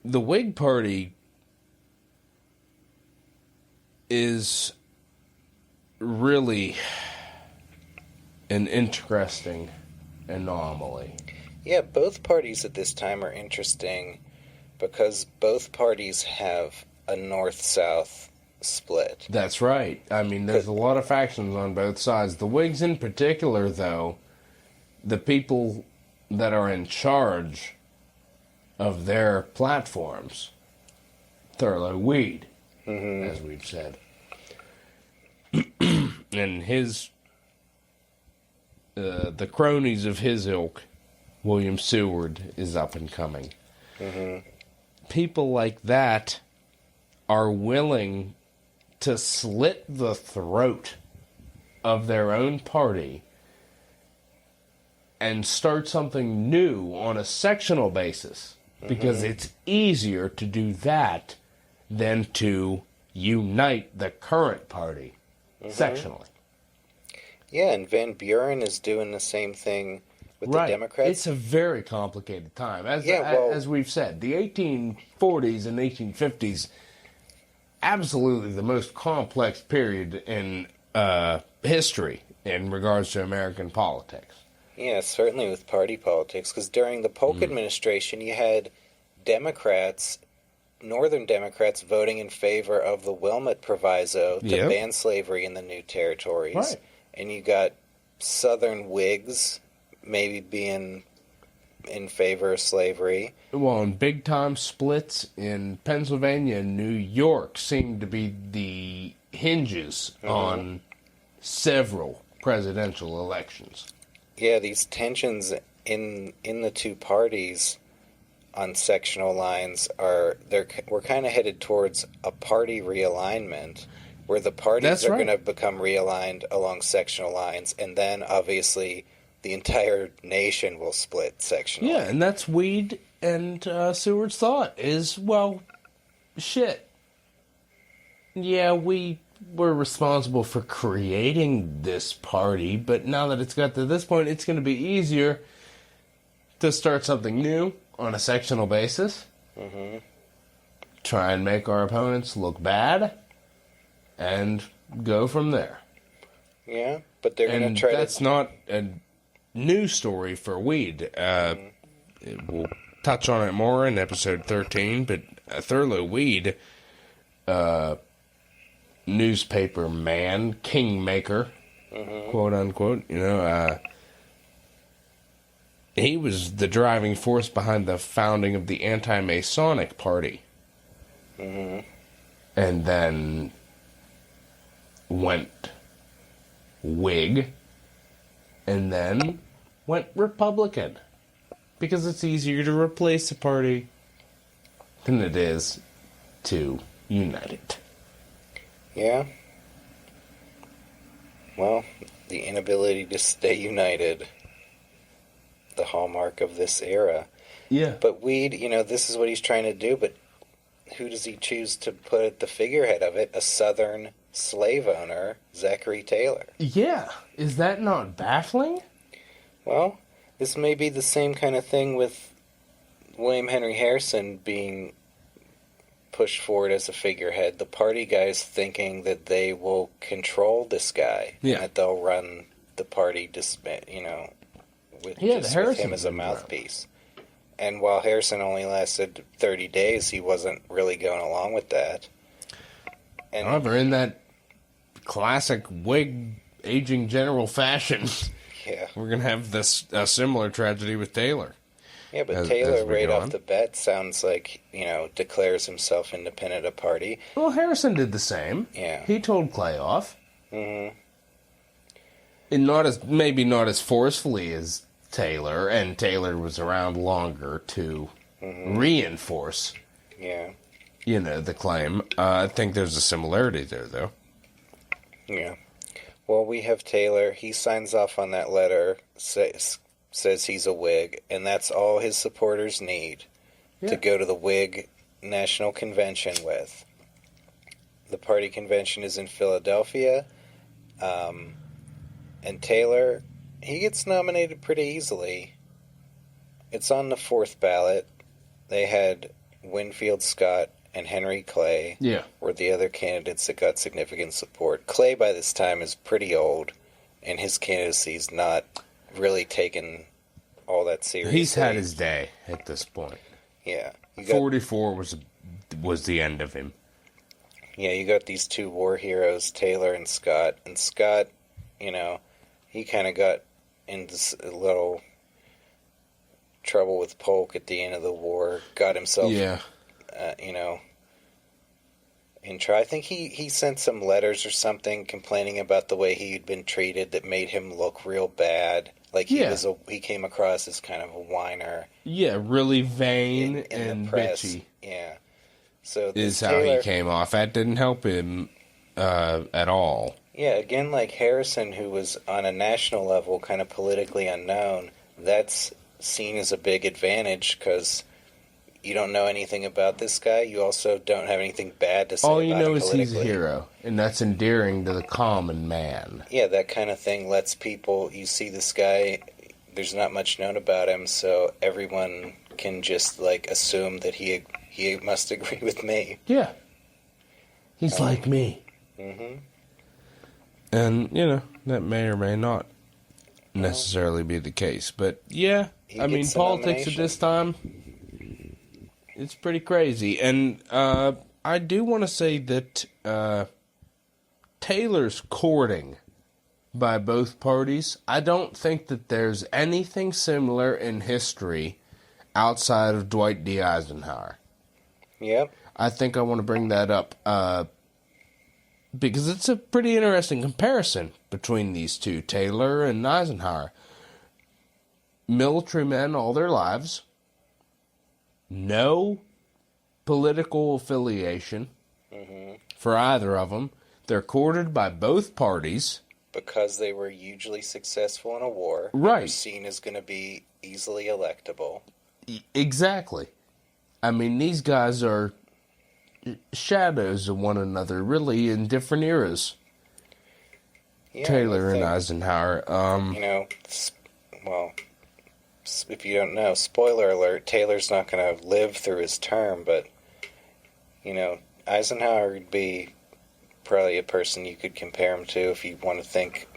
The Whig Party is really an interesting anomaly. Yeah, both parties at this time are interesting because both parties have a north-south split. That's right. I mean, there's a lot of factions on both sides. The Whigs in particular, though, the people that are in charge of their platforms, Thurlow Weed, as we've said. And his, the cronies of his ilk, William Seward, is up and coming. People like that are willing to slit the throat of their own party and start something new on a sectional basis, because it's easier to do that than to unite the current party sectionally. Yeah, and Van Buren is doing the same thing with the Democrats. It's a very complicated time. As we've said, the 1840s and 1850s, absolutely the most complex period in history in regards to American politics. Yeah, certainly with party politics, because during the Polk administration, you had Democrats, Northern Democrats, voting in favor of the Wilmot Proviso to ban slavery in the new territories. Right. And you got Southern Whigs maybe being in favor of slavery. Well, and big-time splits in Pennsylvania and New York seemed to be the hinges on several presidential elections. Yeah, these tensions in the two parties on sectional lines we're kind of headed towards a party realignment, where the parties are going to become realigned along sectional lines, and then obviously the entire nation will split sectionally. Yeah, and that's Weed and Seward's thought is, well, shit. Yeah, we were responsible for creating this party, but now that it's got to this point, it's going to be easier to start something new on a sectional basis. Try and make our opponents look bad, and go from there. Yeah, but they're going to try to... that's not a new story for Weed. We'll touch on it more in episode 13, but Thurlow Weed newspaper man, kingmaker, quote unquote. He was the driving force behind the founding of the anti-Masonic Party. And then went Whig, and then went Republican. Because it's easier to replace a party than it is to unite it. Yeah. Well, the inability to stay united, the hallmark of this era. Yeah. But Weed, this is what he's trying to do, but who does he choose to put at the figurehead of it? A Southern slave owner, Zachary Taylor. Yeah. Is that not baffling? Well, this may be the same kind of thing with William Henry Harrison being pushed forward as a figurehead. The party guys thinking that they will control this guy. Yeah. And that they'll run the party, with him as a mouthpiece. And while Harrison only lasted 30 days, he wasn't really going along with that. And however, in that classic Whig aging general fashion, yeah, we're going to have a similar tragedy with Taylor. Yeah, but Taylor, right off the bat, sounds like, declares himself independent of party. Well, Harrison did the same. Yeah. He told Clay off. Mm-hmm. And maybe not as forcefully as Taylor, and Taylor was around longer to reinforce, the claim. I think there's a similarity there, though. Yeah. Well, we have Taylor. He signs off on that letter, says he's a Whig, and that's all his supporters need to go to the Whig National Convention with. The party convention is in Philadelphia, and Taylor, he gets nominated pretty easily. It's on the fourth ballot. They had Winfield Scott and Henry Clay were the other candidates that got significant support. Clay, by this time, is pretty old, and his candidacy's not really taken all that seriously. He's had his day at this point. Yeah. 44 was the end of him. Yeah, you got these two war heroes, Taylor and Scott. And Scott, he kind of got into a little trouble with Polk at the end of the war. Got himself, in trial. I think he sent some letters or something complaining about the way he'd been treated that made him look real bad. Like he came across as kind of a whiner. Yeah, really vain and bitchy. Yeah. So is Taylor, how he came off. That didn't help him at all. Yeah, again, like Harrison, who was on a national level kind of politically unknown, that's seen as a big advantage because you don't know anything about this guy. You also don't have anything bad to say about him politically. All you know is he's a hero, and that's endearing to the common man. Yeah, that kind of thing lets people, you see this guy, there's not much known about him, so everyone can just, assume that he must agree with me. Yeah. He's like me. Mm-hmm. And, that may or may not necessarily be the case. But, yeah, politics at this time, it's pretty crazy. And I do want to say that Taylor's courting by both parties, I don't think that there's anything similar in history outside of Dwight D. Eisenhower. Yep. I think I want to bring that up because it's a pretty interesting comparison between these two, Taylor and Eisenhower. Military men all their lives, no political affiliation for either of them. They're courted by both parties. Because they were hugely successful in a war. Right. Were seen as going to be easily electable. Exactly. These guys are shadows of one another, really, in different eras. Yeah, Taylor and Eisenhower. If you don't know, spoiler alert, Taylor's not going to live through his term, but, Eisenhower would be probably a person you could compare him to if you want to think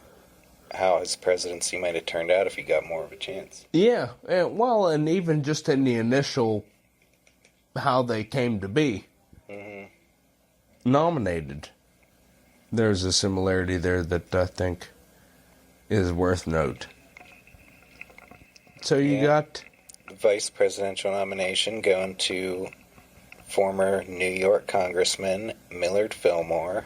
how his presidency might have turned out if he got more of a chance. Yeah, and even just in the initial how they came to be. Mm-hmm. nominated. There's a similarity there that I think is worth note. So you got the vice presidential nomination going to former New York Congressman Millard Fillmore.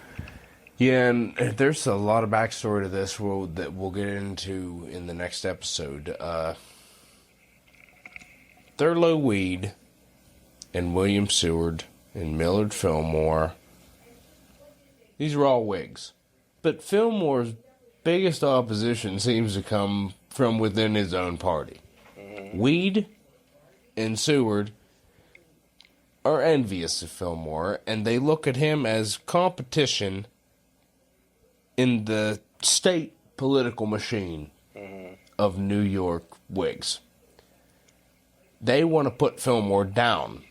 Yeah, and there's a lot of backstory to this that we'll get into in the next episode. Thurlow Weed and William Seward and Millard Fillmore, these are all Whigs. But Fillmore's biggest opposition seems to come from within his own party. Weed and Seward are envious of Fillmore, and they look at him as competition in the state political machine of New York Whigs. They want to put Fillmore down.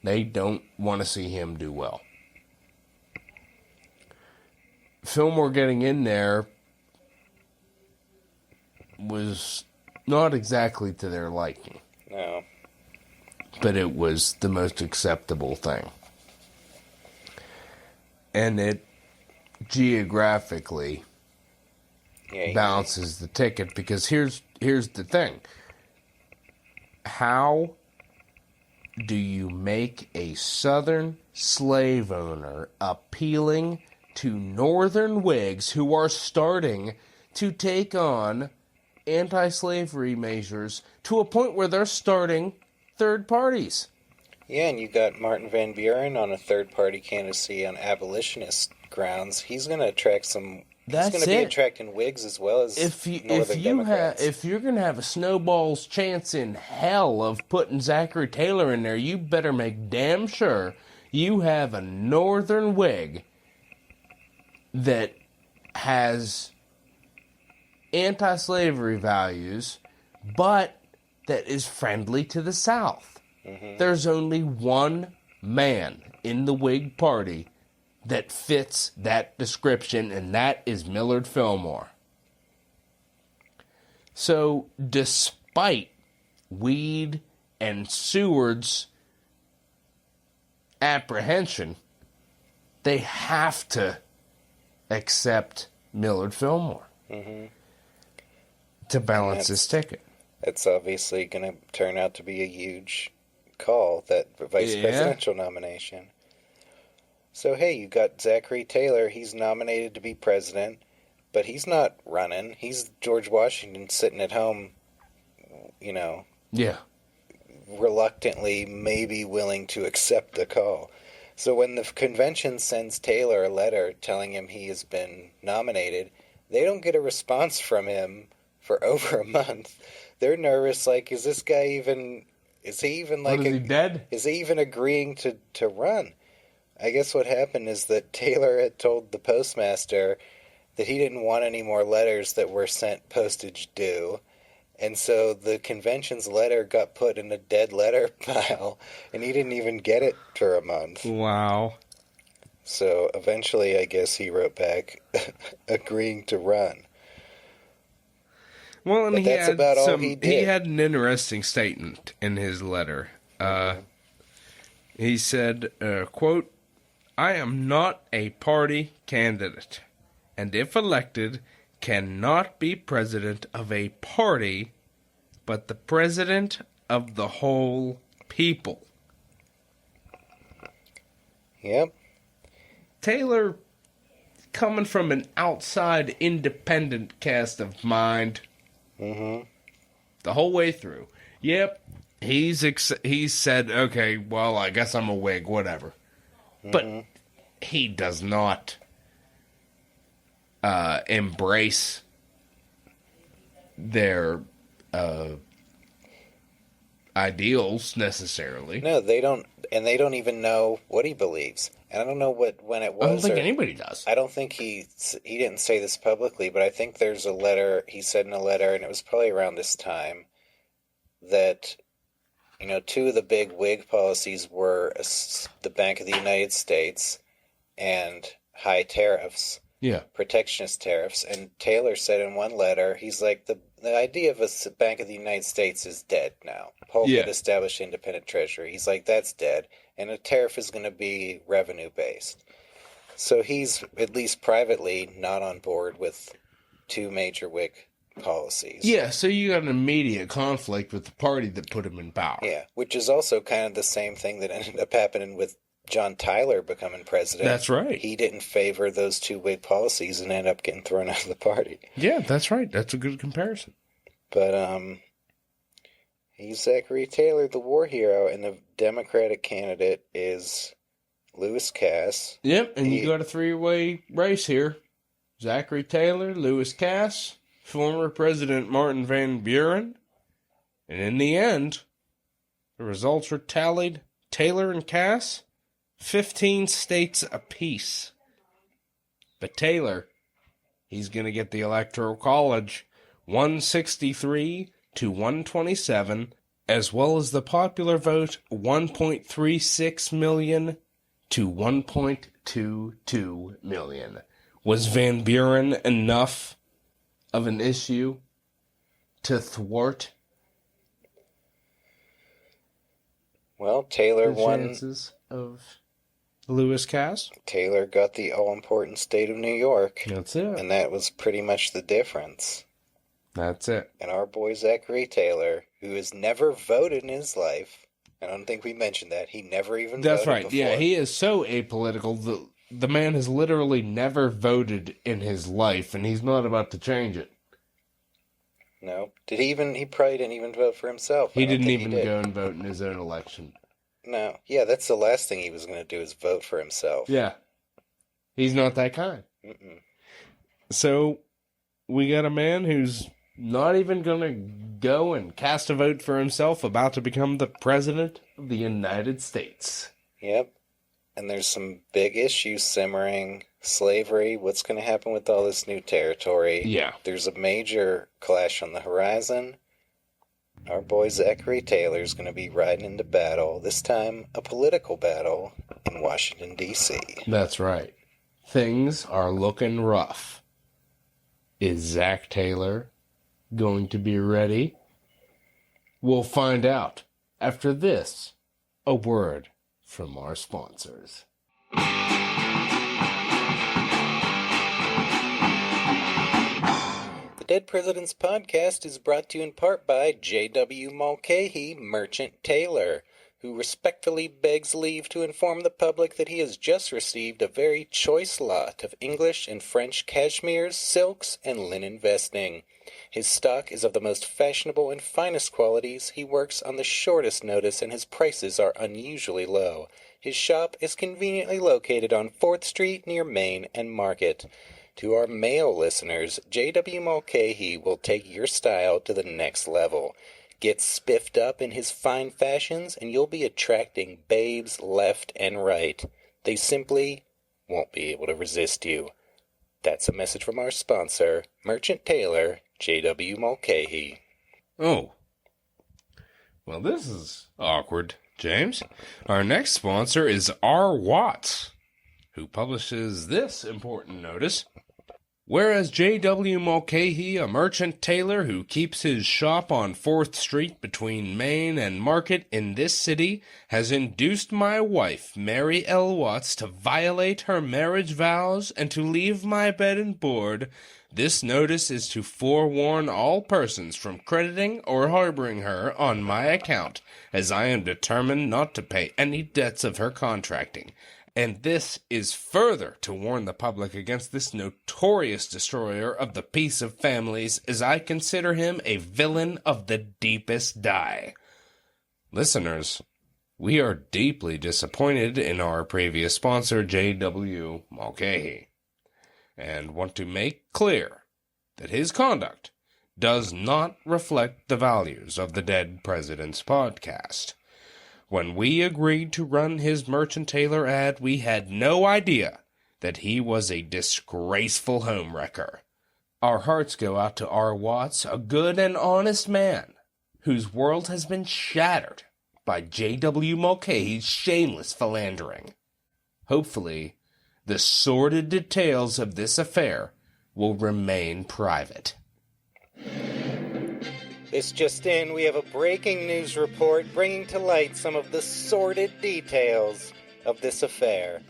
They don't want to see him do well. Fillmore getting in there was not exactly to their liking. No. But it was the most acceptable thing. And it geographically balances the ticket, because here's the thing. How do you make a Southern slave owner appealing to Northern Whigs who are starting to take on anti-slavery measures to a point where they're starting third parties? Yeah, and you got Martin Van Buren on a third-party candidacy on abolitionist grounds. He's going to attract some. That's he's going to be attracting Whigs as well as Northern Democrats. If you're going to have a snowball's chance in hell of putting Zachary Taylor in there, you better make damn sure you have a Northern Whig that has anti-slavery values, but that is friendly to the South. There's only one man in the Whig Party that fits that description, and that is Millard Fillmore. So, despite Weed and Seward's apprehension, they have to accept Millard Fillmore to balance his ticket. It's obviously going to turn out to be a huge call, that vice presidential nomination. So, hey, you got Zachary Taylor. He's nominated to be president, but he's not running. He's George Washington sitting at home, reluctantly, maybe willing to accept the call. So when the convention sends Taylor a letter telling him he has been nominated, they don't get a response from him for over a month. They're nervous, like, is this guy even... Is he even like... Is he dead? Is he even agreeing to run? I guess what happened is that Taylor had told the postmaster that he didn't want any more letters that were sent postage due. And so the convention's letter got put in a dead letter pile, and he didn't even get it for a month. Wow. So eventually, I guess he wrote back agreeing to run. Well, and that's about all he did. He had an interesting statement in his letter. He said, quote, "I am not a party candidate, and if elected, cannot be president of a party, but the president of the whole people." Yep. Taylor, coming from an outside independent cast of mind, the whole way through. Yep, he's said, okay, well, I guess I'm a Whig, whatever. But he does not embrace their ideals necessarily. No, they don't, and they don't even know what he believes. And I don't know when it was. I don't think anybody does. I don't think he didn't say this publicly, but I think there's a letter he said in a letter, and it was probably around this time, that two of the big Whig policies were the Bank of the United States and high tariffs. Yeah. Protectionist tariffs. And Taylor said in one letter, he's like, the idea of a Bank of the United States is dead now. Polk had established independent treasury. He's like, that's dead. And a tariff is going to be revenue-based. So he's, at least privately, not on board with two major Whig policies. Yeah, so you got an immediate conflict with the party that put him in power. Yeah, which is also kind of the same thing that ended up happening with John Tyler becoming president. That's right. He didn't favor those two Whig policies and ended up getting thrown out of the party. Yeah, that's right. That's a good comparison. But, he's Zachary Taylor, the war hero, and the Democratic candidate is Lewis Cass. Yep, and you got a three-way race here. Zachary Taylor, Lewis Cass, former President Martin Van Buren. And in the end, the results were tallied. Taylor and Cass, 15 states apiece. But Taylor, he's going to get the Electoral College 163 to 127, as well as the popular vote 1.36 million to 1.22 million. Was Van Buren enough of an issue to thwart Well, Taylor the won. chances of Lewis Cass? Taylor got the all-important state of New York. That's it. And that was pretty much the difference. That's it. And our boy Zachary Taylor, who has never voted in his life, I don't think we mentioned that. He never even That's voted right. before. Yeah, he is so apolitical. The man has literally never voted in his life, and he's not about to change it. No. Did he even... He probably didn't even vote for himself. He didn't even go and vote in his own election. No. Yeah, that's the last thing he was going to do is vote for himself. Yeah. He's not that kind. Mm-mm. So, we got a man who's not even going to go and cast a vote for himself, about to become the President of the United States. Yep. And there's some big issues simmering. Slavery, what's going to happen with all this new territory? Yeah. There's a major clash on the horizon. Our boy Zachary Taylor is going to be riding into battle, this time a political battle in Washington, D.C. That's right. Things are looking rough. Is Zach Taylor going to be ready? We'll find out after this, a word from our sponsors. The Dead Presidents Podcast is brought to you in part by J.W. Mulcahy, Merchant Taylor, who respectfully begs leave to inform the public that he has just received a very choice lot of English and French cashmeres, silks, and linen vesting. His stock is of the most fashionable and finest qualities, he works on the shortest notice, and his prices are unusually low. His shop is conveniently located on 4th Street near Main and Market. To our male listeners, J.W. Mulcahy will take your style to the next level. Get spiffed up in his fine fashions, and you'll be attracting babes left and right. They simply won't be able to resist you. That's a message from our sponsor, Merchant Taylor, J.W. Mulcahy. Oh. Well, this is awkward, James. Our next sponsor is R. Watts, who publishes this important notice. Whereas J.W. Mulcahy, a merchant tailor who keeps his shop on 4th Street between Main and Market in this city, has induced my wife, Mary L. Watts, to violate her marriage vows and to leave my bed and board, this notice is to forewarn all persons from crediting or harboring her on my account, as I am determined not to pay any debts of her contracting. And this is further to warn the public against this notorious destroyer of the peace of families, as I consider him a villain of the deepest dye. Listeners, we are deeply disappointed in our previous sponsor, J.W. Mulcahy, and want to make clear that his conduct does not reflect the values of the Dead Presidents Podcast. When we agreed to run his Merchant Taylor ad, we had no idea that he was a disgraceful homewrecker. Our hearts go out to R. Watts, a good and honest man, whose world has been shattered by J.W. Mulcahy's shameless philandering. Hopefully, the sordid details of this affair will remain private. This just in, we have a breaking news report bringing to light some of the sordid details of this affair.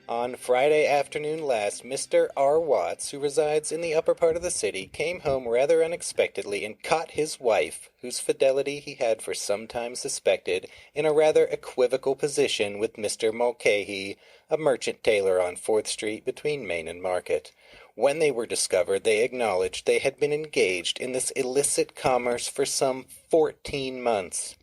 On Friday afternoon last, Mr. R. Watts, who resides in the upper part of the city, came home rather unexpectedly and caught his wife, whose fidelity he had for some time suspected, in a rather equivocal position with Mr. Mulcahy, a merchant tailor on 4th Street between Main and Market. When they were discovered, they acknowledged they had been engaged in this illicit commerce for some 14 months.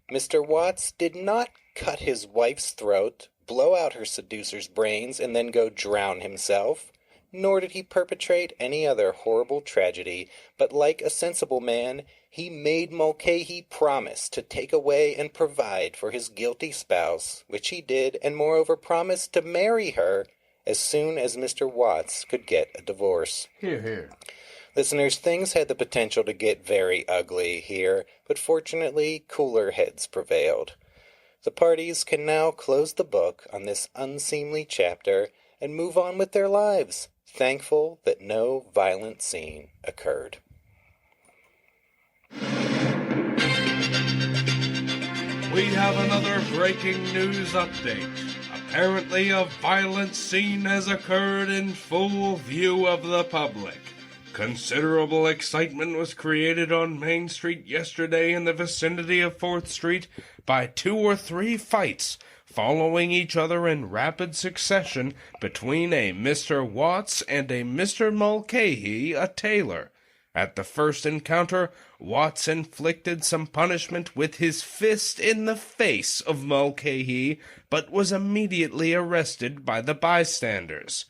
Mr. Watts did not cut his wife's throat, blow out her seducer's brains, and then go drown himself, nor did he perpetrate any other horrible tragedy, but like a sensible man, he made Mulcahy promise to take away and provide for his guilty spouse, which he did, and moreover promised to marry her as soon as Mr. Watts could get a divorce. Hear, hear. Listeners, things had the potential to get very ugly here, but fortunately, cooler heads prevailed. The parties can now close the book on this unseemly chapter and move on with their lives, thankful that no violent scene occurred. We have another breaking news update. Apparently, a violent scene has occurred in full view of the public. Considerable excitement was created on Main Street yesterday in the vicinity of 4th Street by 2 or 3 fights following each other in rapid succession between a Mr. Watts and a Mr. Mulcahy, a tailor. At the first encounter, Watts inflicted some punishment with his fist in the face of Mulcahy, but was immediately arrested by the bystanders.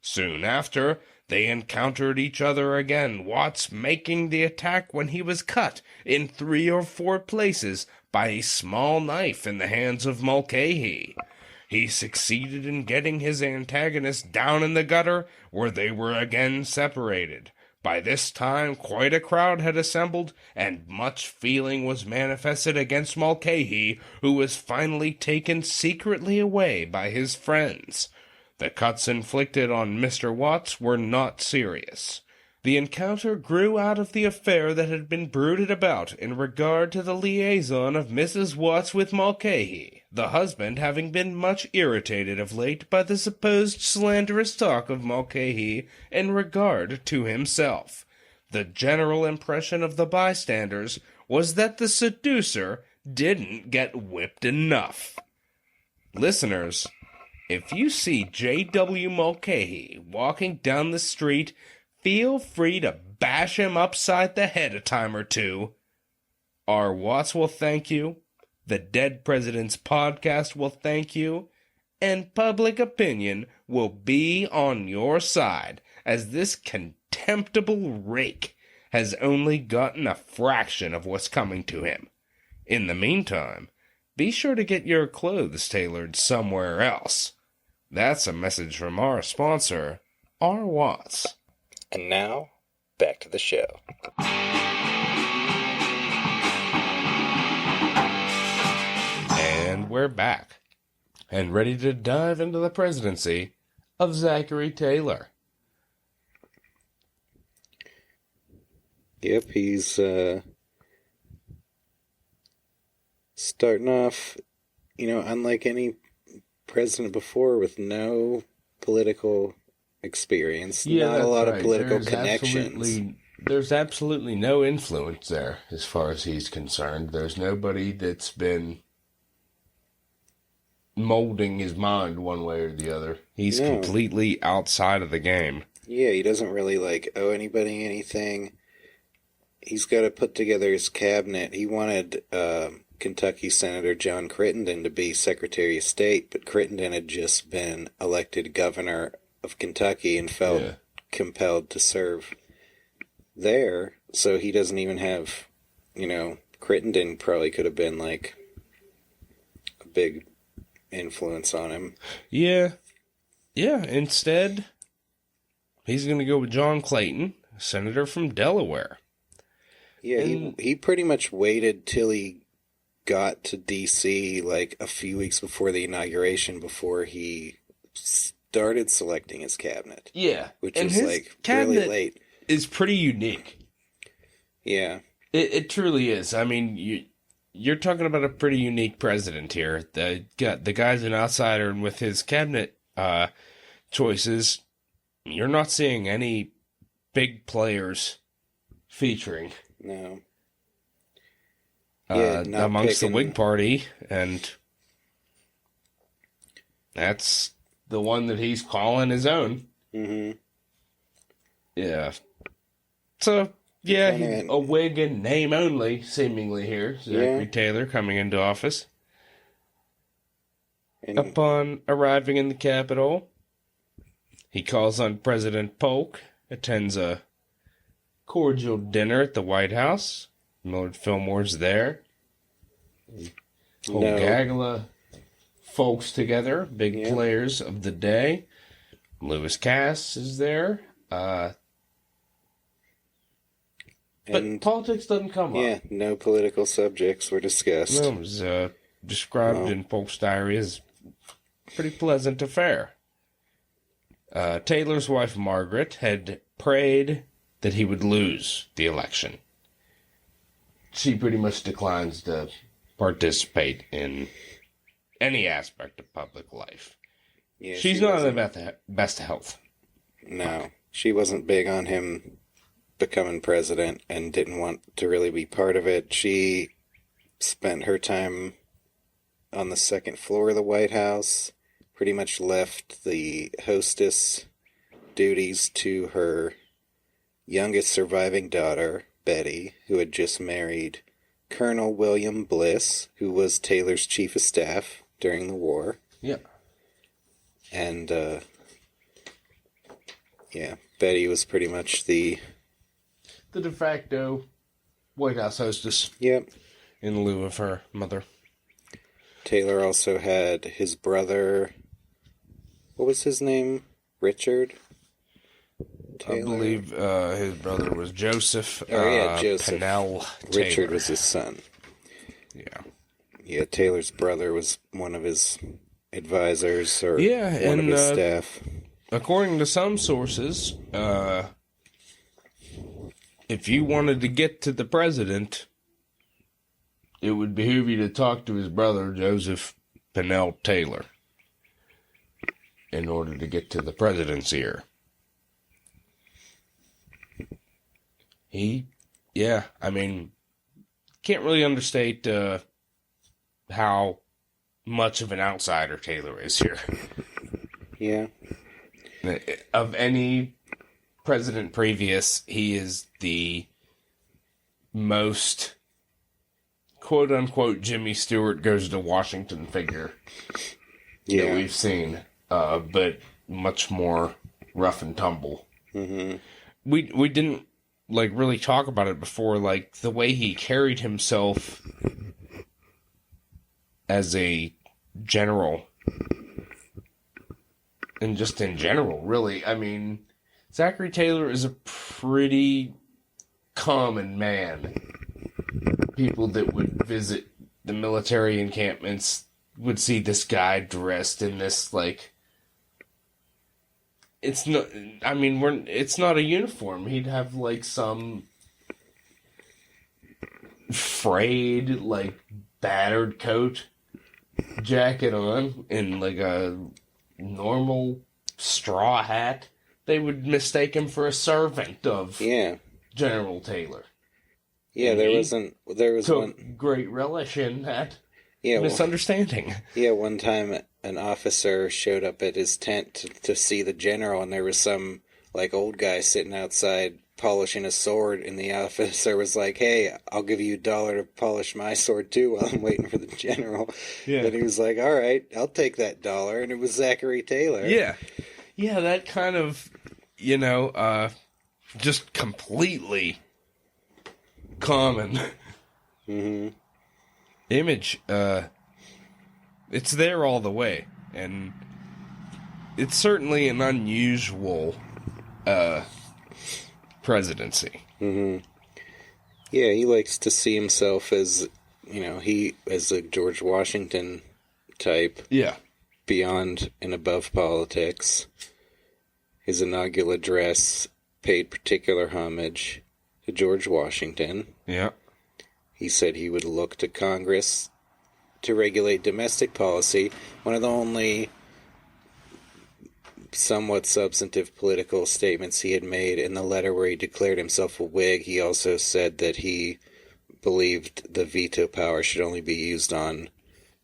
Soon after, they encountered each other again, Watts making the attack when he was cut in 3 or 4 places by a small knife in the hands of Mulcahy. He succeeded in getting his antagonist down in the gutter, where they were again separated. By this time, quite a crowd had assembled, and much feeling was manifested against Mulcahy, who was finally taken secretly away by his friends. The cuts inflicted on Mr. Watts were not serious. The encounter grew out of the affair that had been brooded about in regard to the liaison of Mrs. Watts with Mulcahy, the husband having been much irritated of late by the supposed slanderous talk of Mulcahy in regard to himself. The general impression of the bystanders was that the seducer didn't get whipped enough. Listeners, if you see J.W. Mulcahy walking down the street, feel free to bash him upside the head a time or two. R. Watts will thank you, the Dead President's podcast will thank you, and public opinion will be on your side, as this contemptible rake has only gotten a fraction of what's coming to him. In the meantime, be sure to get your clothes tailored somewhere else. That's a message from our sponsor, R. Watts. And now, back to the show. And we're back, and ready to dive into the presidency of Zachary Taylor. Yep, he's starting off, unlike any president before, with no political experience, not a lot of political connections. There's absolutely no influence there as far as he's concerned. There's nobody that's been molding his mind one way or the other. He's completely outside of the game. Yeah, he doesn't really owe anybody anything. He's got to put together his cabinet. He wanted Kentucky Senator John Crittenden to be Secretary of State, but Crittenden had just been elected governor of Kentucky and felt compelled to serve there, so he doesn't even have, Crittenden probably could have been a big influence on him. Yeah, instead, he's going to go with John Clayton, a senator from Delaware. Yeah, he pretty much waited till he got to D.C. a few weeks before the inauguration before he started selecting his cabinet. Yeah. Which is really late. Is pretty unique. Yeah. It truly is. I mean, you're talking about a pretty unique president here. The guy's an outsider, and with his cabinet choices, you're not seeing any big players featuring. No. Amongst the Whig Party, and that's the one that he's calling his own. Mm-hmm. Yeah. So, yeah, he's Kinda- a Whig in name only, seemingly here. Zachary Taylor coming into office. And Upon arriving in the Capitol, he calls on President Polk, attends a cordial dinner at the White House. Millard Fillmore's there. Whole No. gaggle of folks together, big players of the day. Lewis Cass is there. But and politics doesn't come up. no political subjects were discussed. No, it was described in Polk's diary as a pretty pleasant affair. Taylor's wife, Margaret, had prayed that he would lose the election. She pretty much declines to participate in any aspect of public life. Yeah, She's not in the best of health. No, she wasn't big on him becoming president and didn't want to really be part of it. She spent her time on the second floor of the White House, pretty much left the hostess duties to her youngest surviving daughter, Betty, who had just married Colonel William Bliss, who was Taylor's chief of staff during the war. Yeah. And, Betty was pretty much the de facto White House hostess. Yep. In lieu of her mother. Taylor also had his brother, what was his name? Richard? Taylor? I believe his brother was Joseph. Joseph. Pennell Taylor. Richard was his son. Yeah. Yeah, Taylor's brother was one of his advisors or one of his staff. According to some sources, if you wanted to get to the president, it would behoove you to talk to his brother, Joseph Pennell Taylor, in order to get to the presidency here. Can't really understate how much of an outsider Taylor is here. Yeah. Of any president previous, he is the most quote-unquote Jimmy Stewart goes to Washington figure that we've seen, but much more rough and tumble. Mm-hmm. We didn't really talk about it before, the way he carried himself as a general, and just in general, really. Zachary Taylor is a pretty common man. People that would visit the military encampments would see this guy dressed in this, it's not, it's not a uniform. He'd have, some frayed, battered coat jacket on and, a normal straw hat. They would mistake him for a servant of General Taylor. Yeah, and there was took great relish in that misunderstanding. One time an officer showed up at his tent to see the general, and there was some old guy sitting outside polishing a sword, and the officer was like, "Hey, I'll give you $1 to polish my sword too while I'm waiting for the general." Yeah. And he was like, "All right, I'll take that $1," and it was Zachary Taylor. Yeah. Yeah, that kind of, just completely common image. It's there all the way, and it's certainly an unusual presidency. Mm-hmm. Yeah, he likes to see himself as, as a George Washington type. Yeah. Beyond and above politics. His inaugural address paid particular homage to George Washington. Yeah. He said he would look to Congress to regulate domestic policy. One of the only somewhat substantive political statements he had made. In the letter where he declared himself a Whig, he also said that he believed the veto power should only be used on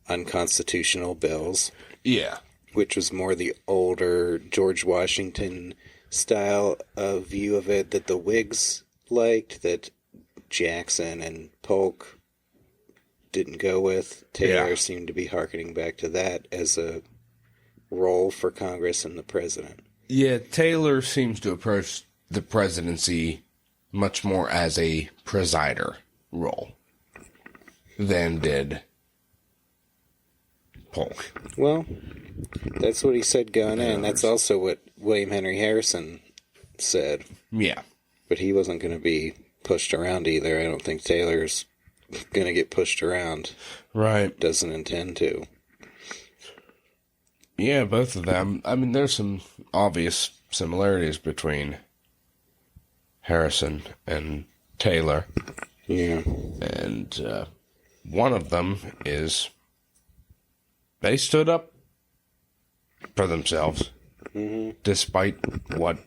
unconstitutional bills. Yeah. Which was more the older George Washington style of view of it that the Whigs liked, that Jackson and Polk didn't go with. Taylor seemed to be hearkening back to that as a role for Congress and the president. Yeah, Taylor seems to approach the presidency much more as a presider role than did Polk. Well, that's what he said going in. That's also what William Henry Harrison said. Yeah. But he wasn't going to be pushed around either. I don't think Taylor's going to get pushed around. Right. Doesn't intend to. Yeah, both of them. I mean, there's some obvious similarities between Harrison and Taylor. Yeah. And one of them is they stood up for themselves, despite what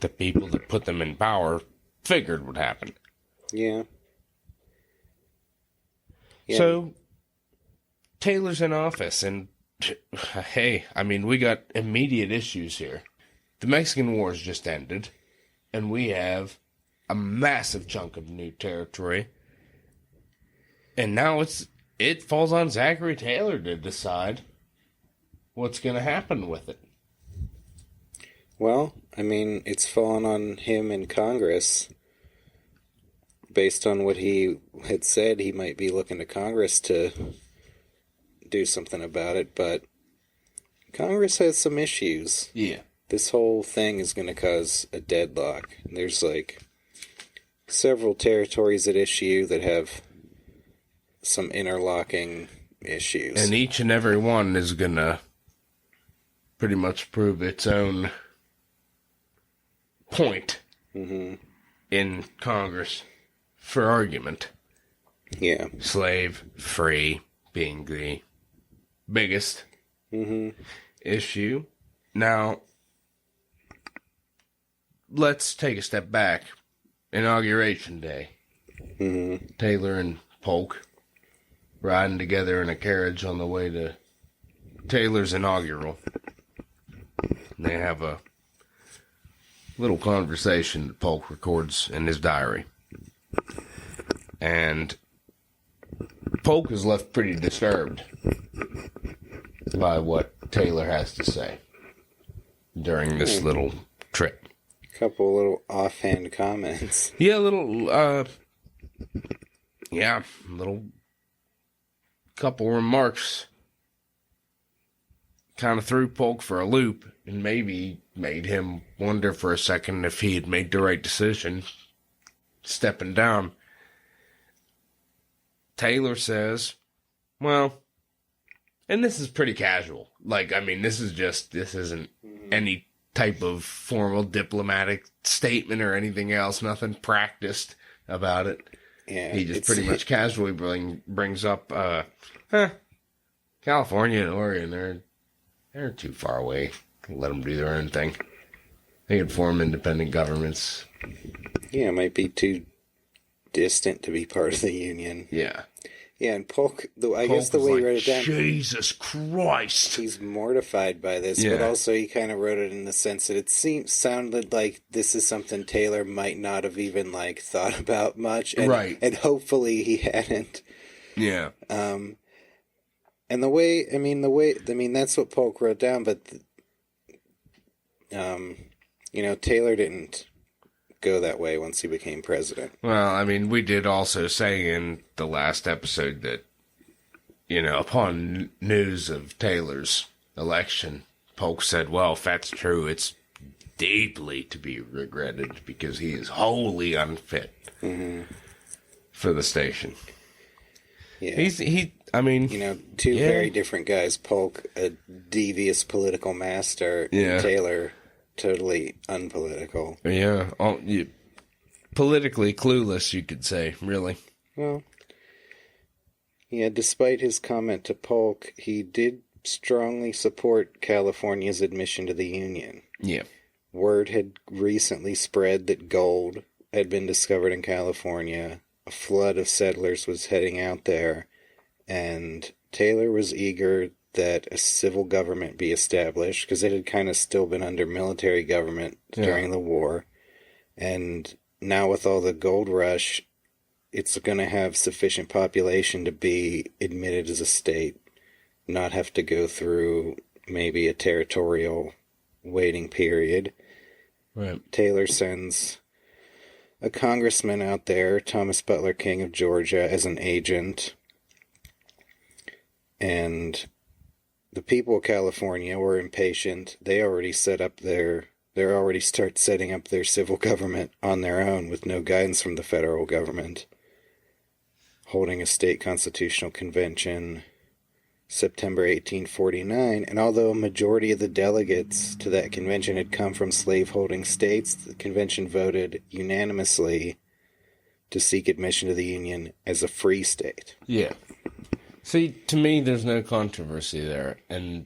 the people that put them in power figured would happen. Yeah. So, Taylor's in office, and hey, I mean, we got immediate issues here. The Mexican Wars just ended, and we have a massive chunk of new territory. And now it falls on Zachary Taylor to decide what's going to happen with it. Well, I mean, it's fallen on him in Congress. Based on what he had said, he might be looking to Congress to do something about it, but Congress has some issues. Yeah. This whole thing is going to cause a deadlock. There's like several territories at issue that have some interlocking issues. And each and every one is going to pretty much prove its own point in Congress for argument. Yeah. Slave free being the biggest issue. Now, let's take a step back. Inauguration Day. Taylor and Polk riding together in a carriage on the way to Taylor's inaugural. They have a little conversation that Polk records in his diary. And Polk is left pretty disturbed by what Taylor has to say during this little trip. Couple little offhand comments. Yeah, little couple remarks kind of threw Polk for a loop and maybe made him wonder for a second if he had made the right decision stepping down. Taylor says, well, and this is pretty casual. Like, I mean, this isn't any type of formal diplomatic statement or anything else, nothing practiced about it. Yeah, he just pretty much casually brings up, California and Oregon, they're too far away. Let them do their own thing. They can form independent governments. Yeah, it might be too distant to be part of the Union. Yeah. Yeah, and Polk, I guess the way he wrote it down... Jesus Christ! He's mortified by this, but also he kind of wrote it in the sense that it sounded like this is something Taylor might not have even, like, thought about much. And, right. And hopefully he hadn't. Yeah. And that's what Polk wrote down, but, Taylor didn't go that way once he became president. Well, I mean, we did also say in the last episode that, upon news of Taylor's election, Polk said, well, if that's true, it's deeply to be regretted because he is wholly unfit for the station. Yeah. Two very different guys. Polk, a devious political master, and Taylor, totally unpolitical. Yeah, politically clueless, you could say, really. Well, yeah, despite his comment to Polk, he did strongly support California's admission to the Union. Yeah. Word had recently spread that gold had been discovered in California. A flood of settlers was heading out there, and Taylor was eager that a civil government be established, because it had kind of still been under military government during the war. And now with all the gold rush, it's going to have sufficient population to be admitted as a state, not have to go through maybe a territorial waiting period. Right. Taylor sends a congressman out there, Thomas Butler King of Georgia, as an agent. And the people of California were impatient. They already start setting up their civil government on their own with no guidance from the federal government. Holding a state constitutional convention September 1849, and although a majority of the delegates to that convention had come from slaveholding states, the convention voted unanimously to seek admission to the Union as a free state. Yeah. See, to me, there's no controversy there, and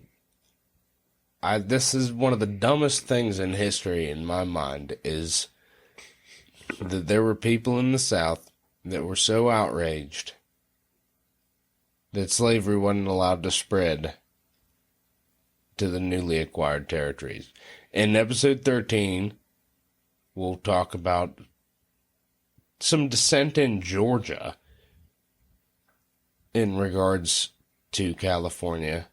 this is one of the dumbest things in history in my mind, is that there were people in the South that were so outraged that slavery wasn't allowed to spread to the newly acquired territories. In episode 13, we'll talk about some dissent in Georgia in regards to California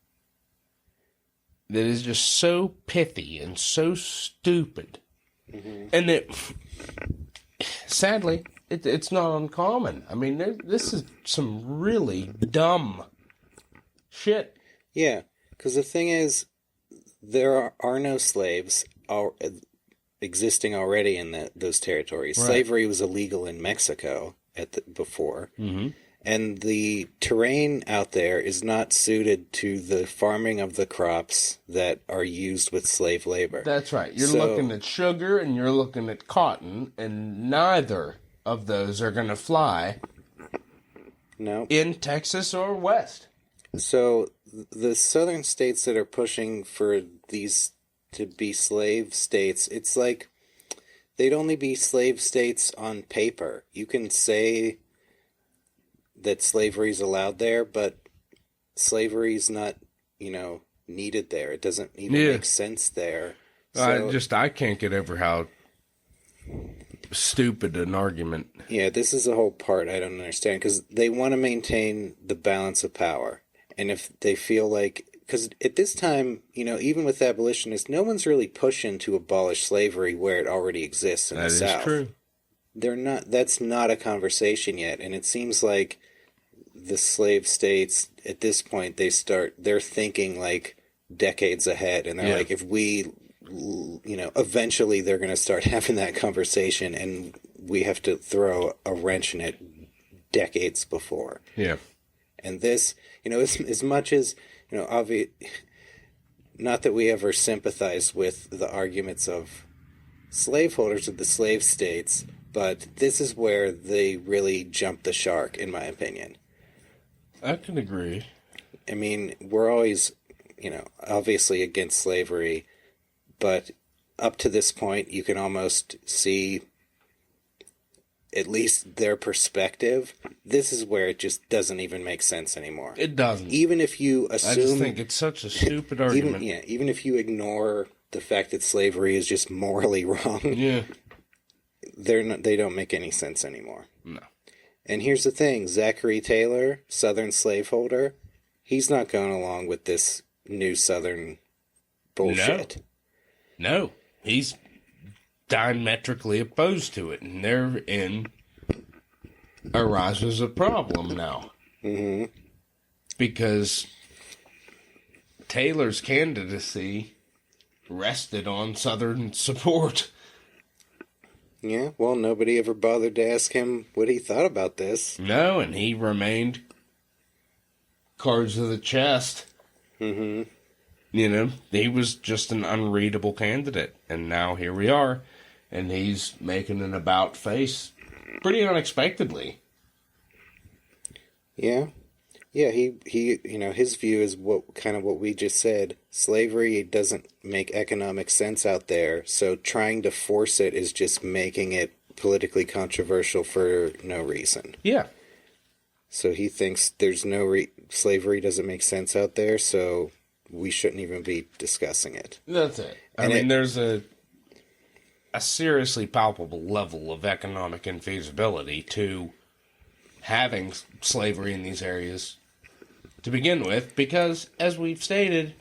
that is just so pithy and so stupid. Mm-hmm. And sadly, it's not uncommon. I mean, this is some really dumb shit. Yeah, because the thing is, there are no slaves existing already in those territories. Right. Slavery was illegal in Mexico before. Mm-hmm. And the terrain out there is not suited to the farming of the crops that are used with slave labor. That's right. You're looking at sugar and you're looking at cotton, and neither of those are going to fly in Texas or West. So the southern states that are pushing for these to be slave states, it's like they'd only be slave states on paper. You can say that slavery is allowed there, but slavery is not, needed there. It doesn't even make sense there. So, I can't get over how stupid an argument. Yeah, this is the whole part I don't understand, because they want to maintain the balance of power. And if they feel like, because at this time, even with abolitionists, no one's really pushing to abolish slavery where it already exists in the South. That is true. That's not a conversation yet. And it seems like the slave states, at this point, they're thinking like decades ahead. And they're like, if we, eventually they're going to start having that conversation, and we have to throw a wrench in it decades before. Yeah. And this, as much as, not that we ever sympathize with the arguments of slaveholders of the slave states, but this is where they really jumped the shark, in my opinion. I can agree. I mean, we're always, obviously against slavery, but up to this point, you can almost see at least their perspective. This is where it just doesn't even make sense anymore. It doesn't. Even if you assume... I just think it's such a stupid argument. Even if you ignore the fact that slavery is just morally wrong. Yeah. They don't make any sense anymore. No. And here's the thing, Zachary Taylor, Southern slaveholder, he's not going along with this new Southern bullshit. No. He's diametrically opposed to it, and therein arises a problem now. Mm-hmm. Because Taylor's candidacy rested on Southern support. Yeah, well, nobody ever bothered to ask him what he thought about this. No, and he remained cards to the chest. Mm-hmm. He was just an unreadable candidate, and now here we are, and he's making an about face pretty unexpectedly. Yeah. Yeah, he his view is what we just said. Slavery doesn't make economic sense out there, so trying to force it is just making it politically controversial for no reason. Yeah. So he thinks there's slavery doesn't make sense out there, so we shouldn't even be discussing it. That's it. I mean, there's a seriously palpable level of economic infeasibility to having slavery in these areas to begin with, because, as we've stated,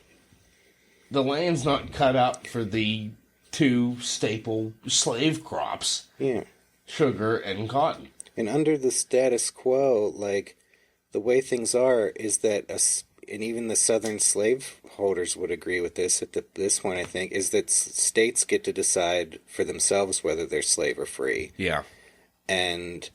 the land's not cut out for the two staple slave crops, sugar and cotton. And under the status quo, like, the way things are is that, and even the southern slaveholders would agree with this at this point, I think, is that states get to decide for themselves whether they're slave or free. Yeah. And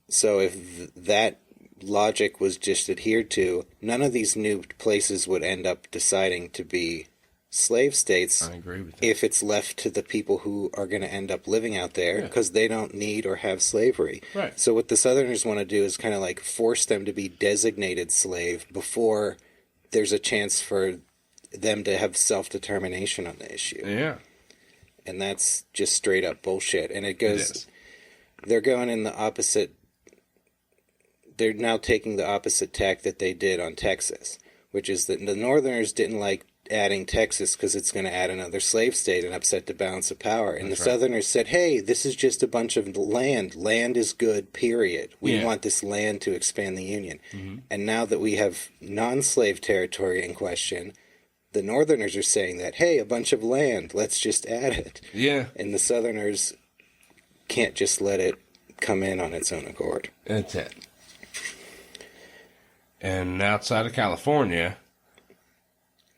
so if that logic was just adhered to, none of these new places would end up deciding to be slave states. I agree with that. If it's left to the people who are going to end up living out there, because they don't need or have slavery. Right. So what the Southerners want to do is kind of like force them to be designated slave before there's a chance for them to have self-determination on the issue. Yeah. And that's just straight up bullshit. And it goes, they're going in the opposite. They're now taking the opposite tack that they did on Texas, which is that the Northerners didn't like adding Texas because it's going to add another slave state and upset the balance of power. And the Southerners said, hey, this is just a bunch of land. Land is good, period. We want this land to expand the Union. Mm-hmm. And now that we have non-slave territory in question, the Northerners are saying that, hey, a bunch of land, let's just add it. Yeah. And the Southerners can't just let it come in on its own accord. That's it. And outside of California...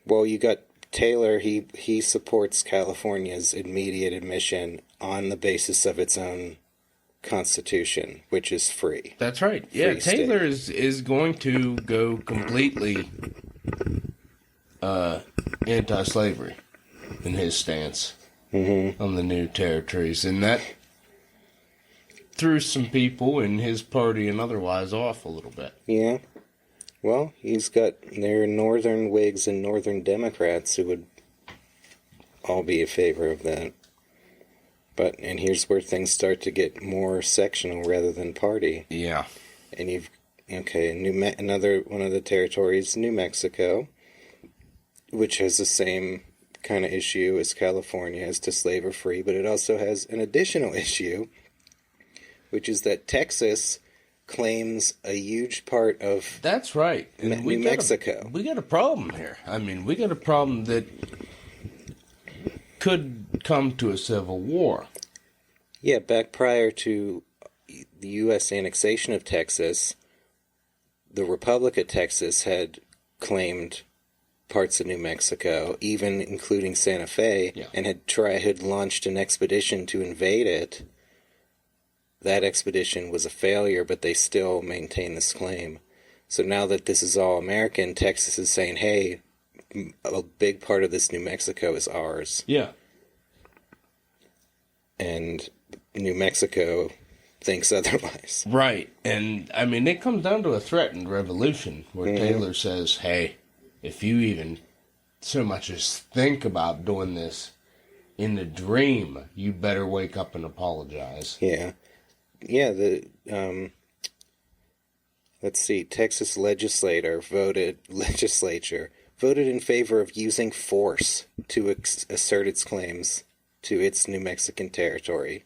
Well, you got Taylor, he supports California's immediate admission on the basis of its own constitution, which is free. That's right. Yeah, Taylor is going to go completely anti-slavery in his stance on the new territories. And that threw some people in his party and otherwise off a little bit. Yeah. Well, he's got their northern Whigs and northern Democrats who would all be in favor of that. And here's where things start to get more sectional rather than party. Yeah. And another one of the territories, New Mexico, which has the same kind of issue as California as to slave or free, but it also has an additional issue, which is that Texas claims a huge part of That's right. New Mexico. We got a problem here. I mean, we got a problem that could come to a civil war. Yeah, back prior to the U.S. annexation of Texas, the Republic of Texas had claimed parts of New Mexico, even including Santa Fe, and had launched an expedition to invade it. That expedition was a failure, but they still maintain this claim. So now that this is all American, Texas is saying, hey, a big part of this New Mexico is ours. Yeah. And New Mexico thinks otherwise. Right. And, I mean, it comes down to a threatened revolution where Taylor says, hey, if you even so much as think about doing this in a dream, you better wake up and apologize. Yeah. Yeah, let's see, Texas legislature voted in favor of using force to assert its claims to its New Mexican territory,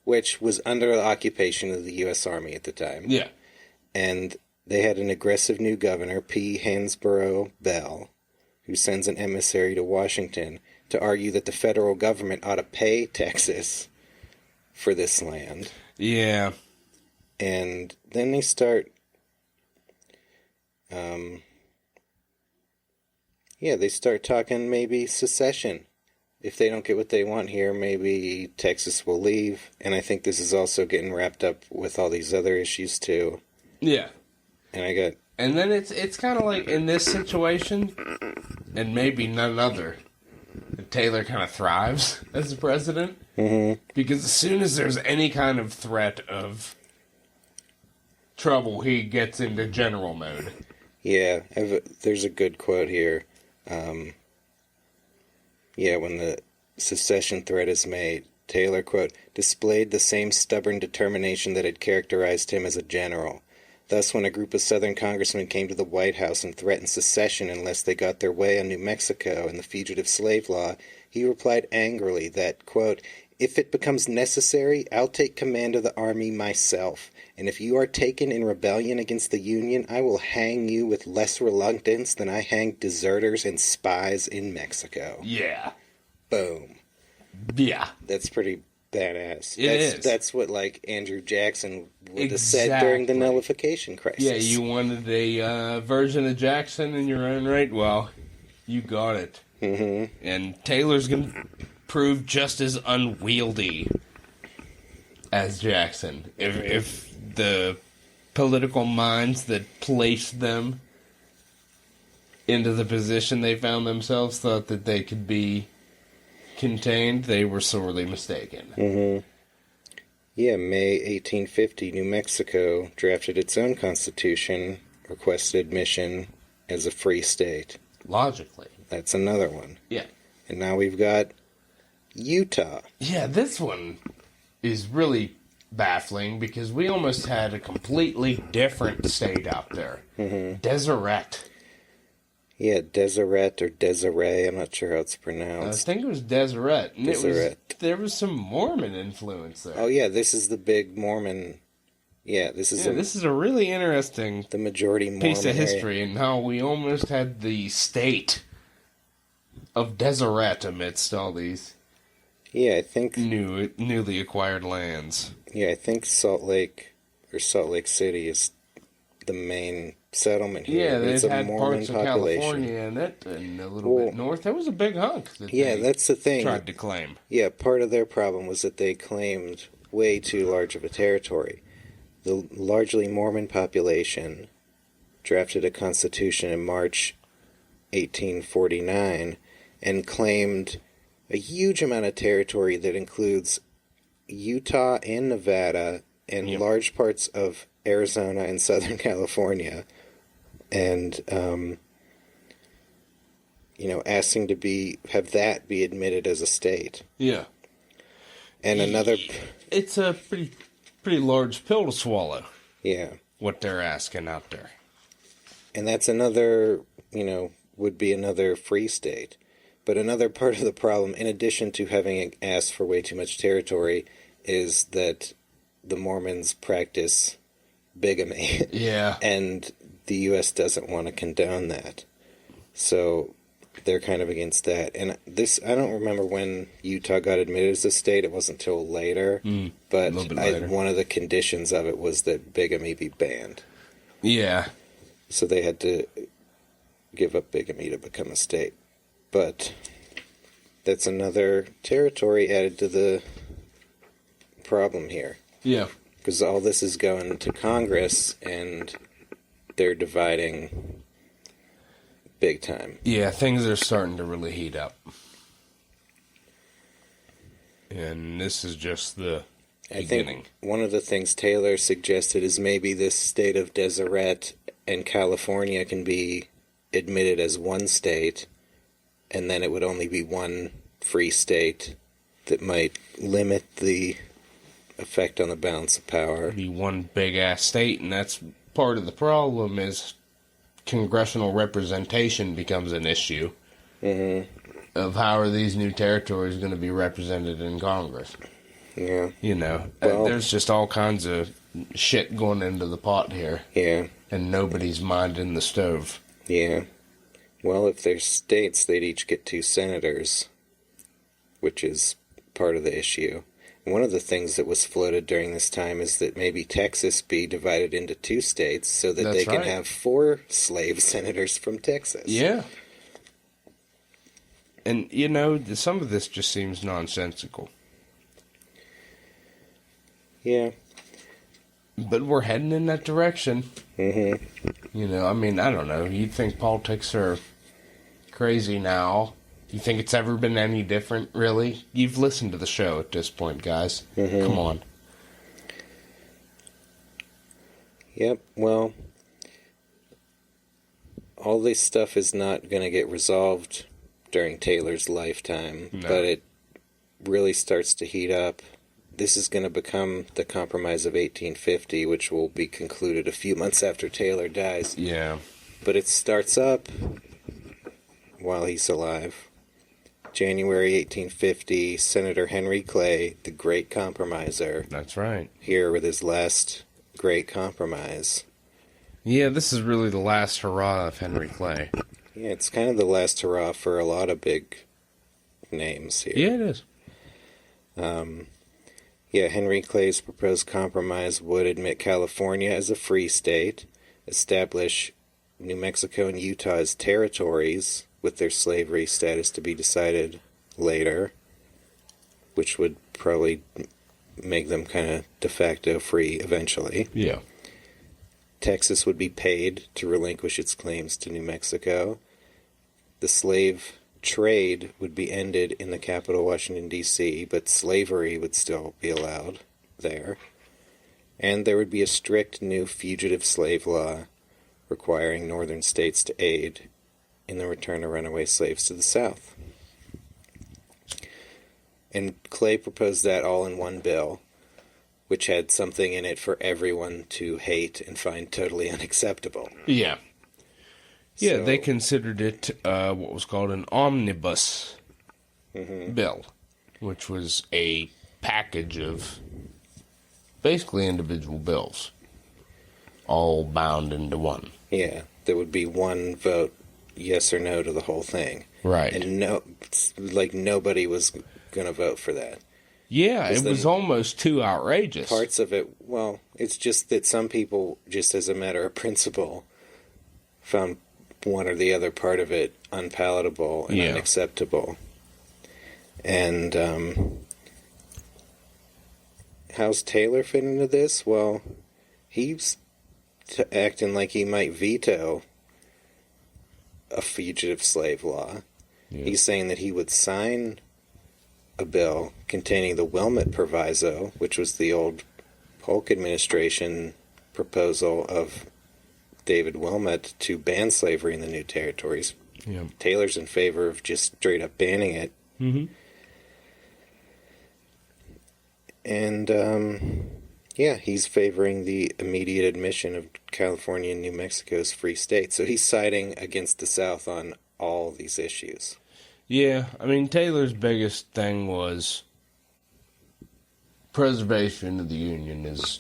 which was under the occupation of the U.S. Army at the time. Yeah. And they had an aggressive new governor, P. Hansborough Bell, who sends an emissary to Washington to argue that the federal government ought to pay Texas for this land. Yeah. And then they start, they start talking maybe secession. If they don't get what they want here, maybe Texas will leave. And I think this is also getting wrapped up with all these other issues too. Yeah. And then it's kind of like in this situation, and maybe none other, Taylor kind of thrives as the president. Mm-hmm. Because as soon as there's any kind of threat of trouble, he gets into general mode. Yeah, there's a good quote here. When the secession threat is made, Taylor, quote, displayed the same stubborn determination that had characterized him as a general. Thus, when a group of Southern congressmen came to the White House and threatened secession unless they got their way on New Mexico and the fugitive slave law, he replied angrily that, quote, if it becomes necessary, I'll take command of the army myself, and if you are taken in rebellion against the Union, I will hang you with less reluctance than I hanged deserters and spies in Mexico. Yeah. Boom. Yeah. That's pretty badass. It is. That's what, like, Andrew Jackson would have said during the nullification crisis. Yeah, you wanted a version of Jackson in your own right? Well, you got it. Mm-hmm. And Taylor's going to prove just as unwieldy as Jackson. If the political minds that placed them into the position they found themselves thought that they could be contained, they were sorely mistaken. Mm-hmm. Yeah, May 1850, New Mexico drafted its own constitution, requested admission as a free state. Logically. That's another one. Yeah. And now we've got Utah. Yeah, this one is really baffling because we almost had a completely different state out there. Mm-hmm. Deseret. Yeah, Deseret or Desiree, I'm not sure how it's I pronounced. think it was Deseret. And Deseret. There was some Mormon influence there. Oh yeah, this is the big Mormon. Yeah, this is a really interesting the majority Mormon piece of area. history and how we almost had the state of Deseret amidst all these Yeah, I think newly acquired lands. Yeah, I think Salt Lake City is the main settlement here. Yeah, It's they a had Mormon parts of population. California in it, and a little bit north. That was a big hunk. That's the thing. Tried to claim. Yeah, part of their problem was that they claimed way too large of a territory. The largely Mormon population drafted a constitution in March 1849 and claimed a huge amount of territory that includes Utah and Nevada and large parts of Arizona and Southern California, and asking to have that be admitted as a state. Yeah, and another. It's a pretty large pill to swallow. Yeah, what they're asking out there, and that's another. Would be another free state. But another part of the problem, in addition to having asked for way too much territory, is that the Mormons practice bigamy. Yeah. And the U.S. doesn't want to condone that. So they're kind of against that. And I don't remember when Utah got admitted as a state. It wasn't until later. But a little bit later. one of the conditions of it was that bigamy be banned. Yeah. So they had to give up bigamy to become a state. But that's another territory added to the problem here. Yeah. Because all this is going to Congress, and they're dividing big time. Yeah, things are starting to really heat up. And this is just the beginning. I think one of the things Taylor suggested is maybe this state of Deseret and California can be admitted as one state, and then it would only be one free state that might limit the effect on the balance of power. Be one big-ass state, and that's part of the problem is congressional representation becomes an issue of how are these new territories going to be represented in Congress. Yeah. There's just all kinds of shit going into the pot here. Yeah. And nobody's minding the stove. Yeah. Well, if they're states, they'd each get 2 senators, which is part of the issue. And one of the things that was floated during this time is that maybe Texas be divided into 2 states so that they can have 4 slave senators from Texas. Yeah. And, some of this just seems nonsensical. Yeah. But we're heading in that direction. Mm-hmm. I don't know. You think politics are crazy now? You think it's ever been any different, really? You've listened to the show at this point, guys. Come on. Yep, well, all this stuff is not going to get resolved during Taylor's lifetime, but it really starts to heat up. This is going to become the Compromise of 1850, which will be concluded a few months after Taylor dies. Yeah. But it starts up while he's alive. January 1850, Senator Henry Clay, the great compromiser. That's right. Here with his last great compromise. Yeah, this is really the last hurrah of Henry Clay. Yeah, it's kind of the last hurrah for a lot of big names here. Yeah, it is. Yeah, Henry Clay's proposed compromise would admit California as a free state, establish New Mexico and Utah as territories, with their slavery status to be decided later, which would probably make them kind of de facto free eventually. Yeah. Texas would be paid to relinquish its claims to New Mexico. The slave trade would be ended in the capital, Washington, D.C., but slavery would still be allowed there. And there would be a strict new fugitive slave law requiring northern states to aid in the return of runaway slaves to the South. And Clay proposed that all in one bill, which had something in it for everyone to hate and find totally unacceptable. Yeah. Yeah, So- they considered it what was called an omnibus bill, which was a package of basically individual bills, all bound into one. Yeah, there would be one vote, yes or no, to the whole thing. Right. And nobody was going to vote for that. Yeah, it Because was then almost too outrageous. Parts of it, well, it's just that some people, just as a matter of principle, found one or the other part of it unpalatable and unacceptable. And how's Taylor fit into this? Well, he's acting like he might veto a fugitive slave law. Yeah. He's saying that he would sign a bill containing the Wilmot Proviso, which was the old Polk administration proposal of David Wilmot to ban slavery in the new territories. Yeah. Taylor's in favor of just straight up banning it. Mm-hmm. And, yeah, he's favoring the immediate admission of California and New Mexico as free states. So he's siding against the South on all these issues. Yeah, I mean, Taylor's biggest thing was preservation of the Union is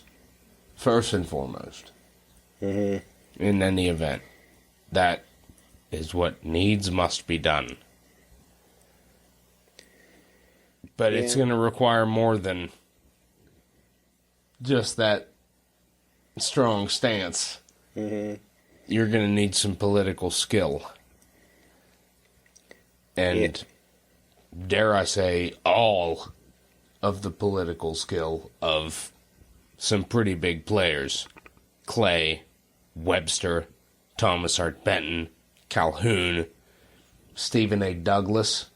first and foremost. Mm-hmm. In any event. That is what needs must be done. But it's going to require more than just that strong stance. Mm-hmm. You're going to need some political skill. And dare I say, all of the political skill of some pretty big players. Clay, Webster, Thomas Hart Benton, Calhoun, Stephen A. Douglas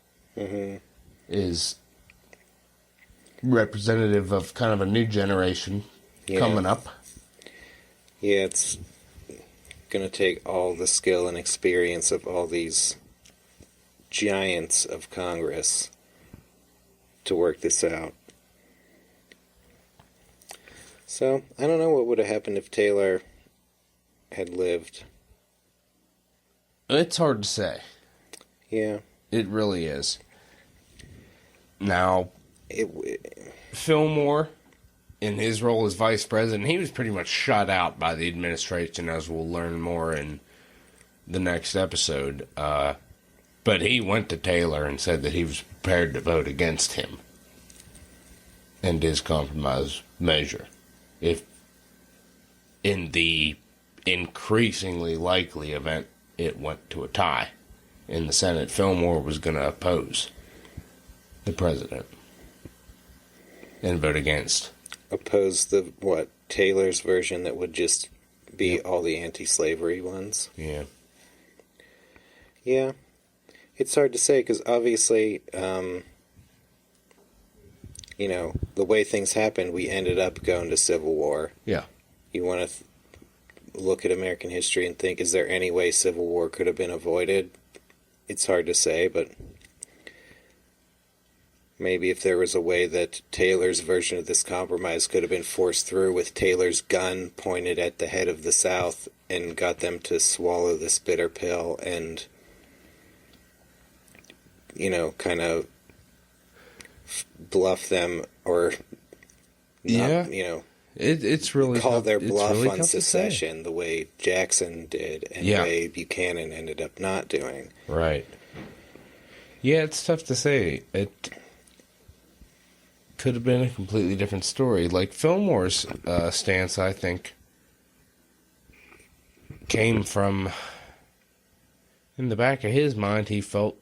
is representative of kind of a new generation coming up. Yeah, it's going to take all the skill and experience of all these giants of Congress to work this out. So, I don't know what would have happened if Taylor had lived. It's hard to say. Yeah. It really is. Now, It Fillmore, in his role as vice president, he was pretty much shut out by the administration, as we'll learn more in the next episode. But he went to Taylor and said that he was prepared to vote against him and his compromise measure, if in the increasingly likely event it went to a tie in the Senate, Fillmore was going to oppose the president and vote against. oppose the, Taylor's version that would just be all the anti-slavery ones. Yeah. Yeah. It's hard to say because obviously, the way things happened, we ended up going to civil war. Yeah. You want to look at American history and think, is there any way Civil War could have been avoided? It's hard to say, but maybe if there was a way that Taylor's version of this compromise could have been forced through with Taylor's gun pointed at the head of the South and got them to swallow this bitter pill and, kind of bluff them or, not, it's really call tough. their It's bluff really on tough to say. secession the way Jackson did and the way Buchanan ended up not doing. Right. Yeah, it's tough to say. It could have been a completely different story. Like Fillmore's stance, I think, came from, in the back of his mind, he felt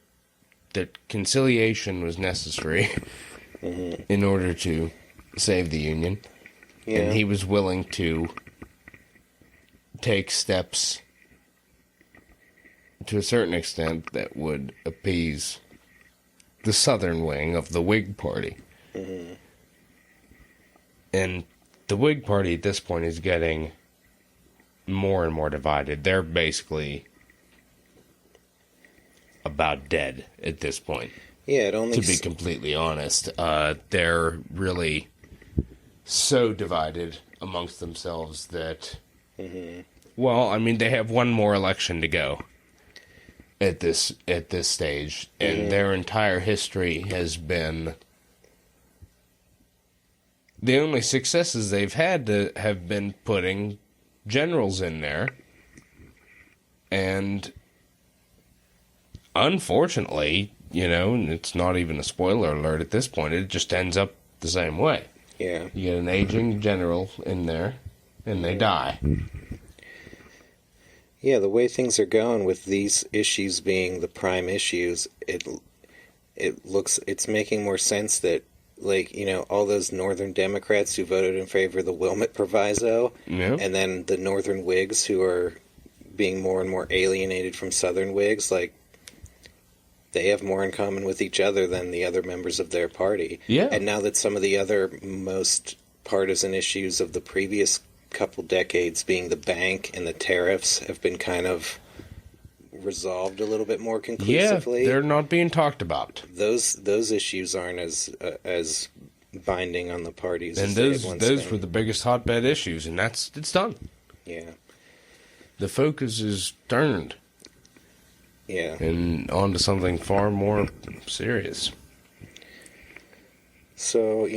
that conciliation was necessary in order to save the Union. Yeah. And he was willing to take steps to a certain extent that would appease the southern wing of the Whig Party. Mm-hmm. And the Whig Party at this point is getting more and more divided. They're basically about dead at this point. Yeah, to be completely honest. They're really so divided amongst themselves that, well, I mean, they have one more election to go at this stage, and their entire history has been, the only successes they've had have been putting generals in there, and unfortunately, and it's not even a spoiler alert at this point, it just ends up the same way. Yeah. You get an aging general in there, and they die. Yeah, the way things are going with these issues being the prime issues, it's making more sense that, all those Northern Democrats who voted in favor of the Wilmot Proviso, and then the Northern Whigs who are being more and more alienated from Southern Whigs, they have more in common with each other than the other members of their party. Yeah. And now that some of the other most partisan issues of the previous couple decades, being the bank and the tariffs, have been kind of resolved a little bit more conclusively. Yeah, they're not being talked about. Those issues aren't as binding on the parties. And those were the biggest hotbed issues, and it's done. Yeah. The focus is turned. Yeah. And on to something far more serious. So,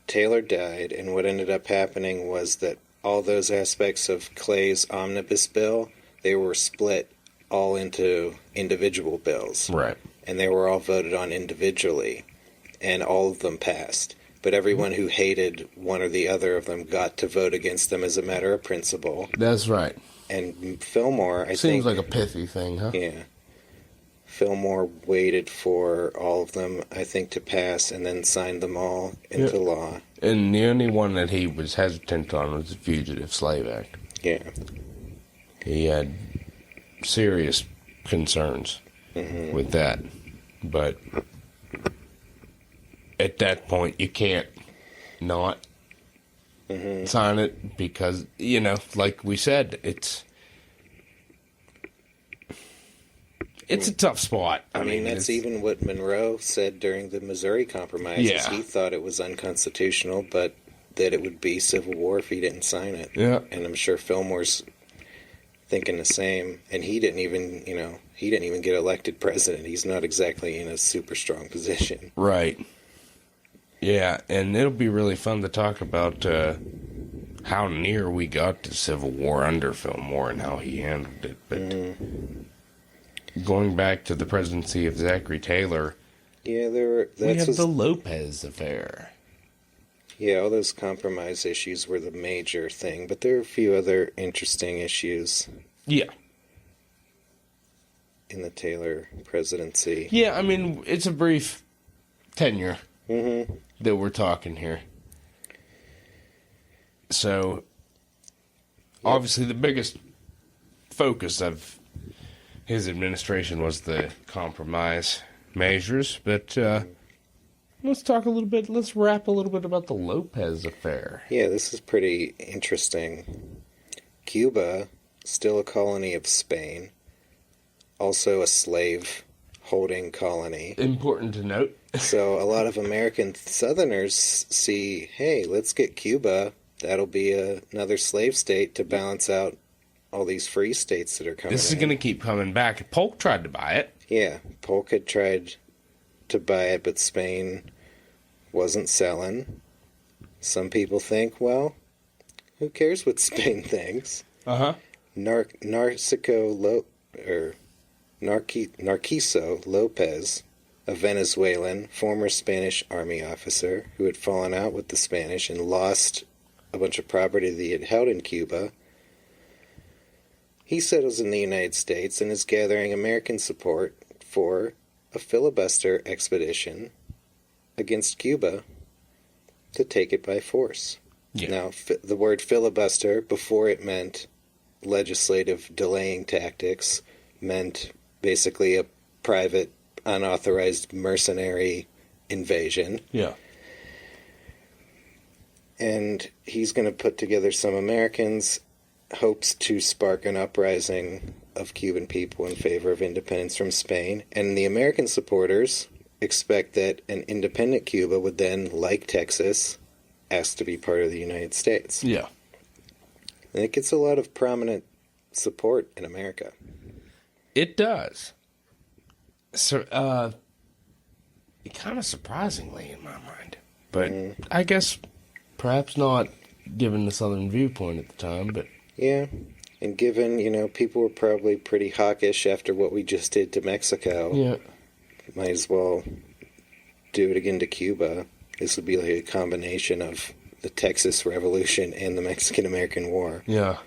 Taylor died, and what ended up happening was that all those aspects of Clay's omnibus bill, they were split all into individual bills. Right. And they were all voted on individually, and all of them passed. But everyone who hated one or the other of them got to vote against them as a matter of principle. That's right. And Fillmore, I think... Seems like a pithy thing, huh? Yeah. Fillmore waited for all of them, I think, to pass and then signed them all into law. And the only one that he was hesitant on was the Fugitive Slave Act. Yeah. He had serious concerns with that. But at that point, you can't not sign it because, like we said, it's a tough spot. I mean, that's even what Monroe said during the Missouri Compromise. Yeah. He thought it was unconstitutional, but that it would be civil war if he didn't sign it. Yeah. And I'm sure Fillmore's thinking the same. And he didn't even get elected president. He's not exactly in a super strong position. Right. Yeah, and it'll be really fun to talk about how near we got to civil war under Fillmore and how he handled it. But going back to the presidency of Zachary Taylor, we have the Lopez affair. Yeah, all those compromise issues were the major thing, but there are a few other interesting issues. Yeah. In the Taylor presidency. Yeah, I mean, it's a brief tenure that we're talking here. So, obviously the biggest focus of his administration was the compromise measures, but let's wrap a little bit about the Lopez affair. Yeah, this is pretty interesting. Cuba, still a colony of Spain, also a slave-holding colony. Important to note. So a lot of American Southerners see, hey, let's get Cuba. That'll be another slave state to balance out all these free states that are coming This is in. going to keep coming back. Polk tried to buy it. Yeah, Polk had tried to buy it, but Spain wasn't selling. Some people think, well, who cares what Spain thinks? Uh-huh. Narciso Lopez, a Venezuelan former Spanish army officer who had fallen out with the Spanish and lost a bunch of property that he had held in Cuba. He settles in the United States and is gathering American support for a filibuster expedition against Cuba to take it by force. Yeah. Now, the word filibuster, before it meant legislative delaying tactics, meant basically a private, unauthorized mercenary invasion. Yeah. And he's going to put together some Americans, hopes to spark an uprising of Cuban people in favor of independence from Spain. And the American supporters expect that an independent Cuba would then, like Texas, ask to be part of the United States. Yeah. And it gets a lot of prominent support in America. It does. So, kind of surprisingly in my mind. But I guess perhaps not given the Southern viewpoint at the time, but... Yeah, and given, people were probably pretty hawkish after what we just did to Mexico. Yeah. Might as well do it again to Cuba. This would be like a combination of the Texas Revolution and the Mexican-American War. Yeah.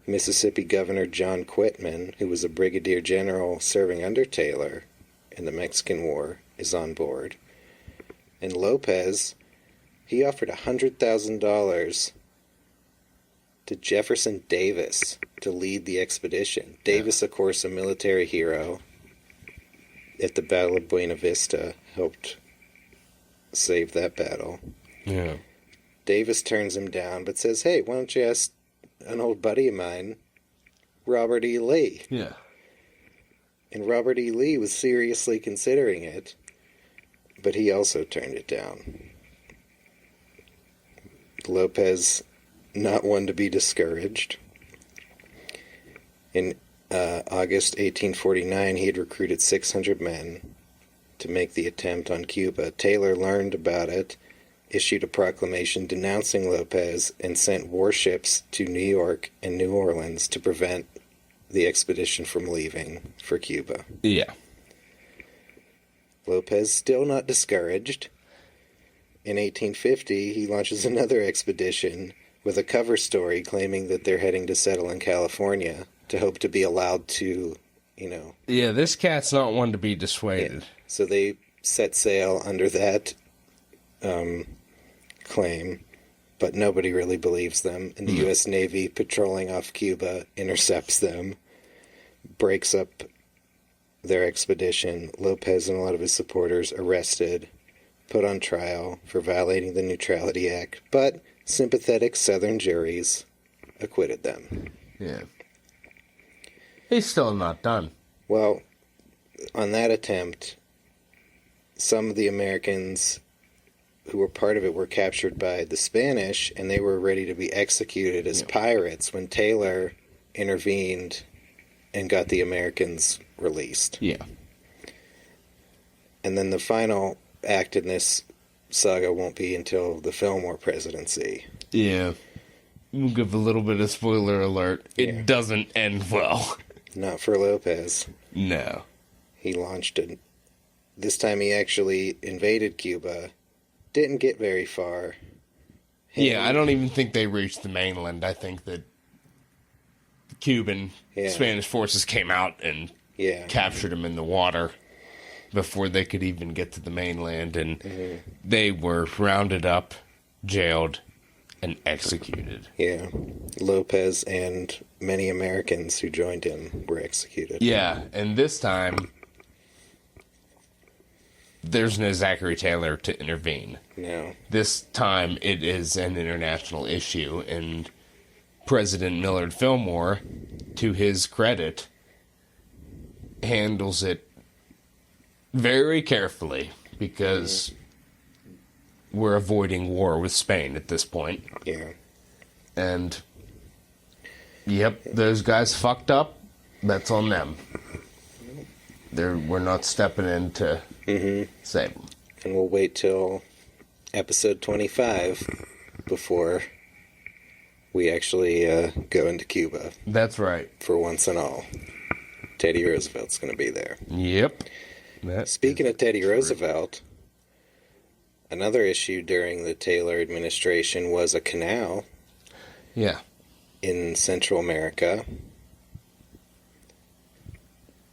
Mississippi Governor John Quitman, who was a brigadier general serving under Taylor in the Mexican War, is on board. And Lopez, he offered $100,000 to Jefferson Davis to lead the expedition. Davis, of course, a military hero at the Battle of Buena Vista, helped save that battle. Yeah. Davis turns him down, but says, hey, why don't you ask an old buddy of mine, Robert E. Lee? Yeah. And Robert E. Lee was seriously considering it, but he also turned it down. Lopez, not one to be discouraged. In August 1849, he had recruited 600 men to make the attempt on Cuba. Taylor learned about it, issued a proclamation denouncing Lopez, and sent warships to New York and New Orleans to prevent the expedition from leaving for Cuba. Yeah. Lopez still not discouraged. In 1850, he launches another expedition with a cover story claiming that they're heading to settle in California to hope to be allowed to, Yeah, this cat's not one to be dissuaded. Yeah. So they set sail under that claim, but nobody really believes them. And the U.S. Navy, patrolling off Cuba, intercepts them, breaks up their expedition. Lopez and a lot of his supporters arrested, put on trial for violating the Neutrality Act, but sympathetic Southern juries acquitted them. Yeah. He's still not done. Well, on that attempt, some of the Americans who were part of it were captured by the Spanish, and they were ready to be executed as pirates when Taylor intervened and got the Americans released. Yeah. And then the final act in this saga won't be until the Fillmore presidency. Yeah. We'll give a little bit of spoiler alert. It doesn't end well. Not for Lopez. No. He launched it. This time he actually invaded Cuba. Didn't get very far. Yeah, I don't even think they reached the mainland. I think that the Cuban Spanish forces came out and captured them in the water before they could even get to the mainland. And they were rounded up, jailed, and executed. Yeah. Lopez and many Americans who joined him were executed. Yeah, and this time, there's no Zachary Taylor to intervene. No. This time, it is an international issue, and President Millard Fillmore, to his credit, handles it very carefully because we're avoiding war with Spain at this point. Yeah. And, yep, those guys fucked up. That's on them. We're not stepping in to save them. And we'll wait till episode 25 before we actually go into Cuba. That's right. For once and all. Teddy Roosevelt's going to be there. Yep. Speaking of Teddy Roosevelt, another issue during the Taylor administration was a canal. Yeah. In Central America.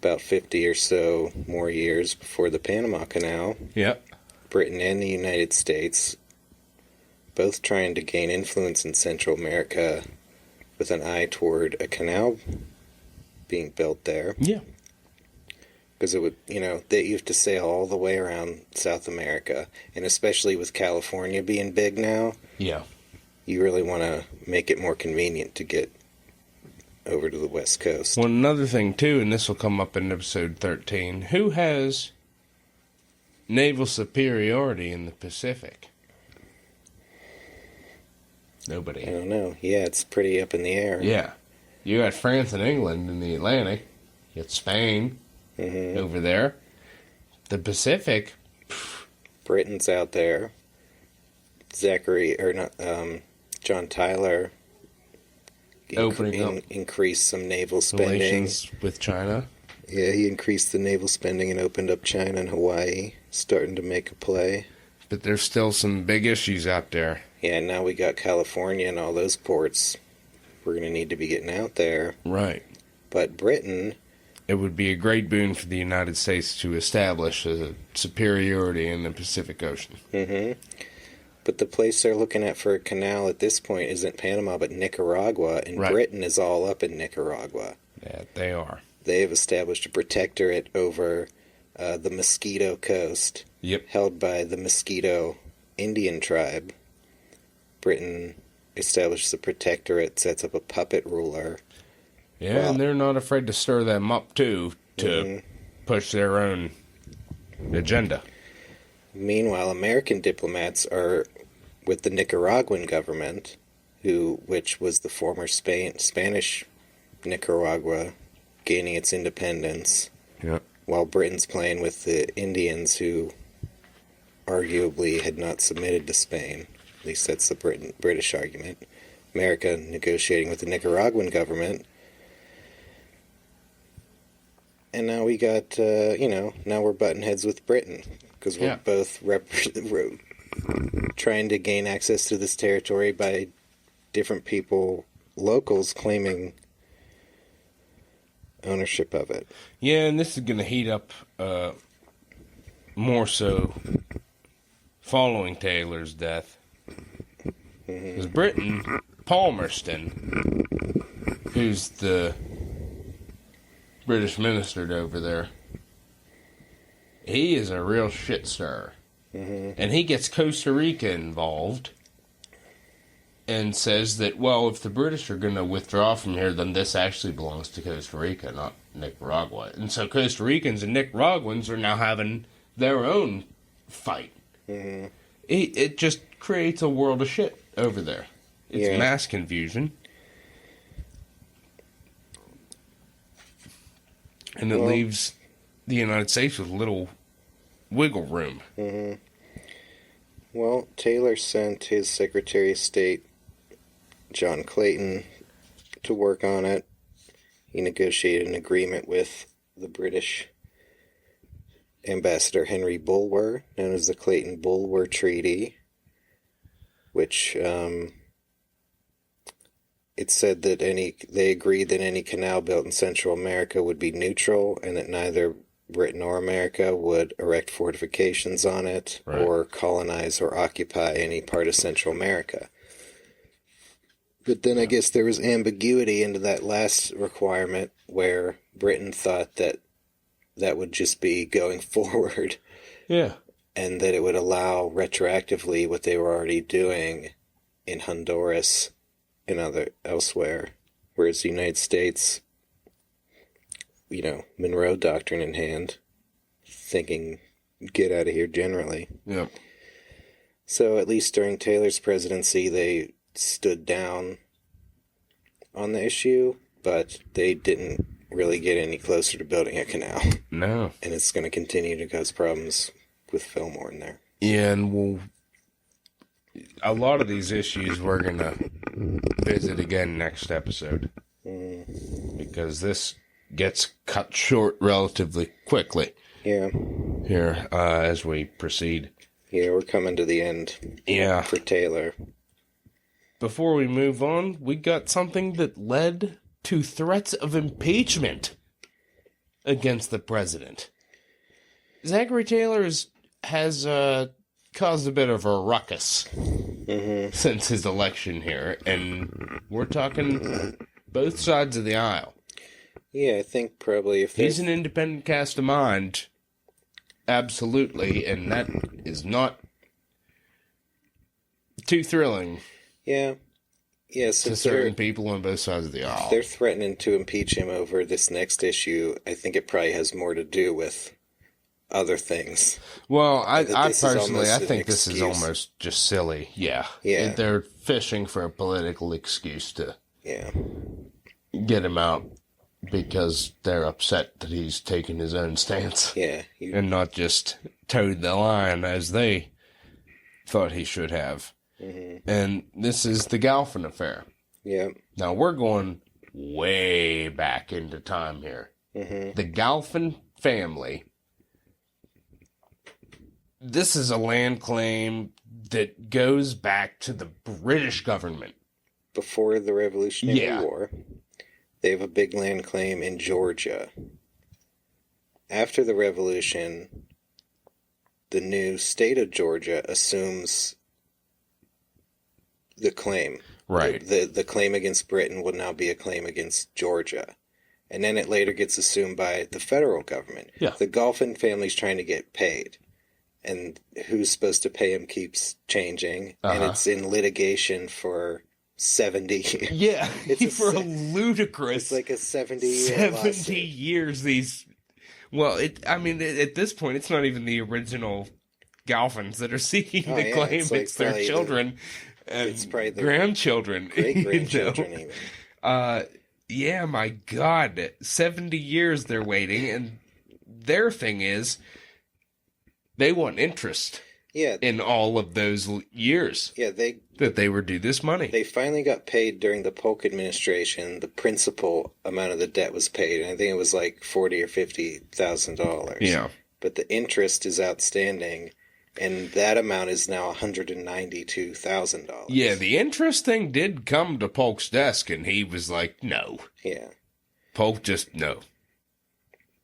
About 50 or so more years before the Panama Canal. Yep. Britain and the United States both trying to gain influence in Central America with an eye toward a canal being built there. Yeah. Because it would, that you have to sail all the way around South America, and especially with California being big now. Yeah. You really want to make it more convenient to get over to the West Coast. Well, another thing, too, and this will come up in episode 13, who has naval superiority in the Pacific? Nobody. I don't know. Yeah, it's pretty up in the air. Yeah. You got France and England in the Atlantic. You got Spain over there. The Pacific. Britain's out there. John Tyler increased some naval spending. Relations with China. Yeah, he increased the naval spending and opened up China and Hawaii, starting to make a play. But there's still some big issues out there. Yeah, now we got California and all those ports. We're going to need to be getting out there. Right. But Britain... It would be a great boon for the United States to establish a superiority in the Pacific Ocean. But the place they're looking at for a canal at this point isn't Panama, but Nicaragua, and Britain is all up in Nicaragua. Yeah, they are. They have established a protectorate over the Mosquito Coast, held by the Mosquito Indian tribe. Britain establishes a protectorate, sets up a puppet ruler. Yeah, and they're not afraid to stir them up, too, to push their own agenda. Meanwhile, American diplomats are with the Nicaraguan government, which was the former Spanish Nicaragua, gaining its independence, while Britain's playing with the Indians, who arguably had not submitted to Spain. At least that's the British argument. America negotiating with the Nicaraguan government. And now we got, now we're butting heads with Britain. Because we're both trying to gain access to this territory by different people, locals, claiming ownership of it. Yeah, and this is going to heat up more so following Taylor's death. Because Britain, Palmerston, who's the British minister over there, he is a real shit stirrer. And he gets Costa Rica involved and says that, well, if the British are going to withdraw from here, then this actually belongs to Costa Rica, not Nicaragua. And so Costa Ricans and Nicaraguans are now having their own fight. It just creates a world of shit over there. It's mass confusion. And it leaves the United States with little wiggle room. Well, Taylor sent his Secretary of State, John Clayton, to work on it. He negotiated an agreement with the British Ambassador Henry Bulwer, known as the Clayton-Bulwer Treaty, which it said that they agreed that any canal built in Central America would be neutral, and that neither Britain or America would erect fortifications on it or colonize or occupy any part of Central America. But then I guess there was ambiguity into that last requirement, where Britain thought that that would just be going forward. Yeah. And that it would allow retroactively what they were already doing in Honduras elsewhere, whereas the United States, Monroe Doctrine in hand, thinking, get out of here generally. Yep. So at least during Taylor's presidency, they stood down on the issue, but they didn't really get any closer to building a canal. No. And it's going to continue to cause problems with Fillmore in there. Yeah, and a lot of these issues we're going to visit again next episode. Because this gets cut short relatively quickly. Yeah. Here, as we proceed. Yeah, we're coming to the end. Yeah. For Taylor. Before we move on, we got something that led to threats of impeachment against the president. Zachary Taylor has caused a bit of a ruckus since his election here, and we're talking both sides of the aisle. Yeah, I think probably if he's an independent cast of mind, absolutely, and that is not too thrilling. Yeah. Yes, to certain people on both sides of the aisle. They're threatening to impeach him over this next issue. I think it probably has more to do with other things. Well, I personally, I think this is almost just silly. Yeah. Yeah. They're fishing for a political excuse to get him out because they're upset that he's taken his own stance. Yeah. And not just towed the line as they thought he should have. Mm-hmm. And this is the Galpin affair. Yeah. Now, we're going way back into time here. Mm-hmm. The Galpin family, this is a land claim that goes back to the British government. Before the Revolutionary War, they have a big land claim in Georgia. After the Revolution, the new state of Georgia assumes the claim. Right. The claim against Britain will now be a claim against Georgia. And then it later gets assumed by the federal government. Yeah. The Galpin family's trying to get paid. And who's supposed to pay him keeps changing. And it's in litigation for 70 years. Yeah. It's for a ludicrous... It's like a 70-year 70 years these... Well, at this point, it's not even the original Galpins that are seeking the claim. It's their children. It's probably their grandchildren. Great-grandchildren, even. Yeah, my God. 70 years they're waiting, and their thing is they want interest in all of those years that they were due this money. They finally got paid during the Polk administration. The principal amount of the debt was paid, and I think it was like $40,000 or $50,000. Yeah. But the interest is outstanding. And that amount is now $192,000. Yeah, the interest thing did come to Polk's desk, and he was like, no. Yeah. Polk just,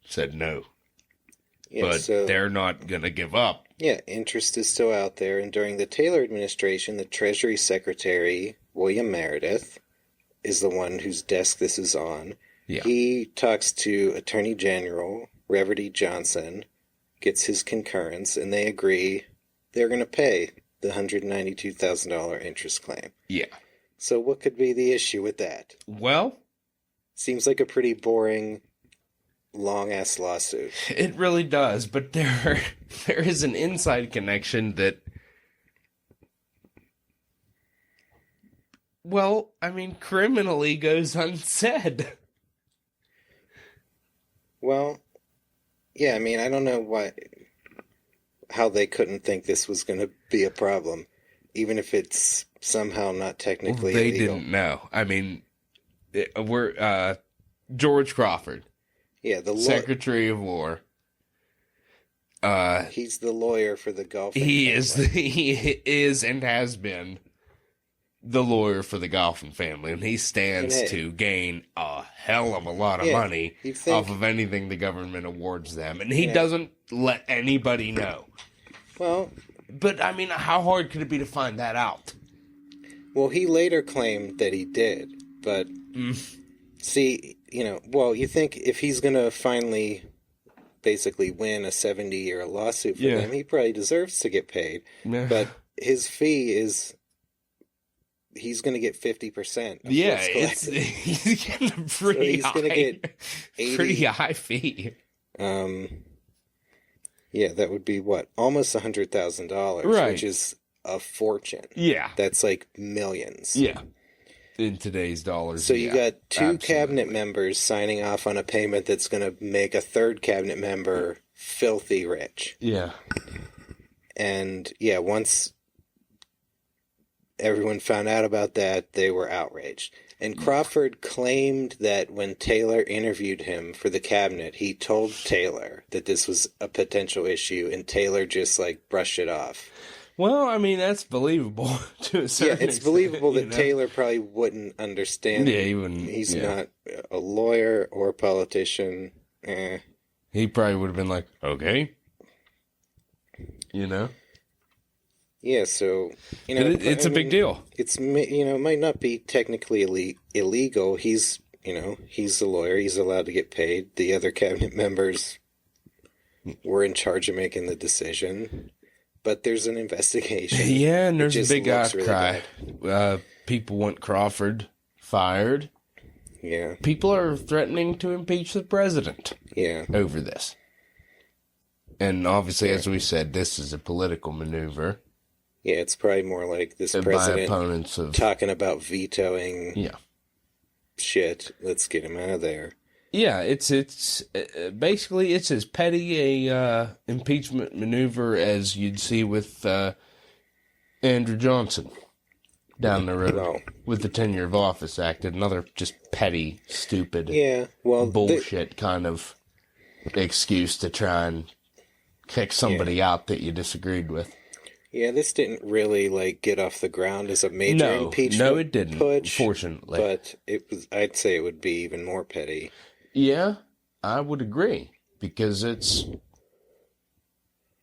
said no. Yeah, but they're not going to give up. Yeah, interest is still out there. And during the Taylor administration, the Treasury Secretary, William Meredith, is the one whose desk this is on. Yeah. He talks to Attorney General Reverdy Johnson, gets his concurrence, and they agree they're going to pay the $192,000 interest claim. Yeah. So what could be the issue with that? Well, seems like a pretty boring, long-ass lawsuit. It really does, but there is an inside connection that, well, criminally goes unsaid. Well, yeah, I don't know how they couldn't think this was going to be a problem, even if it's somehow not technically they illegal. Didn't know. We're George Crawford. Yeah, the Secretary of War. He's the lawyer for the Galpin family. He He is and has been the lawyer for the Galpin family, and he stands to gain a hell of a lot of money off of anything the government awards them, and he doesn't let anybody know. Well, but how hard could it be to find that out? Well, he later claimed that he did, but see, you think if he's going to finally basically win a 70-year lawsuit for them, he probably deserves to get paid. Yeah. But his fee is he's going to get 50%. Of Yeah, what's collected. he's getting a pretty So he's high, gonna get 80. pretty high fee. Yeah, that would be what? Almost $100,000, Right. which is a fortune. Yeah. That's like millions. Yeah. In today's dollars. So you got two absolutely. cabinet members signing off on a payment that's going to make a third cabinet member filthy rich. Yeah. And yeah, once everyone found out about that, they were outraged. And Crawford claimed that when Taylor interviewed him for the cabinet, he told Taylor that this was a potential issue, and Taylor just like brushed it off. Well, I mean, that's believable to a certain Yeah, it's extent, believable that you know? Taylor probably wouldn't understand. Yeah, he wouldn't. He's yeah. not a lawyer or a politician. He probably would have been like, okay. You know? Yeah, so, you know... It's a big deal. It's, you know, it might not be technically illegal. He's, you know, he's a lawyer. He's allowed to get paid. The other cabinet members were in charge of making the decision. But there's an investigation. Yeah, and there's It a just big looks outcry. really People want Crawford fired. Yeah, People are threatening to impeach the president yeah. over this. And obviously, as we said, this is a political maneuver Yeah, it's probably more like this by president opponents of... talking about vetoing Yeah. shit. Let's get him out of there. Yeah, it's basically it's as petty a impeachment maneuver as you'd see with Andrew Johnson down the road No. with the Tenure of Office Act, another just petty, stupid, Yeah, well, bullshit kind of excuse to try and kick somebody out that you disagreed with. yeah, this didn't really like get off the ground as a major No, impeachment. it didn't. Push, Fortunately, but it was. I'd say it would be even more petty. yeah, I would agree because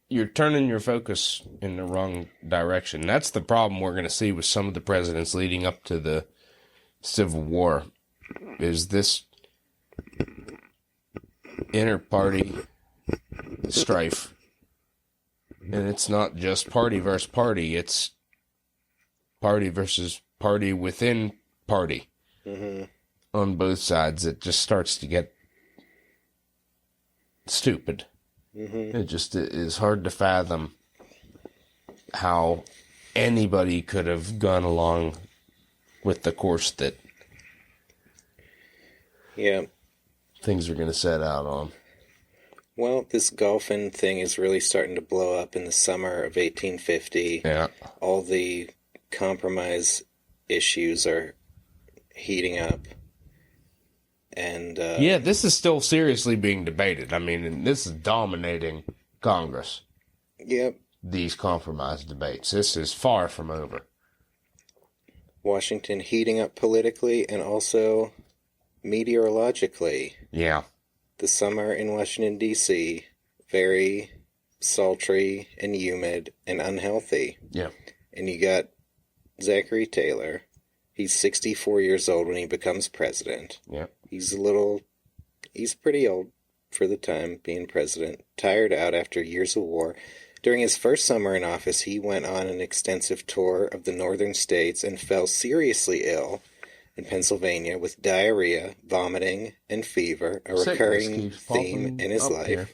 you're turning your focus in the wrong direction. That's the problem we're going to see with some of the presidents leading up to the Civil War, is this inter-party strife. And it's not just party versus party, it's party versus party within party. Mm-hmm. On both sides. It just starts to get stupid. Mm-hmm. It just is hard to fathom how anybody could have gone along with the course that Yeah. things are going to set out on. Well, this golfing thing is really starting to blow up in the summer of 1850. Yeah. All the compromise issues are heating up. And Yeah, this is still seriously being debated. I mean, and this is dominating Congress, Yep. these compromise debates. This is far from over. Washington heating up politically and also meteorologically. Yeah. The summer in Washington, D.C., very sultry and humid and unhealthy. Yeah. And you got Zachary Taylor. He's 64 years old when he becomes president. Yeah. He's pretty old for the time being president, tired out after years of war. During his first summer in office, he went on an extensive tour of the northern states and fell seriously ill in Pennsylvania with diarrhea, vomiting, and fever, a Sickness recurring keeps theme popping in his up life. here.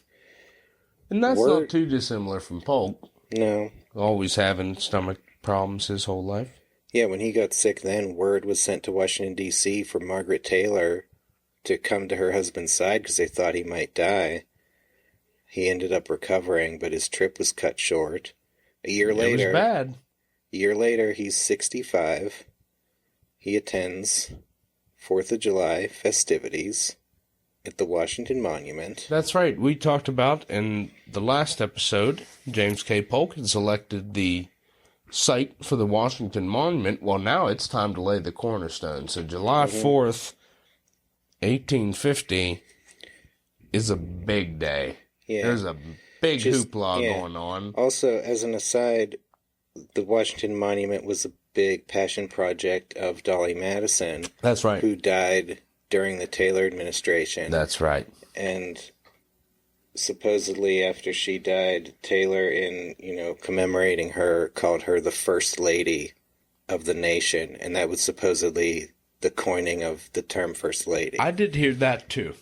And that's not too dissimilar from Polk. No. Always having stomach problems his whole life. Yeah, when he got sick then, word was sent to Washington, D.C. for Margaret Taylor to come to her husband's side because they thought he might die. He ended up recovering, but his trip was cut short. A year later, It was bad. a year later, he's 65. He attends 4th of July festivities at the Washington Monument. That's right. We talked about in the last episode, James K. Polk had selected the site for the Washington Monument. Well, now it's time to lay the cornerstone. So July 4th, 1850 is a big day. Yeah. There's a big hoopla yeah. going on. Also, as an aside, the Washington Monument was a big passion project of Dolly Madison, That's right. who died during the Taylor administration. That's right. And supposedly after she died, Taylor, in, commemorating her, called her the First Lady of the nation, and that was supposedly the coining of the term First Lady. I did hear that too.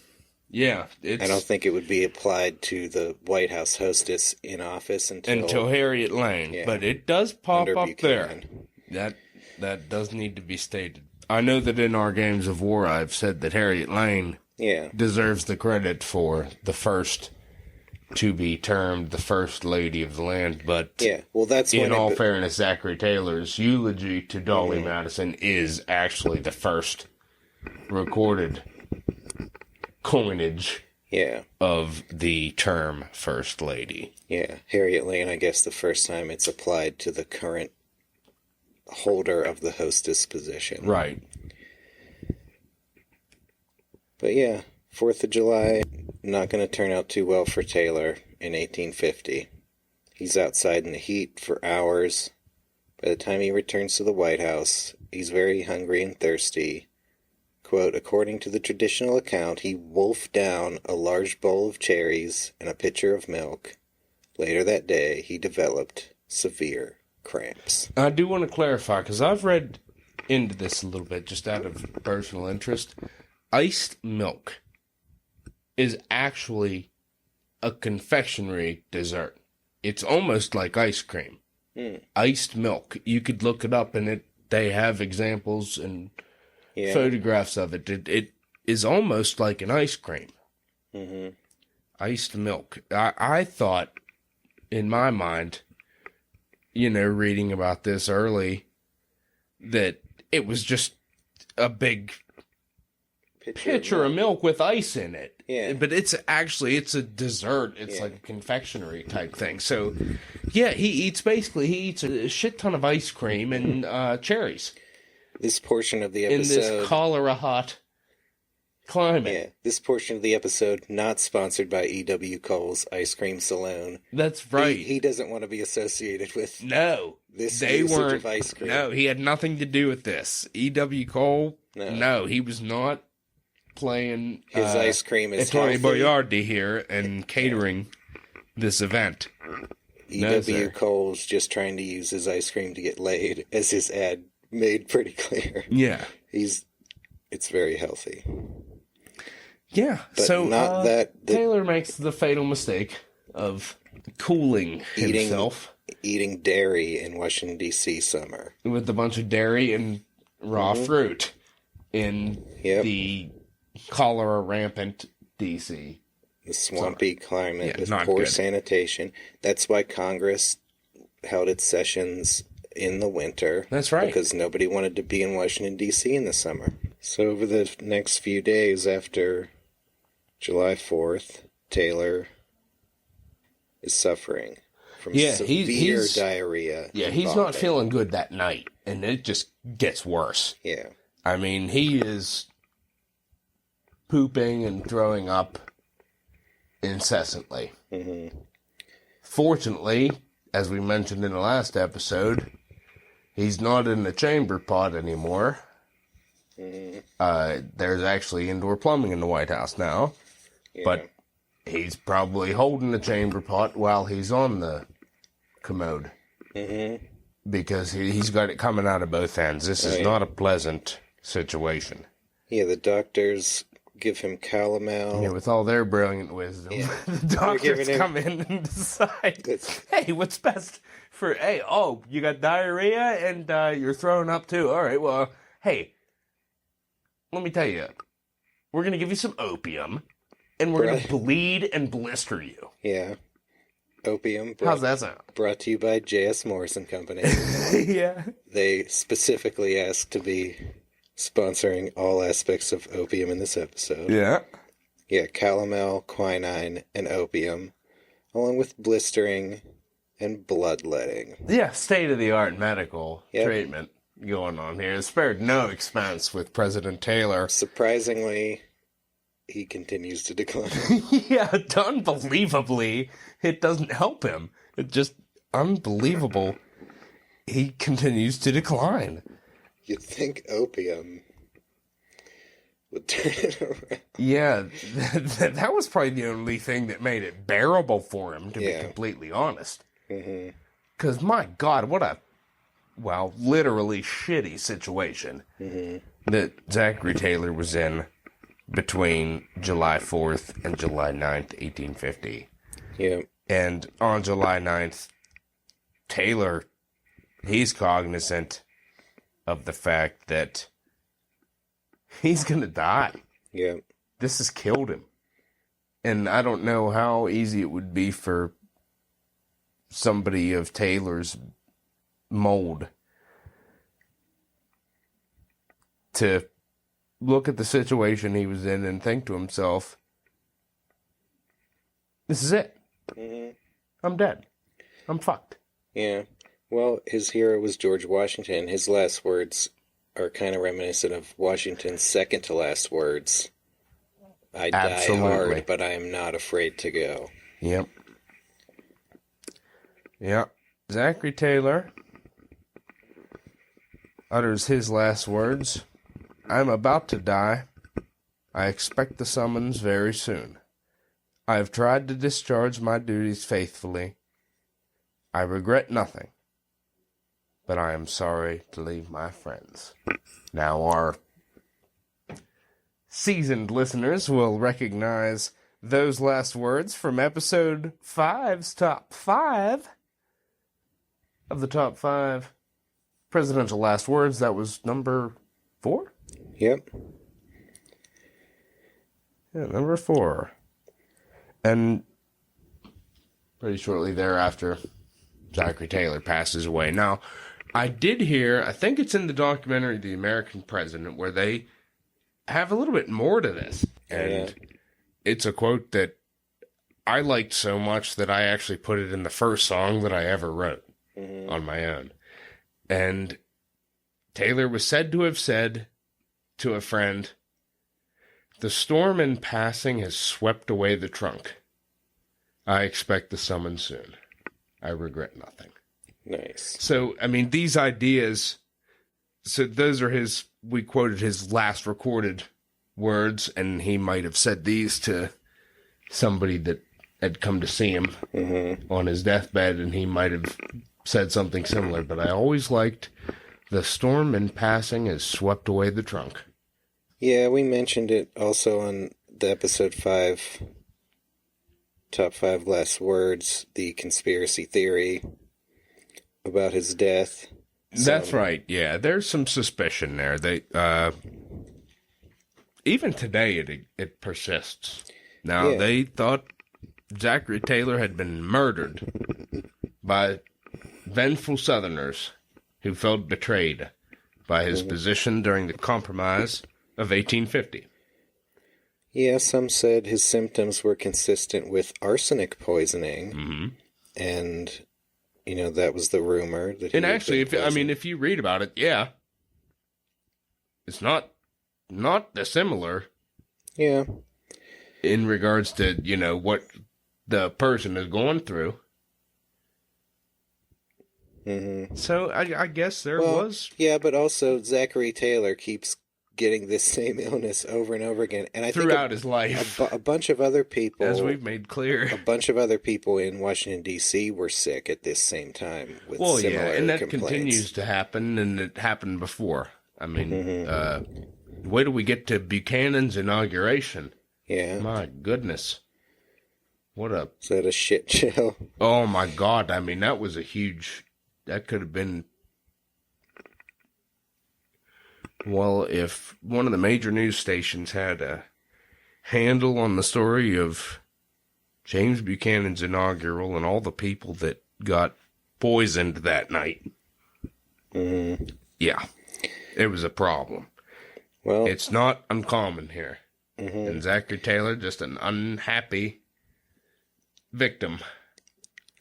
Yeah, I don't think it would be applied to the White House hostess in office until Harriet Lane, yeah, but it does pop under up Buchanan. there. That does need to be stated. I know that in our games of war, I've said that Harriet Lane deserves the credit for the first to be termed the First Lady of the land, but that's in all fairness, Zachary Taylor's eulogy to Dolly Madison is actually the first recorded coinage of the term First Lady. Yeah, Harriet Lane, I guess the first time it's applied to the current holder of the hostess position. Right. But yeah, 4th of July, not going to turn out too well for Taylor in 1850. He's outside in the heat for hours. By the time he returns to the White House, he's very hungry and thirsty. Quote, according to the traditional account, he wolfed down a large bowl of cherries and a pitcher of milk. Later that day, he developed severe cramps. I do want to clarify, because I've read into this a little bit just out of personal interest. Iced milk is actually a confectionery dessert. It's almost like ice cream. Iced milk. You could look it up, and they have examples and photographs of it. It is almost like an ice cream. Iced milk. I thought, in my mind, reading about this early, that it was just a big pitcher of milk with ice in it. Yeah. But it's a dessert. It's like a confectionery type thing. So, he eats a shit ton of ice cream and cherries. This portion of the episode... in this cholera hot climate. Yeah, this portion of the episode not sponsored by E.W. Cole's Ice Cream Saloon. That's right. He doesn't want to be associated with this they usage weren't, of ice cream. No, he had nothing to do with this. E.W. Cole, no, he was not playing his ice cream is Tony healthy. Boyardi here and catering this event. E.W. Cole's just trying to use his ice cream to get laid, as his ad made pretty clear. Yeah. It's very healthy. Yeah, but so not Taylor makes the fatal mistake of cooling himself. Eating dairy in Washington, D.C. summer. With a bunch of dairy and raw fruit in the cholera rampant D.C. The swampy climate with not poor good. sanitation. That's why Congress held its sessions in the winter. That's right. Because nobody wanted to be in Washington, D.C. in the summer. So over the next few days after July 4th, Taylor is suffering from severe diarrhea. Yeah, he's not feeling good that night, and it just gets worse. Yeah. I mean, he is pooping and throwing up incessantly. Fortunately, as we mentioned in the last episode, he's not in the chamber pot anymore. There's actually indoor plumbing in the White House now, but he's probably holding the chamber pot while he's on the commode. Because he's got it coming out of both ends. This is not a pleasant situation. Yeah, the doctors give him calomel. Yeah, with all their brilliant wisdom, the doctors come in and decide, hey, what's best for, you got diarrhea and you're throwing up too. All right, well, hey, let me tell you, we're going to give you some opium and we're going to bleed and blister you. Yeah. Opium. How's that sound? Brought to you by J.S. Morrison Company. Yeah. They specifically asked to be sponsoring all aspects of opium in this episode. Yeah. Yeah, calomel, quinine, and opium, along with blistering and bloodletting. Yeah, state-of-the-art medical treatment going on here. It spared no expense with President Taylor. Surprisingly, he continues to decline. Yeah, unbelievably, it doesn't help him. It's just unbelievable. He continues to decline. You'd think opium would turn it around. Yeah, that was probably the only thing that made it bearable for him, to be completely honest. Because, my God, what a literally shitty situation that Zachary Taylor was in between July 4th and July 9th, 1850. Yeah. And on July 9th, Taylor, he's cognizant of the fact that he's going to die. Yeah. This has killed him. And I don't know how easy it would be for somebody of Taylor's mold to look at the situation he was in and think to himself, this is it. Mm-hmm. I'm dead. I'm fucked. Yeah. Well, his hero was George Washington. His last words are kind of reminiscent of Washington's second to last words. I die hard, but I am not afraid to go. Yep. Yep. Zachary Taylor utters his last words. I'm about to die. I expect the summons very soon. I have tried to discharge my duties faithfully. I regret nothing, but I am sorry to leave my friends. Now, our seasoned listeners will recognize those last words from episode 5's top 5 of the top 5 presidential last words. That was number 4? Yep. Yeah, number 4. And pretty shortly thereafter, Zachary Taylor passes away. Now, I did hear, I think it's in the documentary The American President, where they have a little bit more to this. And it's a quote that I liked so much that I actually put it in the first song that I ever wrote on my own. And Taylor was said to have said to a friend, "The storm in passing has swept away the trunk. I expect the summons soon. I regret nothing." Nice. So, I mean, these ideas, so those are we quoted his last recorded words, and he might have said these to somebody that had come to see him on his deathbed, and he might have said something similar, but I always liked, "The storm in passing has swept away the trunk." Yeah, we mentioned it also on the episode 5, top 5 last words, the conspiracy theory about his death. That's right, yeah. There's some suspicion there. They, even today, it persists. Now, they thought Zachary Taylor had been murdered by vengeful Southerners who felt betrayed by his position during the Compromise of 1850. Yeah, some said his symptoms were consistent with arsenic poisoning, and that was the rumor. That and actually, if you read about it, it's not dissimilar. Yeah. In regards to what the person is going through. So I guess there was. Yeah, but also Zachary Taylor keeps getting this same illness over and over again, and I throughout think his life, a bunch of other people, as we've made clear, a bunch of other people in Washington D.C. were sick at this same time with similar and that complaints. continues to happen, and it happened before. I mean, wait till we get to Buchanan's inauguration. Yeah, my goodness, is that a shit show? Oh my God! I mean, that was a huge. That could have been. Well, if one of the major news stations had a handle on the story of James Buchanan's inaugural and all the people that got poisoned that night, yeah, it was a problem. Well, it's not uncommon here. And Zachary Taylor, just an unhappy victim.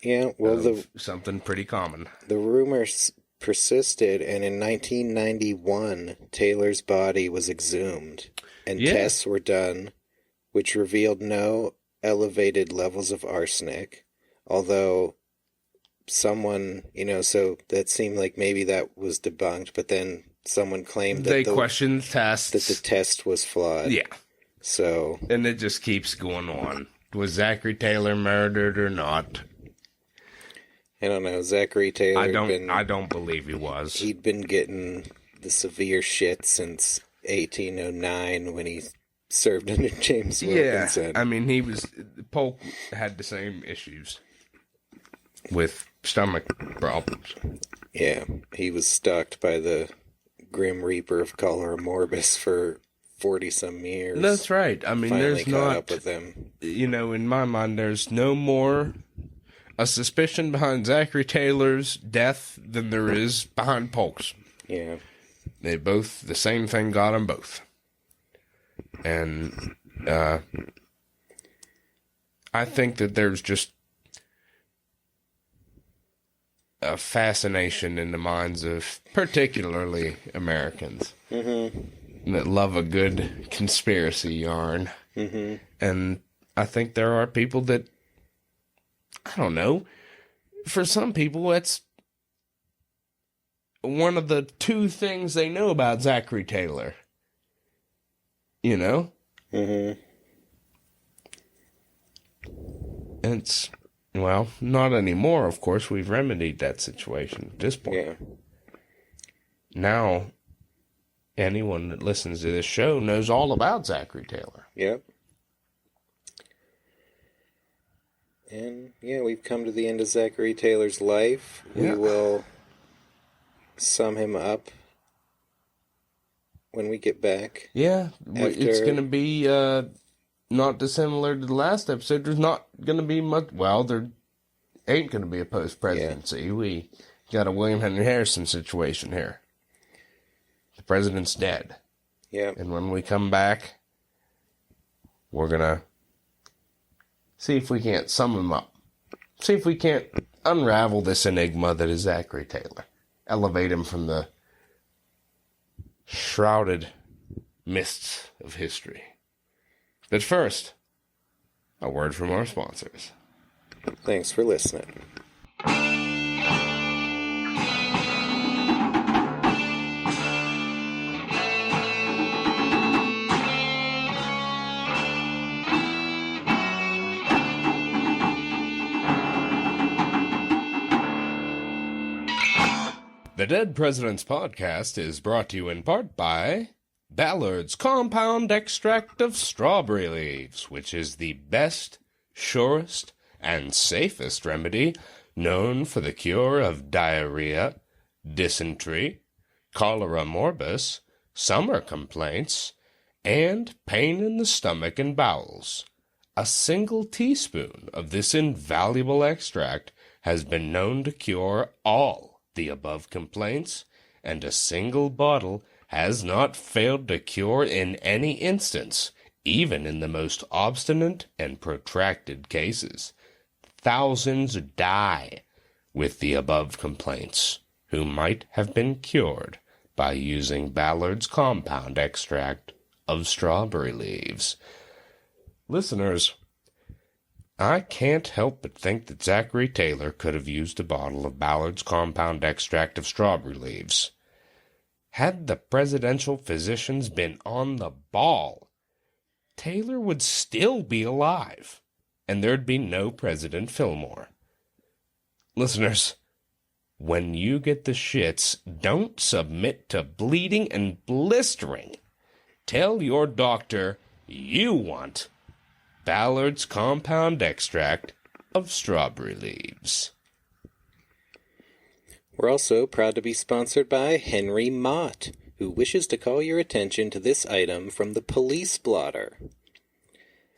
Yeah, well, something pretty common. The rumors persisted, and in 1991, Taylor's body was exhumed, and tests were done, which revealed no elevated levels of arsenic, although someone, so that seemed like maybe that was debunked, but then someone claimed that they questioned tests, that the test was flawed. Yeah. So. And it just keeps going on. Was Zachary Taylor murdered or not? I don't know. Zachary Taylor I don't believe he was. He'd been getting the severe shit since 1809 when he served under James Wilkinson. I mean, Polk had the same issues with stomach problems. Yeah, he was stalked by the Grim Reaper of cholera morbus for 40-some years. That's right. I mean, Finally there's caught not, up with them. In my mind, there's no more a suspicion behind Zachary Taylor's death than there is behind Polk's. Yeah. They both, the same thing got them both. And I think that there's just a fascination in the minds of particularly Americans that love a good conspiracy yarn. And I think there are people that, I don't know, for some people it's one of the two things they know about Zachary Taylor. You know? It's, well, not anymore, of course. We've remedied that situation at this point. Yeah. Now, anyone that listens to this show knows all about Zachary Taylor. Yep. And, yeah, we've come to the end of Zachary Taylor's life. Yeah. We will sum him up when we get back. Yeah, it's going to be not dissimilar to the last episode. There's not going to be much. Well, there ain't going to be a post-presidency. Yeah. We got a William Henry Harrison situation here. The president's dead. Yeah. And when we come back, we're going to see if we can't sum him up. See if we can't unravel this enigma that is Zachary Taylor. Elevate him from the shrouded mists of history. But first, a word from our sponsors. Thanks for listening. The Dead Presidents Podcast is brought to you in part by Ballard's Compound Extract of Strawberry Leaves, which is the best, surest, and safest remedy known for the cure of diarrhea, dysentery, cholera morbus, summer complaints, and pain in the stomach and bowels. A single teaspoon of this invaluable extract has been known to cure all the above complaints, and a single bottle has not failed to cure in any instance, even in the most obstinate and protracted cases. Thousands die with the above complaints, who might have been cured by using Ballard's compound extract of strawberry leaves. Listeners, I can't help but think that Zachary Taylor could have used a bottle of Ballard's compound extract of strawberry leaves. Had the presidential physicians been on the ball, Taylor would still be alive, and there'd be no President Fillmore. Listeners, when you get the shits, don't submit to bleeding and blistering. Tell your doctor you want Ballard's compound extract of strawberry leaves. We're also proud to be sponsored by Henry Mott, who wishes to call your attention to this item from the police blotter.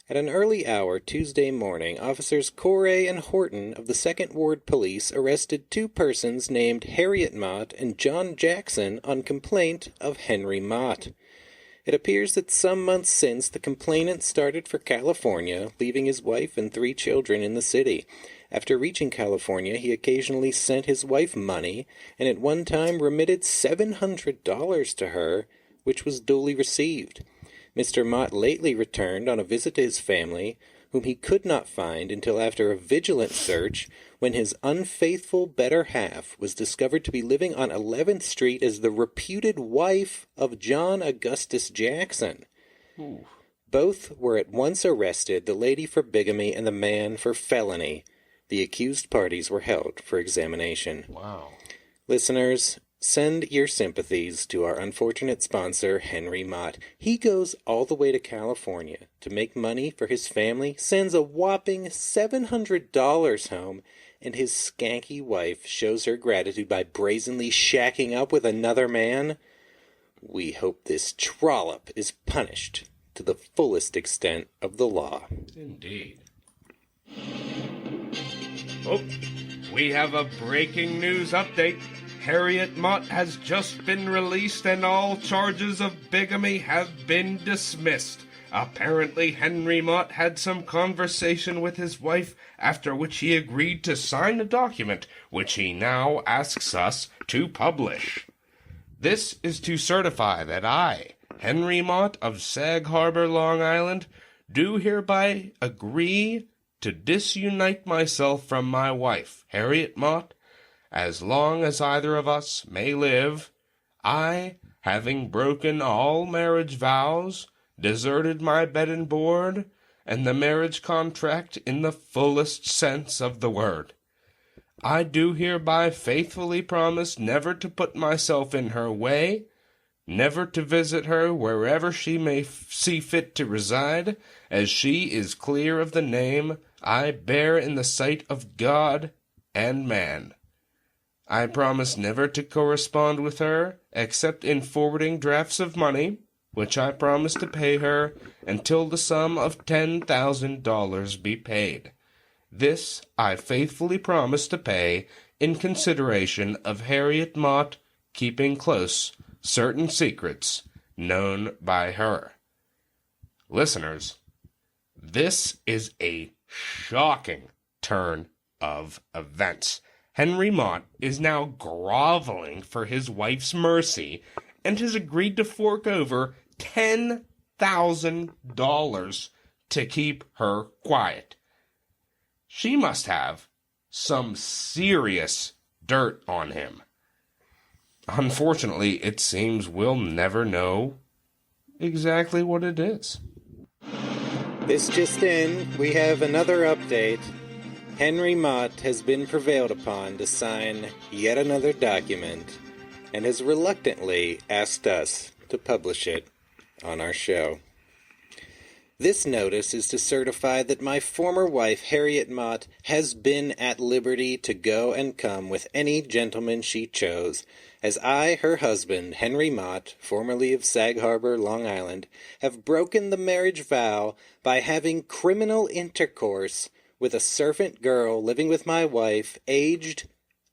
At an early hour Tuesday morning, officers Corey and Horton of the 2nd Ward Police arrested two persons named Harriet Mott and John Jackson on complaint of Henry Mott. It appears that some months since the complainant started for California, leaving his wife and 3 children in the city. After reaching California, he occasionally sent his wife money, and at one time remitted $700 to her, which was duly received. Mr. Mott lately returned on a visit to his family, whom he could not find until after a vigilant search, when his unfaithful better half was discovered to be living on 11th Street as the reputed wife of John Augustus Jackson. Both were at once arrested, the lady for bigamy and the man for felony. the accused parties were held for examination. Wow. Listeners, send your sympathies to our unfortunate sponsor, Henry Mott. He goes all the way to California to make money for his family, sends a whopping $700 home, and his skanky wife shows her gratitude by brazenly shacking up with another man. We hope this trollop is punished to the fullest extent of the law. Indeed. Oh, we have a breaking news update. Harriet Mott has just been released and all charges of bigamy have been dismissed. Apparently, Henry Mott had some conversation with his wife, after which he agreed to sign a document, which he now asks us to publish. This is to certify that I, Henry Mott of Sag Harbor, Long Island, do hereby agree to disunite myself from my wife, Harriet Mott, as long as either of us may live, I, having broken all marriage vows, deserted my bed and board, and the marriage contract in the fullest sense of the word. I do hereby faithfully promise never to put myself in her way, never to visit her wherever she may see fit to reside, as she is clear of the name I bear in the sight of God and man. I promise never to correspond with her, except in forwarding drafts of money, which I promise to pay her until the sum of $10,000 be paid. This I faithfully promise to pay in consideration of Harriet Mott keeping close certain secrets known by her. Listeners, this is a shocking turn of events. Henry Mott is now groveling for his wife's mercy and has agreed to fork over $10,000 to keep her quiet. She must have some serious dirt on him. Unfortunately, it seems we'll never know exactly what it is. This just in, we have another update. Henry Mott has been prevailed upon to sign yet another document and has reluctantly asked us to publish it on our show. This notice is to certify that my former wife, Harriet Mott, has been at liberty to go and come with any gentleman she chose, as I, her husband, Henry Mott, formerly of Sag Harbor, Long Island, have broken the marriage vow by having criminal intercourse with a servant girl living with my wife, aged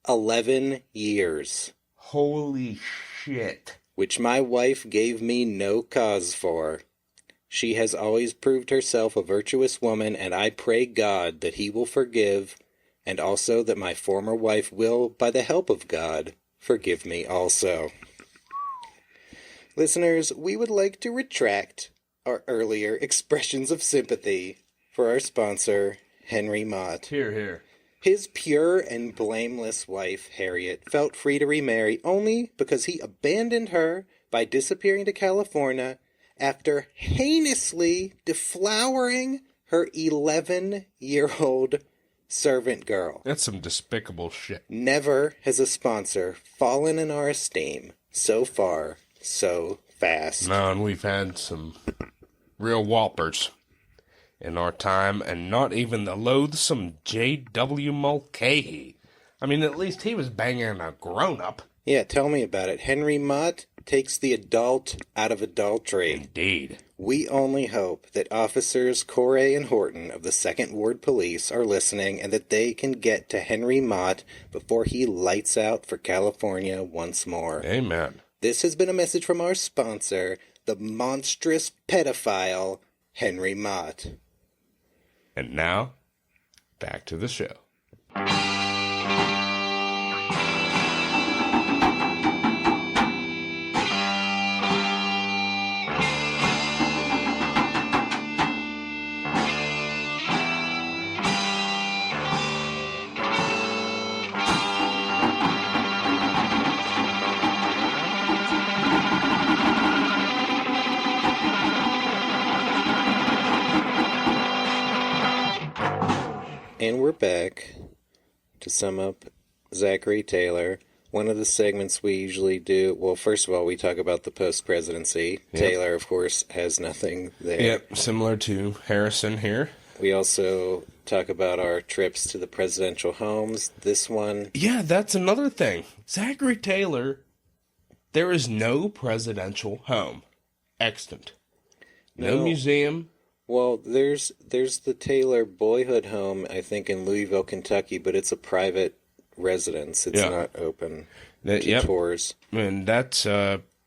11 years. Holy shit. Which my wife gave me no cause for. She has always proved herself a virtuous woman, and I pray God that he will forgive, and also that my former wife will, by the help of God, forgive me also. Listeners, we would like to retract our earlier expressions of sympathy for our sponsor, Henry Mott. Hear, hear. His pure and blameless wife, Harriet, felt free to remarry only because he abandoned her by disappearing to California after heinously deflowering her 11-year-old servant girl. That's some despicable shit. Never has a sponsor fallen in our esteem so far, so fast. No, and we've had some real whoppers in our time, and not even the loathsome J.W. Mulcahy. I mean, at least he was banging a grown-up. Yeah, tell me about it. Henry Mott takes the adult out of adultery. Indeed. We only hope that Officers Corey and Horton of the 2nd Ward Police are listening and that they can get to Henry Mott before he lights out for California once more. Amen. This has been a message from our sponsor, the monstrous pedophile, Henry Mott. And now, back to the show. And we're back to sum up Zachary Taylor, one of the segments we usually do, well, first of all, we talk about the post-presidency. Yep. Taylor, of course, has nothing there. Yep, similar to Harrison here. We also talk about our trips to the presidential homes. This one... Yeah, that's another thing. Zachary Taylor, there is no presidential home extant. No museum. Well, there's the Taylor Boyhood Home, I think, in Louisville, Kentucky, but it's a private residence. It's not open to tours. And that's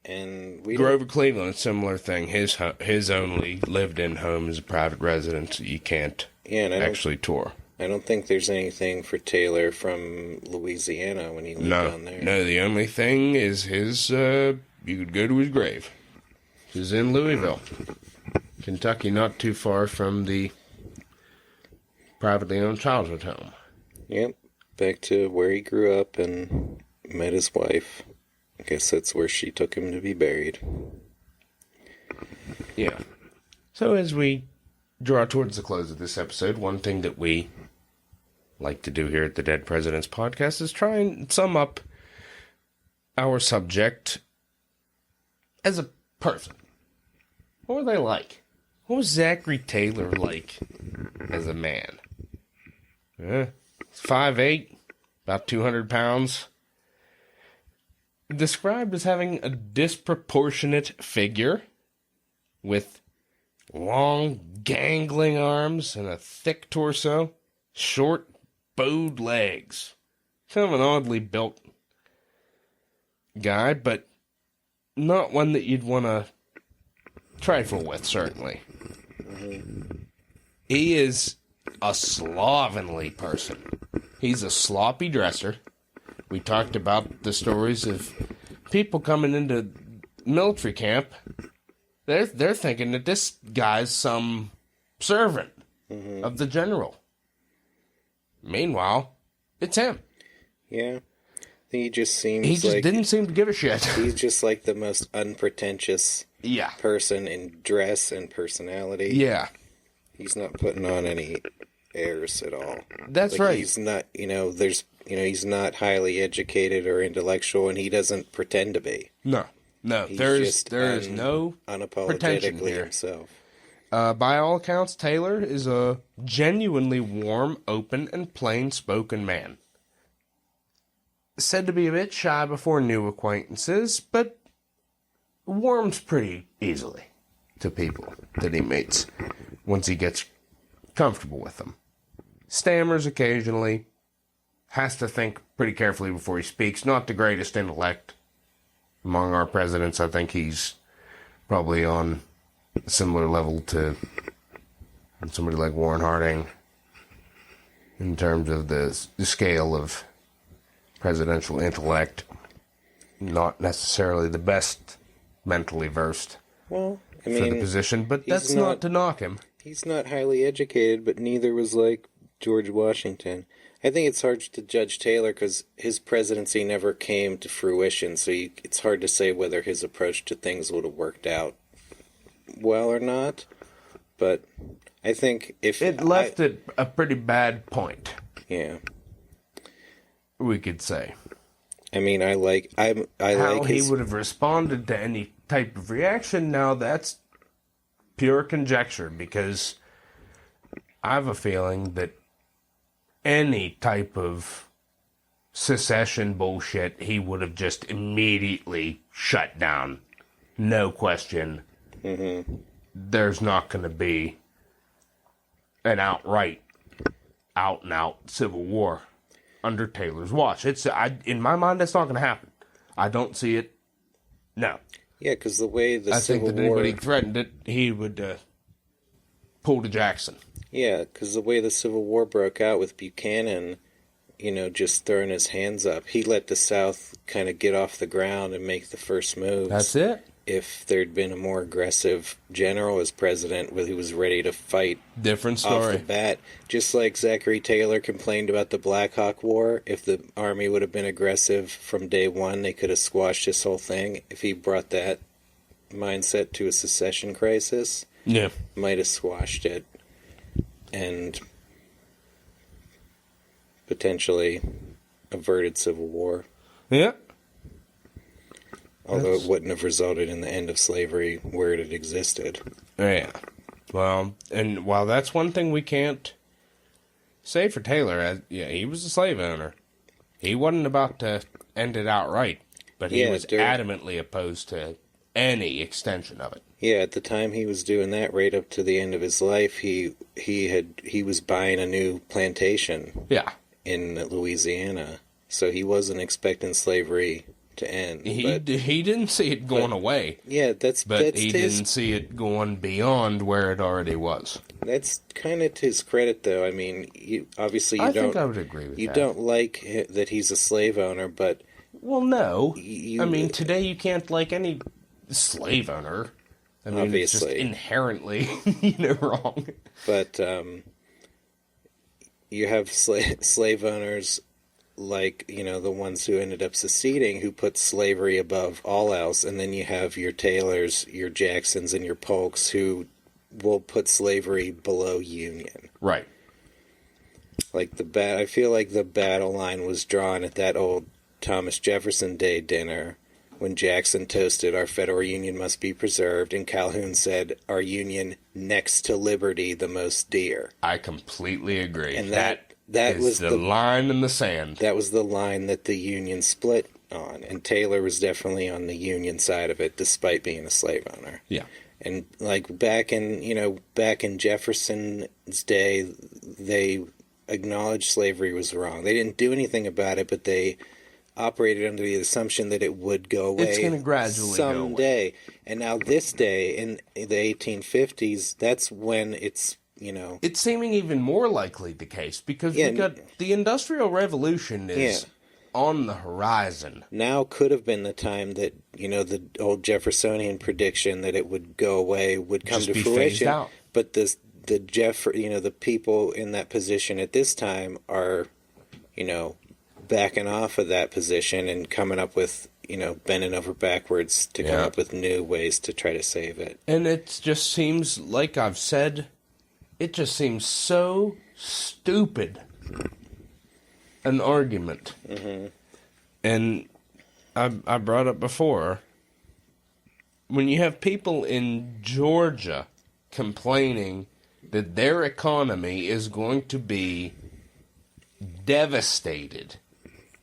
and we Grover Cleveland, similar thing. His only lived-in home is a private residence. You can't actually tour. I don't think there's anything for Taylor from Louisiana when he lived down there. No, the only thing is his, you could go to his grave. He's in Louisville, Kentucky, not too far from the privately owned childhood home. Yep, back to where he grew up and met his wife. I guess that's where she took him to be buried. Yeah. So as we draw towards the close of this episode, one thing that we like to do here at the Dead Presidents Podcast is try and sum up our subject as a person. What were they like? What was Zachary Taylor like as a man? 5'8", about 200 pounds. Described as having a disproportionate figure with long, gangling arms and a thick torso, short, bowed legs. Kind of an oddly built guy, but not one that you'd want to trifle with, certainly. He is a slovenly person. He's a sloppy dresser. We talked about the stories of people coming into military camp. They're thinking that this guy's some servant of the general. Meanwhile, it's him. Yeah. He just seems He just didn't seem to give a shit. He's just like the most unpretentious person in dress and personality. Yeah. He's not putting on any airs at all. That's right. He's not, he's not highly educated or intellectual, and he doesn't pretend to be. No. He's there just is no pretension unapologetically here. himself. By all accounts, Taylor is a genuinely warm, open, and plain-spoken man. Said to be a bit shy before new acquaintances, but warms pretty easily to people that he meets once he gets comfortable with them. Stammers occasionally, has to think pretty carefully before he speaks. Not the greatest intellect among our presidents. I think he's probably on a similar level to somebody like Warren Harding in terms of the scale of presidential intellect. Not necessarily the best mentally versed for the position, but that's not to knock him. He's not highly educated, but neither was like George Washington. I think it's hard to judge Taylor because his presidency never came to fruition, so it's hard to say whether his approach to things would have worked out well or not. But I think if it left at a pretty bad point. Yeah, we could say. I mean, I like how he would have responded to any type of reaction. Now that's pure conjecture, because I have a feeling that any type of secession bullshit, he would have just immediately shut down. No question. There's not going to be an outright, out-and-out civil war under Taylor's watch. In my mind, that's not going to happen. I don't see it. No. Yeah, because the way the Civil War... I think that anybody threatened it, he would pull to Jackson. Yeah, because the way the Civil War broke out with Buchanan, just throwing his hands up, he let the South kind of get off the ground and make the first moves. That's it. If there'd been a more aggressive general as president who was ready to fight different story off the bat, just like Zachary Taylor complained about the Black Hawk War, if the army would have been aggressive from day one, they could have squashed this whole thing. If he brought that mindset to a secession crisis, might have squashed it. But potentially averted civil war. Yeah. Although it wouldn't have resulted in the end of slavery where it had existed. Yeah. Well, and while that's one thing we can't say for Taylor, he was a slave owner. He wasn't about to end it outright, but he was adamantly opposed to any extension of it. Yeah, at the time he was doing that, right up to the end of his life, he was buying a new plantation. Yeah. In Louisiana, so he wasn't expecting slavery to end. He didn't see it going away. Yeah, but he didn't see it going beyond where it already was. That's kind of to his credit, though. I mean, I think I would agree with that. You don't like that he's a slave owner, but well, no. I mean, today you can't like any slave owner. I mean, obviously, it's just inherently, wrong. But you have slave owners like, the ones who ended up seceding, who put slavery above all else, and then you have your Taylors, your Jacksons, and your Polks who will put slavery below Union. Right. Like I feel like the battle line was drawn at that old Thomas Jefferson Day dinner when Jackson toasted, "Our federal union must be preserved," and Calhoun said, "Our union next to liberty the most dear." I completely agree. And that was the line in the sand. That was the line that the Union split on, and Taylor was definitely on the Union side of it, despite being a slave owner. Yeah. And like back in Jefferson's day, they acknowledged slavery was wrong. They didn't do anything about it, but they operated under the assumption that it would go away. It's going to gradually someday. go away. And now this day, in the 1850s, that's when it's it's seeming even more likely the case because we got the Industrial Revolution is on the horizon. Now could have been the time that, the old Jeffersonian prediction that it would go away would come to fruition. Out. But the people in that position at this time are, backing off of that position and coming up with, bending over backwards to come up with new ways to try to save it. And it just seems, like I've said, it just seems so stupid, an argument. Mm-hmm. And I brought up before, when you have people in Georgia complaining that their economy is going to be devastated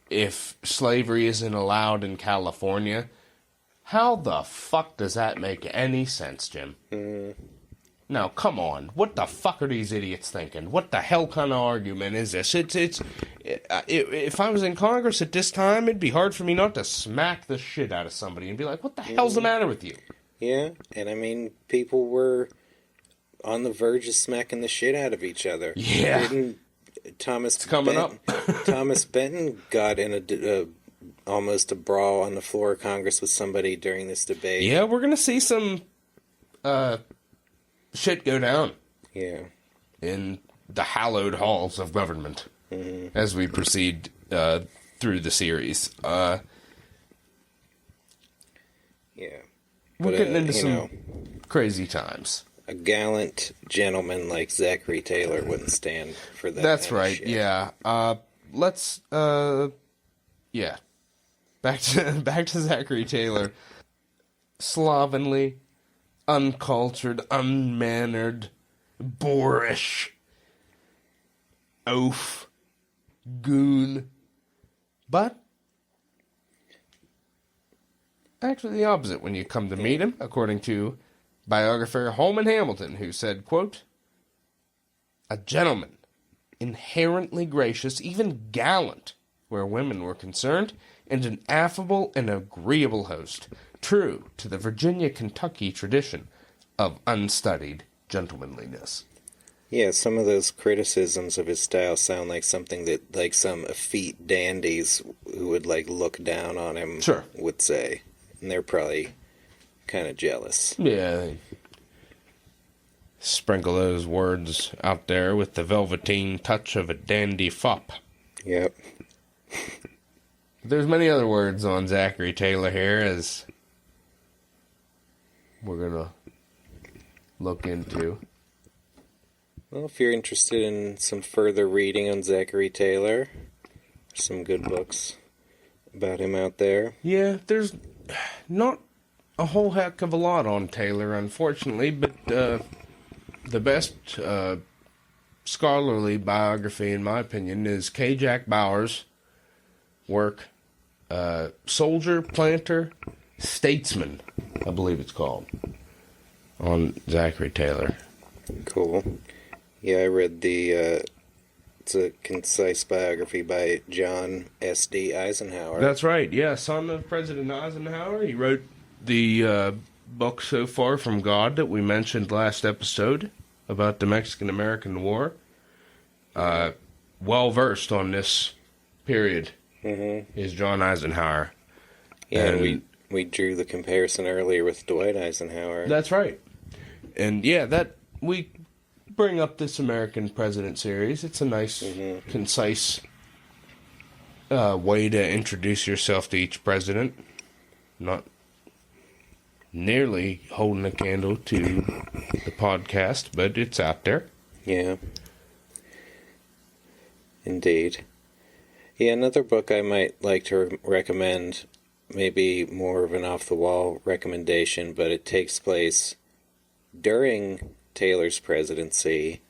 if slavery isn't allowed in California, how the fuck does that make any sense, Jim? Mm-hmm. Now, come on. What the fuck are these idiots thinking? What the hell kind of argument is this? If I was in Congress at this time, it'd be hard for me not to smack the shit out of somebody and be like, what the hell's the matter with you? Yeah, and I mean, people were on the verge of smacking the shit out of each other. Yeah. Thomas Benton got in almost a brawl on the floor of Congress with somebody during this debate. Yeah, we're going to see some shit go down. Yeah. In the hallowed halls of government as we proceed through the series. Yeah. We're getting into some crazy times. A gallant gentleman like Zachary Taylor wouldn't stand for that. That's right, shit. yeah. Let's back to Zachary Taylor. Slovenly, uncultured, unmannered, boorish, oaf, goon, but actually the opposite when you come to meet him, according to biographer Holman Hamilton, who said, quote, "A gentleman, inherently gracious, even gallant, where women were concerned, and an affable and agreeable host, true to the Virginia-Kentucky tradition of unstudied gentlemanliness." Yeah, some of those criticisms of his style sound like something that, like, some effete dandies who would, like, look down on him would say. And they're probably kind of jealous. Yeah, they sprinkle those words out there with the velveteen touch of a dandy fop. Yep. There's many other words on Zachary Taylor here, as we're going to look into. Well, if you're interested in some further reading on Zachary Taylor, some good books about him out there. Yeah, there's not a whole heck of a lot on Taylor, unfortunately, but the best scholarly biography, in my opinion, is K. Jack Bauer's work, Soldier, Planter, Statesman, I believe it's called, on Zachary Taylor. Cool. Yeah, I read it's a concise biography by John S.D. Eisenhower. That's right, yeah, son of President Eisenhower. He wrote the book So Far from God that we mentioned last episode about the Mexican-American War. Well-versed on this period is John Eisenhower. Yeah, and we drew the comparison earlier with Dwight Eisenhower. That's right. And yeah, that we bring up this American President series. It's a nice, concise way to introduce yourself to each president. Not nearly holding a candle to the podcast, but it's out there. Yeah. Indeed. Yeah, another book I might like to recommend, maybe more of an off-the-wall recommendation, but it takes place during Taylor's presidency,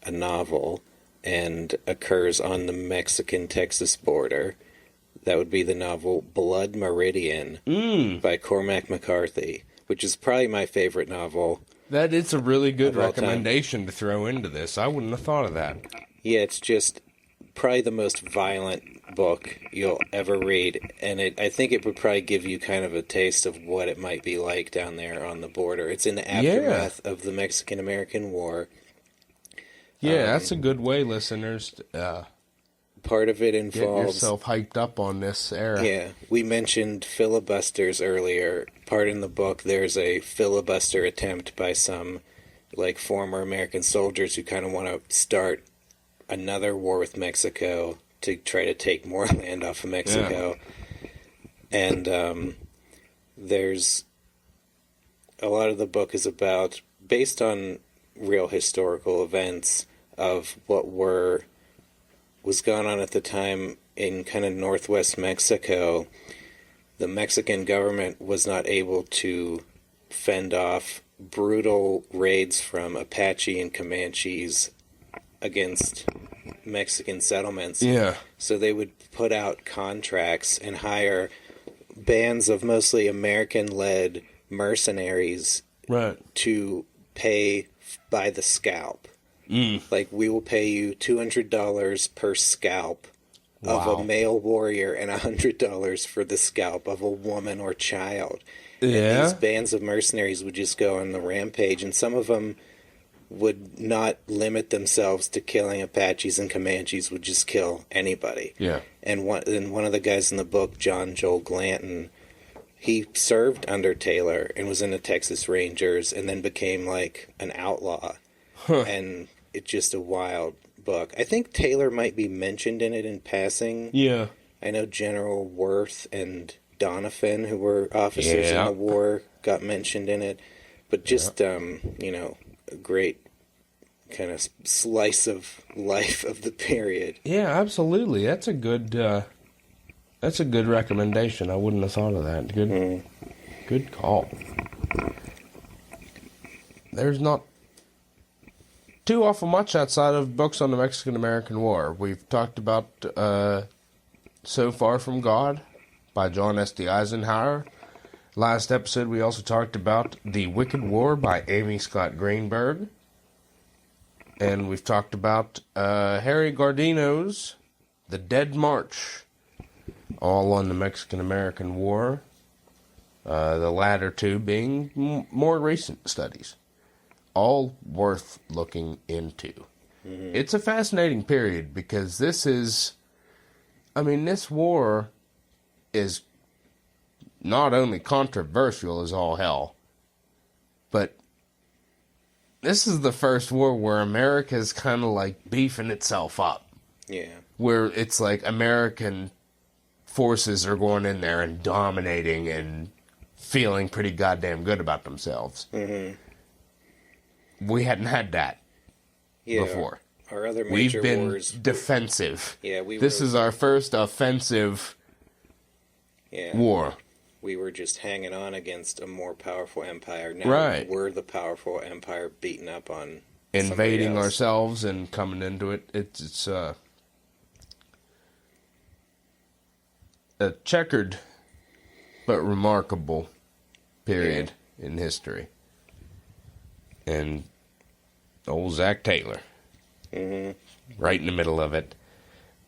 a novel, and occurs on the Mexican-Texas border. That would be the novel Blood Meridian by Cormac McCarthy, which is probably my favorite novel. That is a really good recommendation to throw into this. I wouldn't have thought of that. Yeah, it's just probably the most violent book you'll ever read, and I think it would probably give you kind of a taste of what it might be like down there on the border. It's in the aftermath of the Mexican-American War. Yeah, that's a good way, listeners. Part of it involves... Get yourself hyped up on this era. Yeah, we mentioned filibusters earlier. Part in the book, there's a filibuster attempt by some former American soldiers who kind of want to start another war with Mexico to try to take more land off of Mexico. Yeah. And there's a lot of the book is based on real historical events of what was going on at the time in kind of northwest Mexico. The Mexican government was not able to fend off brutal raids from Apache and Comanches against Mexican settlements. Yeah. So they would put out contracts and hire bands of mostly American-led mercenaries to pay by the scalp. We will pay you $200 per scalp of a male warrior and $100 for the scalp of a woman or child. Yeah. And these bands of mercenaries would just go on the rampage, and some of them would not limit themselves to killing Apaches and Comanches, would just kill anybody. Yeah. And one of the guys in the book, John Joel Glanton, he served under Taylor and was in the Texas Rangers and then became an outlaw. And it's just a wild book. I think Taylor might be mentioned in it in passing. Yeah. I know General Worth and Donovan, who were officers in the war, got mentioned in it. But just, a great kind of slice of life of the period. Yeah, absolutely. That's a good recommendation. I wouldn't have thought of that. Good call. There's not too awful much outside of books on the Mexican-American War. We've talked about So Far from God by John S.D. Eisenhower. Last episode, we also talked about The Wicked War by Amy Scott Greenberg. And we've talked about Harry Gardino's The Dead March, all on the Mexican-American War. The latter two being more recent studies. All worth looking into. It's a fascinating period because this war is not only controversial as all hell, but this is the first war where America's kind of beefing itself up. Yeah. Where it's American forces are going in there and dominating and feeling pretty goddamn good about themselves. We hadn't had that before. Our other We've major been wars. defensive. Yeah, This is our first offensive war. We were just hanging on against a more powerful empire. Now Right. we're the powerful empire beating up on Invading else. ourselves and coming into it. It's a checkered but remarkable period in history. And old Zach Taylor, right in the middle of it.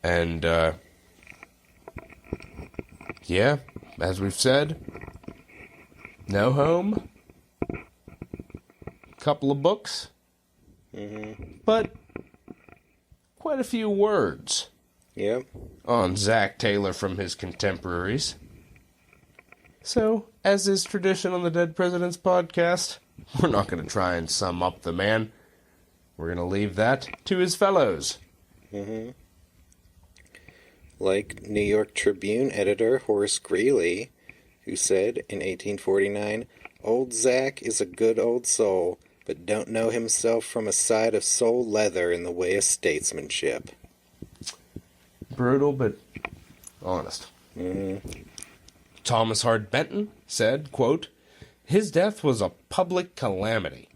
And, yeah, as we've said, no home, couple of books, but quite a few words on Zach Taylor from his contemporaries. So, as is tradition on the Dead Presidents podcast, we're not going to try and sum up the man. We're going to leave that to his fellows. Like New York Tribune editor Horace Greeley, who said in 1849, "Old Zach is a good old soul, but don't know himself from a side of sole leather in the way of statesmanship." Brutal, but honest. Thomas Hart Benton said, quote, "His death was a public calamity.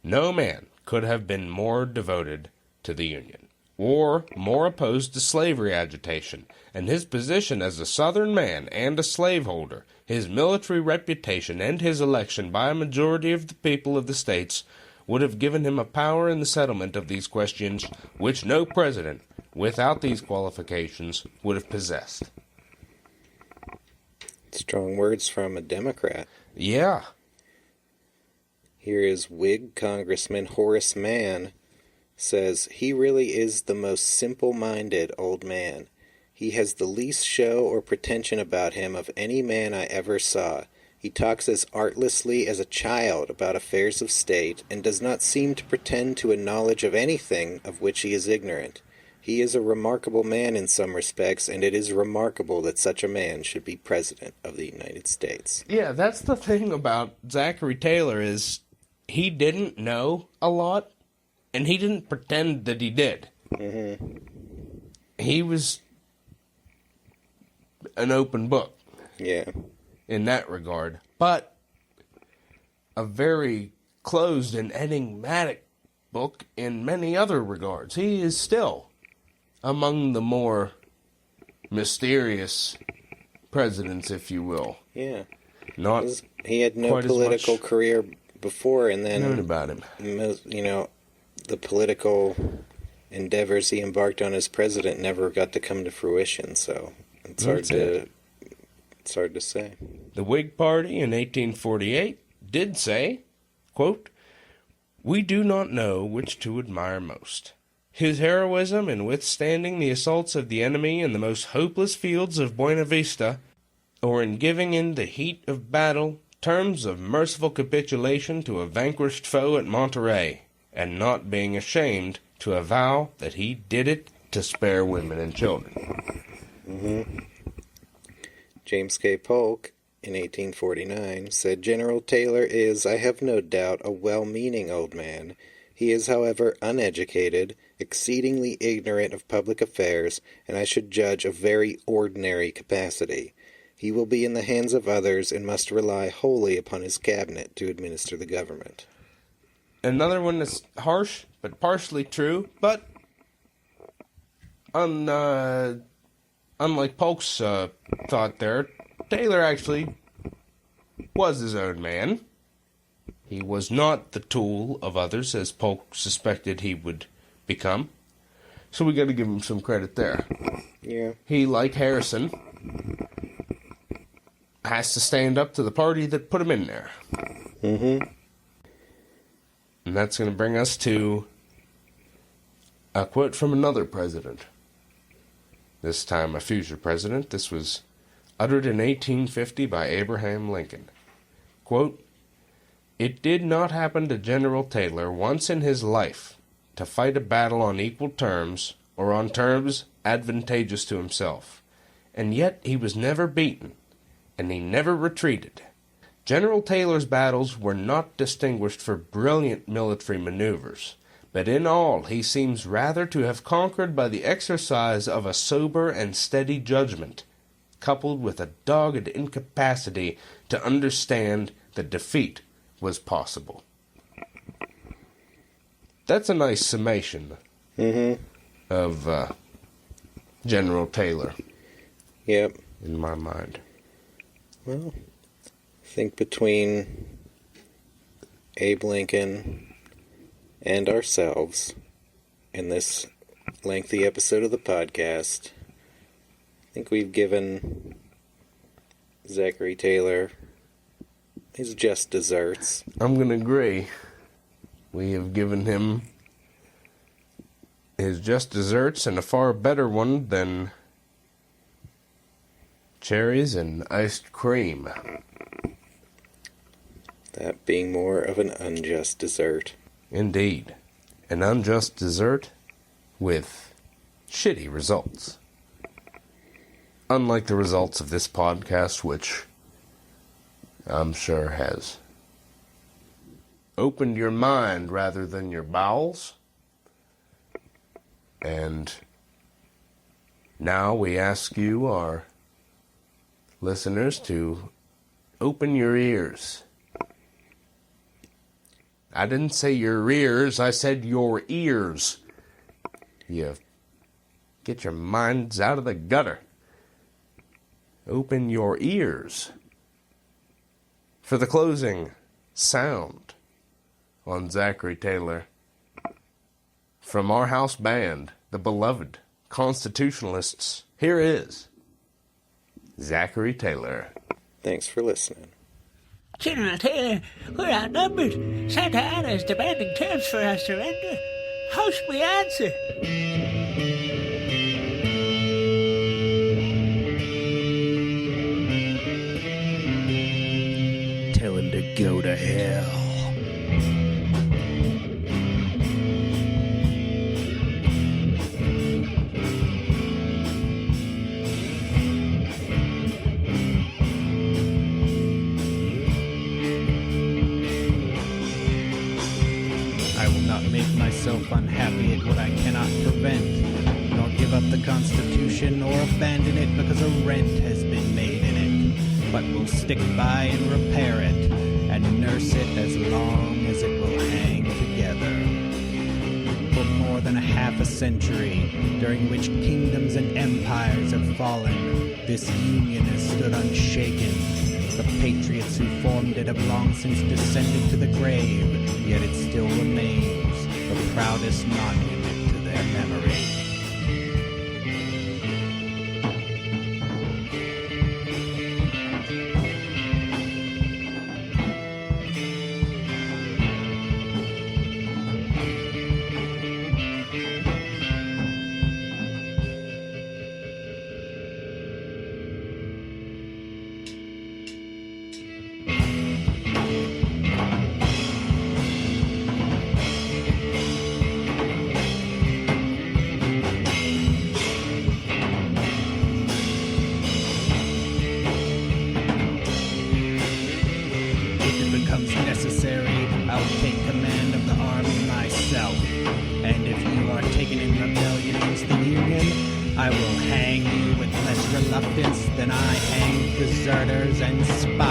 No man could have been more devoted to the Union, or more opposed to slavery agitation, and his position as a Southern man and a slaveholder, his military reputation, and his election by a majority of the people of the states would have given him a power in the settlement of these questions which no president, without these qualifications, would have possessed." Strong words from a Democrat. Yeah. Here is Whig Congressman Horace Mann says, "He really is the most simple-minded old man. He has the least show or pretension about him of any man I ever saw. He talks as artlessly as a child about affairs of state, and does not seem to pretend to a knowledge of anything of which he is ignorant. He is a remarkable man in some respects, and it is remarkable that such a man should be President of the United States." Yeah, that's the thing about Zachary Taylor is he didn't know a lot, and he didn't pretend that he did. He was an open book in that regard, but a very closed and enigmatic book in many other regards. He is still among the more mysterious presidents, if you will. Yeah. Not He had no quite as political much career before, and then, known about him. The political endeavors he embarked on as president never got to come to fruition, so it's hard to say. The Whig Party in 1848 did say, quote, "We do not know which to admire most. His heroism in withstanding the assaults of the enemy in the most hopeless fields of Buena Vista, or in giving in the heat of battle terms of merciful capitulation to a vanquished foe at Monterey, and not being ashamed to avow that he did it to spare women and children." James K. Polk, in 1849, said, "General Taylor is, I have no doubt, a well-meaning old man. He is, however, uneducated, exceedingly ignorant of public affairs, and I should judge of very ordinary capacity. He will be in the hands of others, and must rely wholly upon his cabinet to administer the government." Another one that's harsh, but partially true, but unlike Polk's thought there, Taylor actually was his own man. He was not the tool of others, as Polk suspected he would become. So we got to give him some credit there. Yeah. He, like Harrison, has to stand up to the party that put him in there. And that's going to bring us to a quote from another president. This time a future president. This was uttered in 1850 by Abraham Lincoln. Quote, "It did not happen to General Taylor once in his life to fight a battle on equal terms or on terms advantageous to himself, and yet he was never beaten, and he never retreated. General Taylor's battles were not distinguished for brilliant military maneuvers, but in all he seems rather to have conquered by the exercise of a sober and steady judgment, coupled with a dogged incapacity to understand that defeat was possible. That's a nice summation of General Taylor. Yep. In my mind. Well, I think between Abe Lincoln and ourselves in this lengthy episode of the podcast, I think we've given Zachary Taylor his just desserts. I'm going to agree. We have given him his just desserts, and a far better one than cherries and iced cream. That being more of an unjust dessert. Indeed. An unjust dessert with shitty results. Unlike the results of this podcast, which I'm sure has opened your mind rather than your bowels. And now we ask you, our listeners, to open your ears. I didn't say your ears, I said your ears. You get your minds out of the gutter. Open your ears for the closing sound on Zachary Taylor. From our house band, the beloved Constitutionalists, here is Zachary Taylor. Thanks for listening. General Taylor, we're outnumbered. Santa Anna is demanding terms for our surrender. How should we answer? Tell him to go to hell. Myself unhappy at what I cannot prevent, nor give up the Constitution or abandon it because a rent has been made in it, but will stick by and repair it, and nurse it as long as it will hang together. For more than a half a century, during which kingdoms and empires have fallen, this Union has stood unshaken. The patriots who formed it have long since descended to the grave, yet it still remains the proudest monument to their memory. I will hang you with less reluctance than I hang deserters and spies.